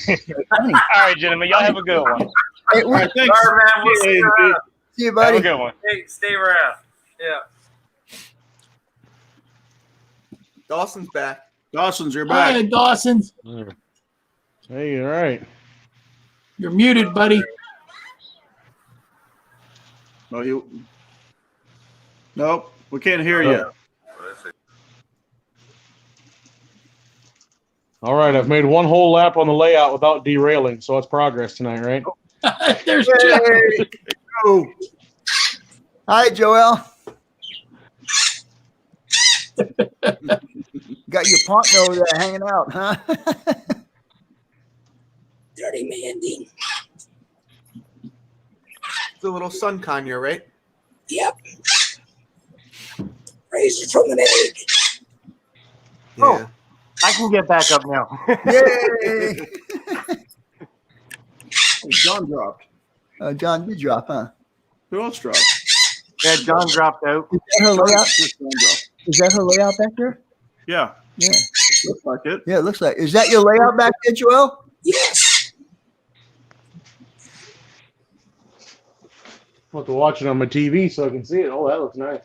P: right, gentlemen. Y'all have a good one.
C: Hey,
B: All right, thanks.
Q: All right, man. We'll see you around.
C: See you,
P: Have
C: buddy.
P: a good one.
Q: Hey, stay around. Yeah.
T: Dawson's back.
B: Dawson's, you're
N: Hi,
B: back.
N: Dawson.
S: Hey, all right.
N: You're muted, buddy.
B: No, Nope, we can't hear you.
S: All right, I've made one whole lap on the layout without derailing, so it's progress tonight, right?
N: There's
C: Hey.
B: Oh,
C: Hi, Joel. Got your partner over there hanging out, huh?
T: Dirty Mandy. The little sun conure, right?
U: Yep. Raised from an egg.
A: Oh, I can get back up now.
C: Yay!
B: John dropped.
C: John did drop, huh?
B: Who else dropped?
A: Yeah, John dropped out.
C: Is that her layout? Is that her layout back there?
B: Yeah,
C: Yeah.
B: looks like it.
C: Yeah, it looks like. Is that your layout back there, Joel?
U: Yes.
S: I'll have to watch it on my TV so I can see it. Oh, that looks nice.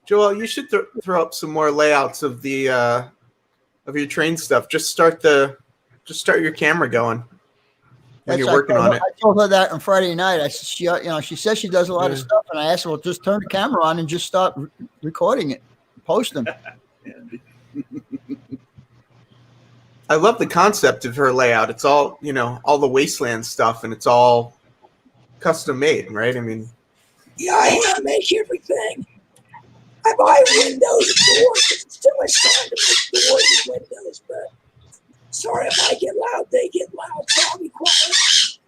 T: Joel, you should throw up some more layouts of the of your train stuff. Just start your camera going when you're working on it.
C: I told her that on Friday night. I said, she says she does a lot of stuff, and I asked her, well, just turn the camera on and just start recording it, post them.
T: I love the concept of her layout. It's all, all the wasteland stuff, and it's all custom made, right? I mean,
U: Yeah, I hand make everything. I buy windows and doors because it's too much time to make doors and windows, but sorry if I get loud, they get loud, so I'll be quiet.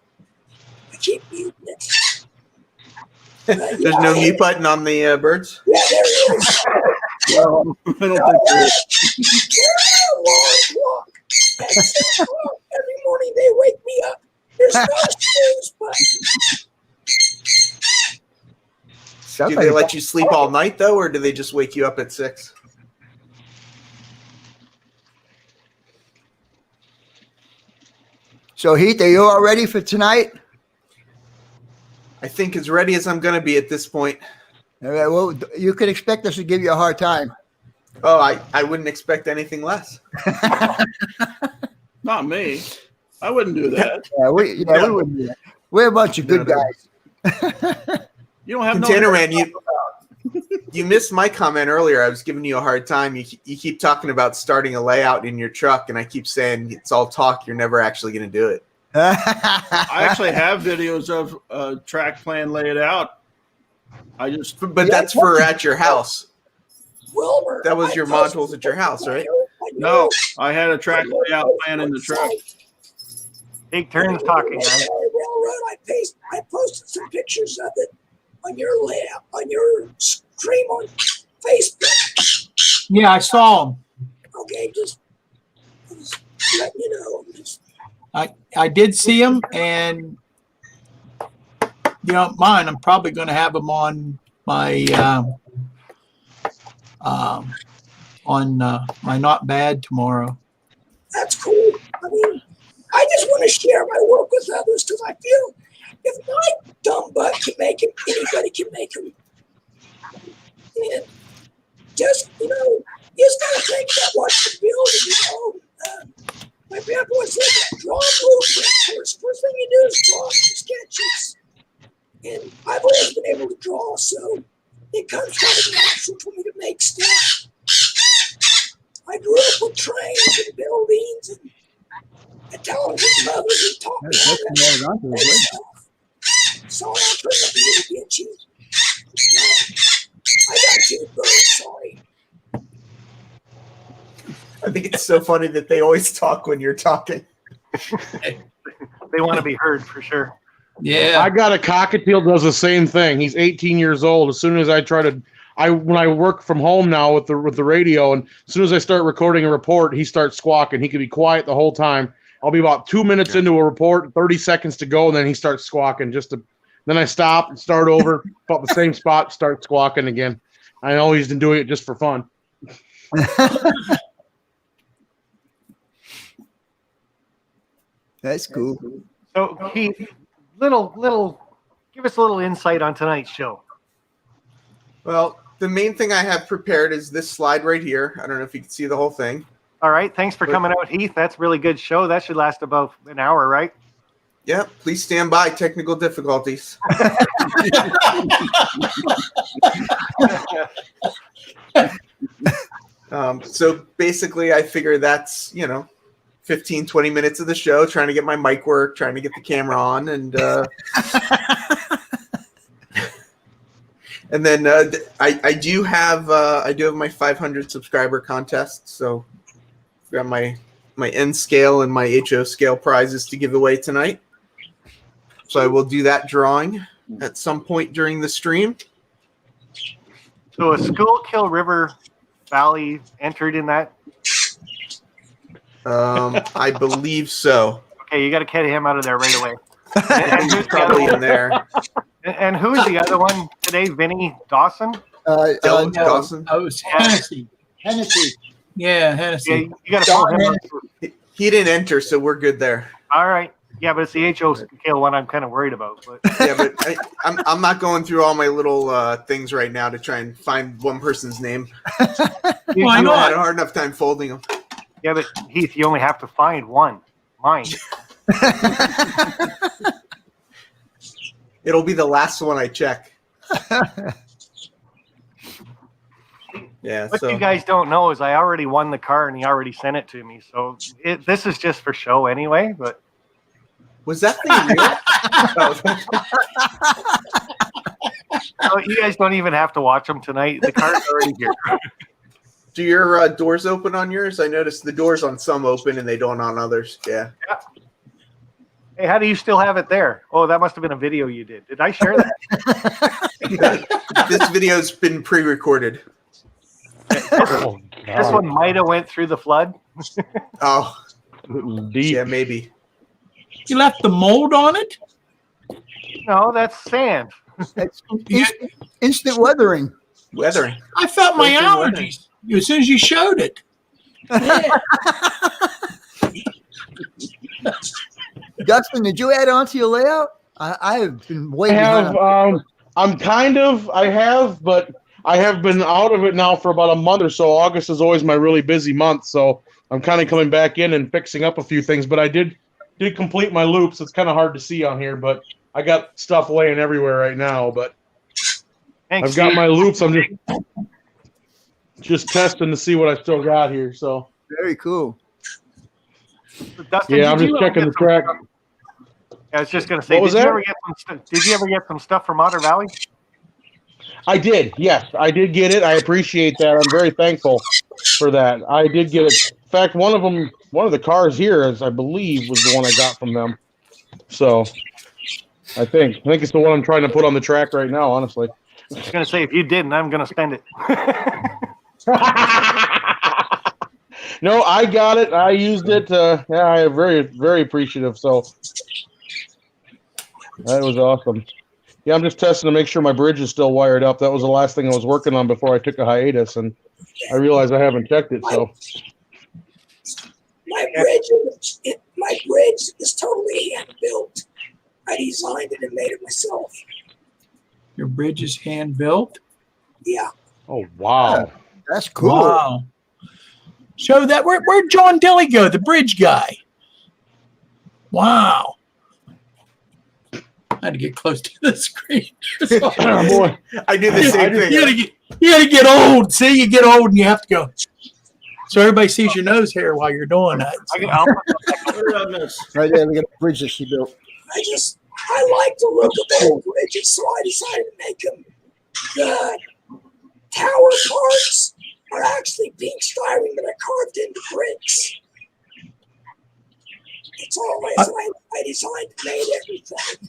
U: I keep muting it.
T: there's no mute button on the birds.
U: Yeah, there is.
B: I don't think there is.
U: They're a long walk. At 6 o'clock every morning they wake me up. There's no snooze button.
T: Do they let you sleep all night though, or do they just wake you up at 6?
C: So, Heath, are you all ready for tonight?
T: I think as ready as I'm going to be at this point.
C: All right, well, you can expect us to give you a hard time.
T: Oh, I wouldn't expect anything less.
B: Not me. I wouldn't do that.
C: Yeah, we wouldn't do that. We're a bunch of good guys.
B: You don't have
T: Container Man, you missed my comment earlier. I was giving you a hard time. You keep talking about starting a layout in your truck, and I keep saying it's all talk. You're never actually going to do it.
B: I actually have videos of a track plan laid out.
T: But that's for at your house.
U: Wilbur,
T: That was your modules at your house, right?
B: No, I had a track layout plan in the truck.
A: Take turns talking, guys.
U: Railroad, I posted some pictures of it on your layout, on your stream on Facebook.
N: Yeah, I saw him.
U: Okay, just let you know.
N: I did see him, and you don't mind, I'm probably going to have him on my my Not Bad tomorrow.
U: That's cool. I mean, I just want to share my work with others because I feel if my dumb butt can make him, anybody can make him. And just, you just got to think about what you're building, my dad always said, draw blueprints. First thing you do is draw some sketches. And I've always been able to draw, so it comes kind of natural for me to make stuff. I grew up with trains and buildings and a talented mother who taught me how to make stuff. Sorry, I'll turn up a little bit, you. I got you, bro. Sorry.
T: I think it's so funny that they always talk when you're talking.
A: They want to be heard for sure.
N: Yeah.
S: I got a cockatiel does the same thing. He's 18 years old. As soon as I when I work from home now with the radio, and as soon as I start recording a report, he starts squawking. He can be quiet the whole time. I'll be about 2 minutes into a report, 30 seconds to go, and then he starts squawking. Then I stop and start over, about the same spot, start squawking again. I know he's been doing it just for fun.
C: That's cool.
A: So Keith, give us a little insight on tonight's show.
T: Well, the main thing I have prepared is this slide right here. I don't know if you can see the whole thing.
A: All right, thanks for coming out, Heath. That's a really good show. That should last about an hour, right?
T: Yep, please stand by. Technical difficulties. So basically, I figure that's, 15, 20 minutes of the show, trying to get my mic work, trying to get the camera on, and and then I do have my 500 subscriber contest. So I've got my N scale and my HO scale prizes to give away tonight. So I will do that drawing at some point during the stream.
A: So a Schuylkill River Valley entered in that?
T: I believe so.
A: Okay, you got to get him out of there right away.
T: And who's probably in there?
A: And who's the other one today? Vinny Dawson?
T: Dylan Dawson?
N: Oh, it was Hennessy. Yeah, Hennessy.
A: Yeah, you got to pull him up.
T: He didn't enter, so we're good there.
A: All right. Yeah, but it's the HO scale one I'm kind of worried about. But
T: yeah, but I'm not going through all my little things right now to try and find one person's name.
A: Why not?
T: I had a hard enough time folding them.
A: Yeah, but Heath, you only have to find one. Mine.
T: It'll be the last one I check. Yeah.
A: What
T: So
A: you guys don't know is I already won the car and he already sent it to me. So this is just for show anyway. But
T: was that thing real?
A: So you guys don't even have to watch them tonight. The car's already here.
T: Do your doors open on yours? I noticed the doors on some open and they don't on others. Yeah.
A: Hey, how do you still have it there? Oh, that must have been a video you did. Did I share that?
T: This video's been pre-recorded.
A: This one might have went through the flood.
T: Oh, yeah, maybe.
N: You left the mold on it?
A: No, that's sand.
C: It's instant weathering.
T: Weathering.
N: I felt my
T: Instant
N: allergies as soon as you showed it.
C: Dustin, did you add on to your layout? I have been
S: I
C: waiting.
S: have, but I have been out of it now for about a month or so. August is always my really busy month, so I'm kind of coming back in and fixing up a few things. But I did complete my loops. It's kind of hard to see on here, but I got stuff laying everywhere right now. But
A: Thanks,
S: I've got
A: Steve.
S: my loops. I'm just testing to see what I still got here. So
C: very cool.
A: Dustin,
S: yeah, I'm
A: did
S: just
A: you
S: checking
A: ever
S: the
A: get some
S: track.
A: stuff- I was just going to say,
S: What was
A: did you
S: that?
A: ever get did you ever get some stuff from Otter Valley?
S: I did. Yes, I did get it. I appreciate that. I'm very thankful for that. I did get it. In fact, one of the cars here, as I believe, was the one I got from them. So I think it's the one I'm trying to put on the track right now. Honestly,
A: I was going to say, if you didn't, I'm going to spend it.
S: no, I got it. I used it. Yeah, I am very, very appreciative. So that was awesome. Yeah, I'm just testing to make sure my bridge is still wired up. That was the last thing I was working on before I took a hiatus, and I realized I haven't checked it. So
U: My bridge is totally hand built. I designed it and made it myself.
N: Your bridge is hand built?
U: Yeah.
S: Oh wow,
C: that's cool.
N: Wow. So that where'd John Dilly go, the bridge guy? Wow. I had to get close to the screen.
S: Boy,
T: I do the same thing.
N: You had to get old. See, you get old and you have to go. So everybody sees your nose hair while you're doing that.
C: Right there, we got a bridge that she built.
U: I like the look of old bridges, so I decided to make them good. Tower parts are actually pink styrene that I carved into bricks. It's always I designed and made everything.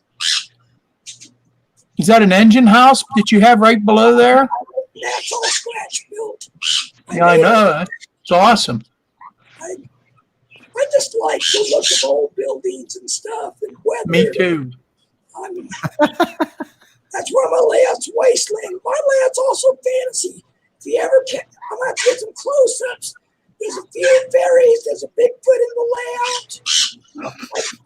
N: Is that an engine house that you have right below there?
U: That's scratch built.
N: Yeah, I know. It's awesome.
U: I just like the look of old buildings and stuff and weather.
N: Me too.
U: That's where my layout's wasteland. My layout's also fantasy. If you ever can, I'm gonna have to get some close-ups. There's a few fairies. There's a Bigfoot in the layout.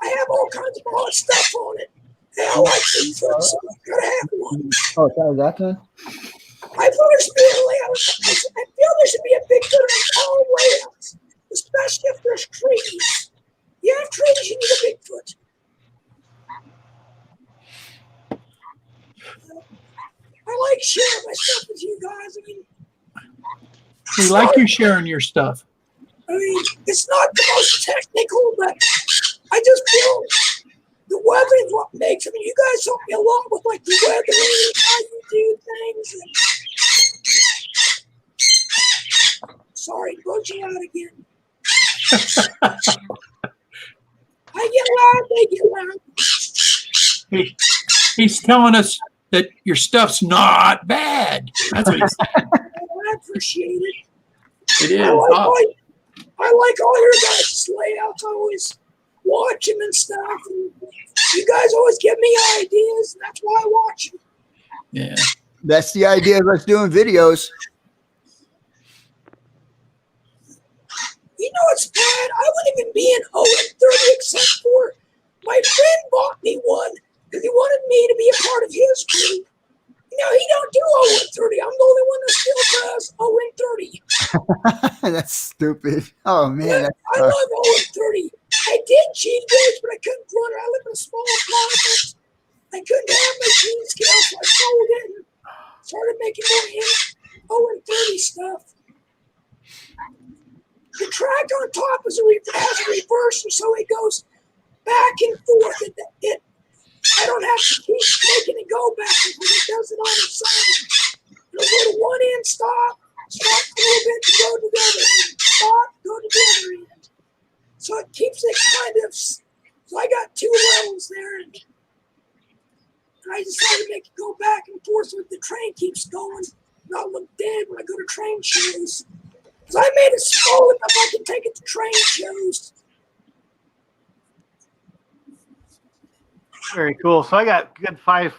U: I have all kinds of odd stuff on it. Hey, I like Bigfoot, so I gotta have one.
C: Oh, sorry, that time.
U: I feel there should be a layout. I feel there should be a Bigfoot on all layouts, especially if there's trees. You have trees, you need a Bigfoot. I like sharing my stuff with you guys.
N: We like you sharing your stuff.
U: I mean, it's not the most technical, but I just feel the weather is what makes. I mean, you guys help me a lot with like the weather and how you do things. Sorry, broke you out again. I get loud, they get loud.
N: He's telling us that your stuff's not bad. That's what he's saying.
U: I appreciate it.
N: It is.
U: I like all your guys' layouts. I always watch them and stuff. And you guys always give me ideas, and that's why I watch them.
N: Yeah.
C: That's the idea of us doing videos.
U: You know what's bad? I wouldn't even be an 0-30 except for my friend bought me one because he wanted me to be a part of his group. No, he don't do 0-30. I'm the only one that still does 0-30.
C: That's stupid. Oh man.
U: I love 0-30. I did cheat days, but I couldn't run it. I live in a small apartment. I couldn't have my gene scale, so I sold it and started making more 0-30 stuff. The track on top has a reverser, so it goes back and forth. I don't have to keep making it go back and forth. It does it on its own. It'll go to one end, stop a little bit to go to the other end, stop, go to the other end. So it keeps it kind of. So I got two levels there, and I decided to make it go back and forth so the train keeps going, not look dead when I go to train shows. So I made it slow enough I can take it to train shows.
A: Very cool. So I got good five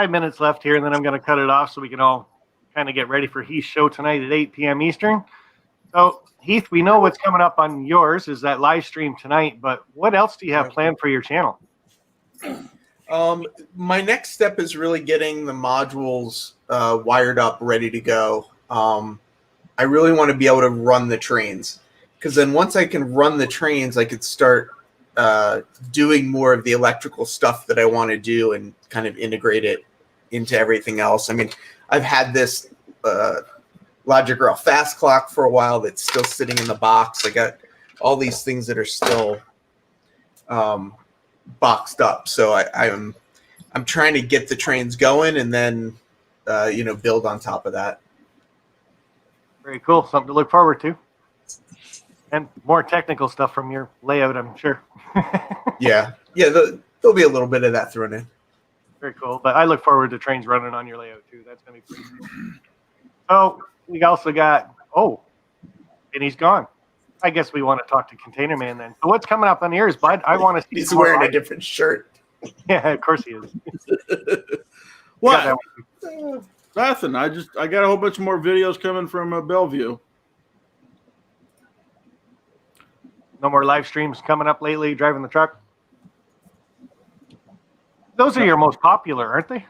A: minutes left here, and then I'm going to cut it off so we can all kind of get ready for Heath's show tonight at 8 p.m. Eastern. So Heath, we know what's coming up on yours is that live stream tonight, but what else do you have planned for your channel?
T: My next step is really getting the modules wired up, ready to go. I really want to be able to run the trains, because then once I can run the trains, I could start doing more of the electrical stuff that I want to do and kind of integrate it into everything else. I mean, I've had this Logic Rail fast clock for a while that's still sitting in the box. I got all these things that are still boxed up. So I'm trying to get the trains going and then build on top of that.
A: Very cool. Something to look forward to. And more technical stuff from your layout, I'm sure.
T: Yeah. There'll be a little bit of that thrown in.
A: Very cool. But I look forward to trains running on your layout too. That's going to be pretty cool. So we also got, and he's gone. I guess we want to talk to Container Man then. So what's coming up on yours, bud? I want to see.
T: He's wearing a different shirt.
A: Yeah, of course he is.
B: What? Nothing. I got a whole bunch more videos coming from Bellevue.
A: No more live streams coming up lately, driving the truck? Those are your most popular, aren't they?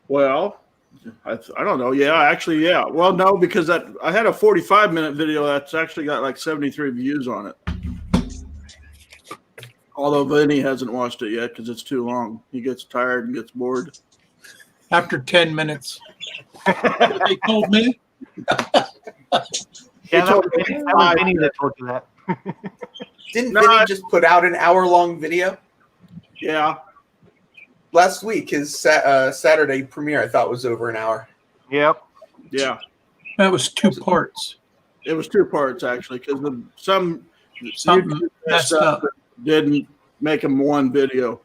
B: Well, I don't know. Yeah, actually, yeah. Well, no, because I had a 45-minute video that's actually got like 73 views on it. Although Vinny hasn't watched it yet because it's too long. He gets tired and gets bored.
N: After 10 minutes. They told me.
A: Yeah, that was Vinny that told you that.
T: Didn't Vinny just put out an hour-long video?
B: Yeah.
T: Last week, his Saturday premiere, I thought, was over an hour.
A: Yep.
B: Yeah.
N: That was 2 parts.
B: It was 2 parts, actually, because
N: Something
B: YouTube
N: messed up.
B: didn't make him one video.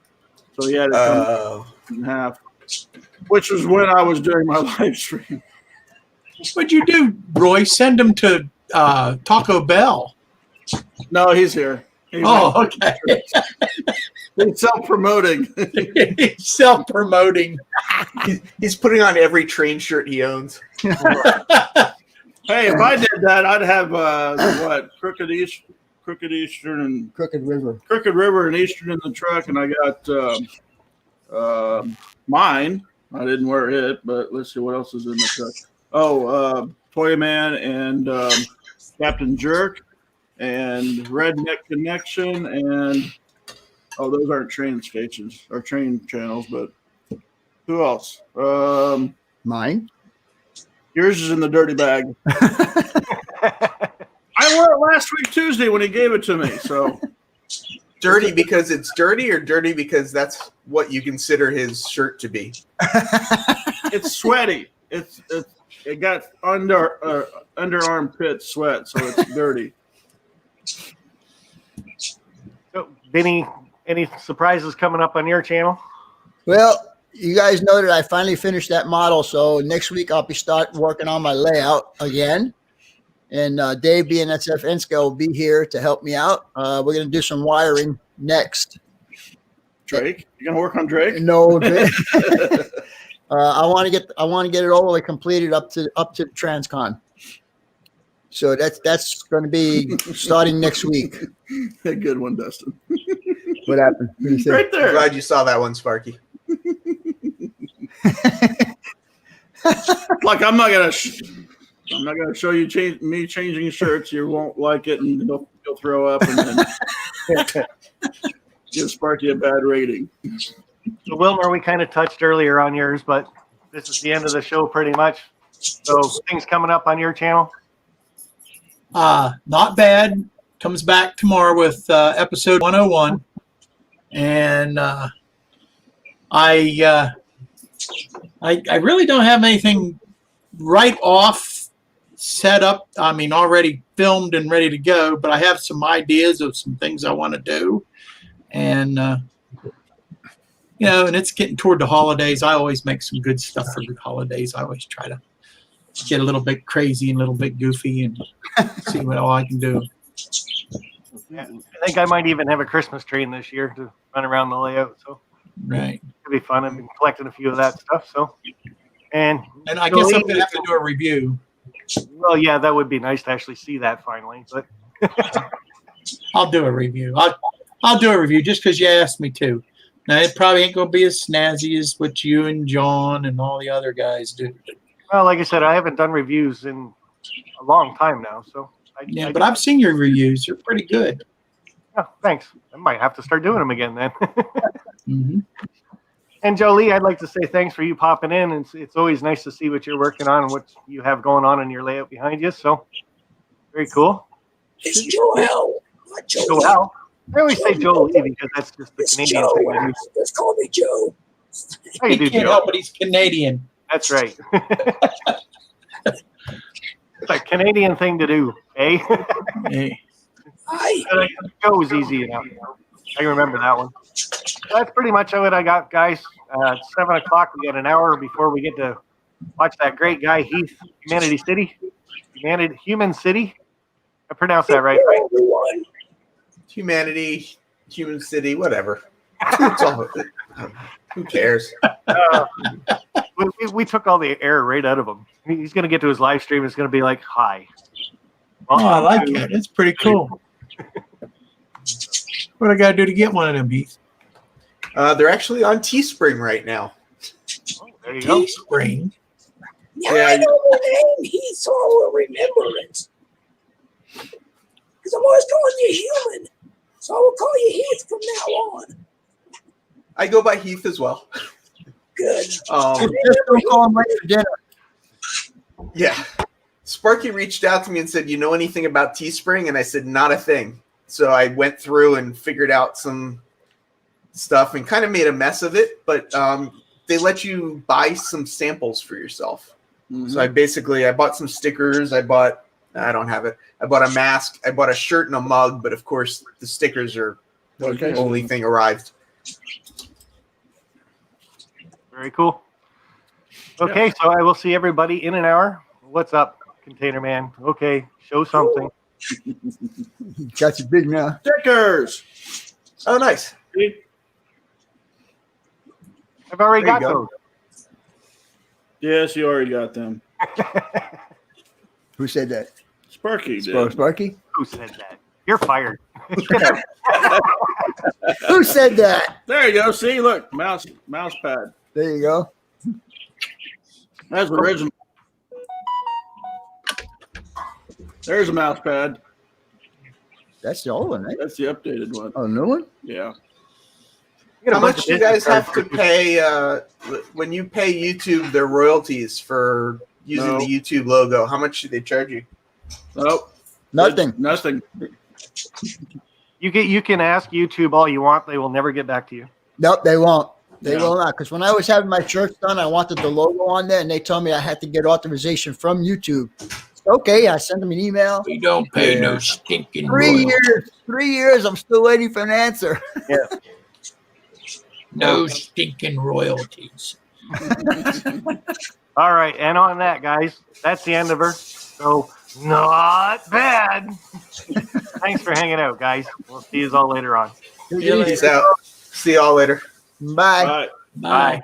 B: So he had it come in half, which was when I was doing my live stream.
N: What'd you do, Roy? Send him to Taco Bell.
B: No, he's here.
N: Oh, okay.
B: He's self-promoting.
N: Self-promoting.
T: He's putting on every train shirt he owns.
B: Hey, if I did that, I'd have what? Crooked Eastern and
C: Crooked River.
B: Crooked River and Eastern in the truck, and I got mine. I didn't wear it, but let's see what else is in the truck. Oh, Toyman and Captain Jerk and Redneck Connection and those aren't train stations or train channels, but who else?
C: Mine.
B: Yours is in the dirty bag. I wore it last week Tuesday when he gave it to me. So
T: dirty because it's dirty, or dirty because that's what you consider his shirt to be?
B: It's sweaty. It got underarm pit sweat, so it's dirty.
A: So, Vinny, any surprises coming up on your channel?
C: Well, you guys know that I finally finished that model, so next week I'll be starting working on my layout again. And Dave BNSF N-Scale will be here to help me out. We're going to do some wiring next.
B: Drake, you gonna work on Drake?
C: No, Drake. I want to get it all the way completed up to the Transcon. So that's going to be starting next week.
B: A good one, Dustin.
C: What happened?
B: Right there.
T: I'm glad you saw that one, Sparky.
B: Like I'm not gonna show you me changing shirts. You won't like it, and you'll throw up, and then give Sparky a bad rating.
A: So, Wilmer, we kind of touched earlier on yours, but this is the end of the show pretty much. So, things coming up on your channel?
N: Not bad. Comes back tomorrow with episode 101. And I really don't have anything right off set up. I mean, already filmed and ready to go, but I have some ideas of some things I want to do. And, and it's getting toward the holidays. I always make some good stuff for the holidays. I always try to get a little bit crazy and a little bit goofy and see what all I can do.
A: Yeah, I think I might even have a Christmas train this year to run around the layout. So,
N: right,
A: it'll be fun. I've been collecting a few of that stuff. So, and
N: I guess I'm gonna have to do a review.
A: Well, yeah, that would be nice to actually see that finally. But
N: I'll do a review. I'll do a review just because you asked me to. Now it probably ain't gonna be as snazzy as what you and John and all the other guys do.
A: Well, like I said, I haven't done reviews in a long time now, so.
N: But I've seen your reviews. They're pretty good.
A: Oh, thanks. I might have to start doing them again then.
N: Mm-hmm.
A: And Jolie, I'd like to say thanks for you popping in. It's always nice to see what you're working on and what you have going on in your layout behind you. So, very cool.
U: It's Joel, not Jolie.
A: Joel. I always say Jolie because that's just the Canadian
U: Joe.
A: thing to do.
U: Just call me Joe.
A: How you do,
N: He can't
A: Joe?
N: help it. He's Canadian.
A: That's right. It's a Canadian thing to do, eh?
N: Hey.
A: Joe was easy enough. I can remember that one. That's pretty much what I got, guys. 7 o'clock. We got an hour before we get to watch that great guy, Heath, Human City. I pronounced that right?
T: Humanity, Human City, whatever. It's all, who cares?
A: We took all the air right out of him. He's going to get to his live stream. It's going to be like, hi.
N: Oh, I like it. It's pretty cool. What I got to do to get one of them, Heath?
T: They're actually on Teespring right now.
A: There you go.
N: Teespring?
U: Yeah, I know the name Heath, so I will remember it. Because I'm always calling you Human. So I will call you Heath from now on.
T: I go by Heath as well.
U: Good.
C: Just don't call him late for dinner.
T: Yeah. Sparky reached out to me and said, "You know anything about Teespring?" And I said, "Not a thing." So I went through and figured out some stuff and kind of made a mess of it. But they let you buy some samples for yourself. Mm-hmm. So I bought some stickers. I don't have it. I bought a mask. I bought a shirt and a mug. But of course, the stickers are the only thing arrived.
A: Very cool. Okay, so I will see everybody in an hour. What's up, Container Man? Okay, show something.
C: Got you big now.
B: Stickers.
T: Oh, nice.
A: I've already
T: There you
A: got
T: go.
A: those.
B: Yes, you already got them.
C: Who said that?
B: Sparky did.
C: Sparky?
A: Who said that? You're fired.
C: Who said that?
B: There you go. See, look, mouse pad.
C: There you go.
B: That's original. There's a mouse pad.
C: That's the old one, right?
B: That's the updated one.
C: Oh, new one?
B: Yeah.
T: How much do you guys have to pay when you pay YouTube their royalties for using
B: No.
T: the YouTube logo? How much do they charge you?
B: Nope.
C: Nothing.
B: Nothing.
A: You can ask YouTube all you want. They will never get back to you.
C: Nope, they won't. They
B: No.
C: will not. Because when I was having my church done, I wanted the logo on there, and they told me I had to get authorization from YouTube. Okay, I sent them an email.
U: We don't pay no stinking
C: 3
U: royalties.
C: years. 3 years. I'm still waiting for an answer.
A: Yeah.
U: No stinking royalties.
A: All right, and on that, guys, that's the end of her. So not bad. Thanks for hanging out, guys. We'll see you all later on.
T: Peace out. See y'all later.
C: Bye.
B: Bye.
A: Bye.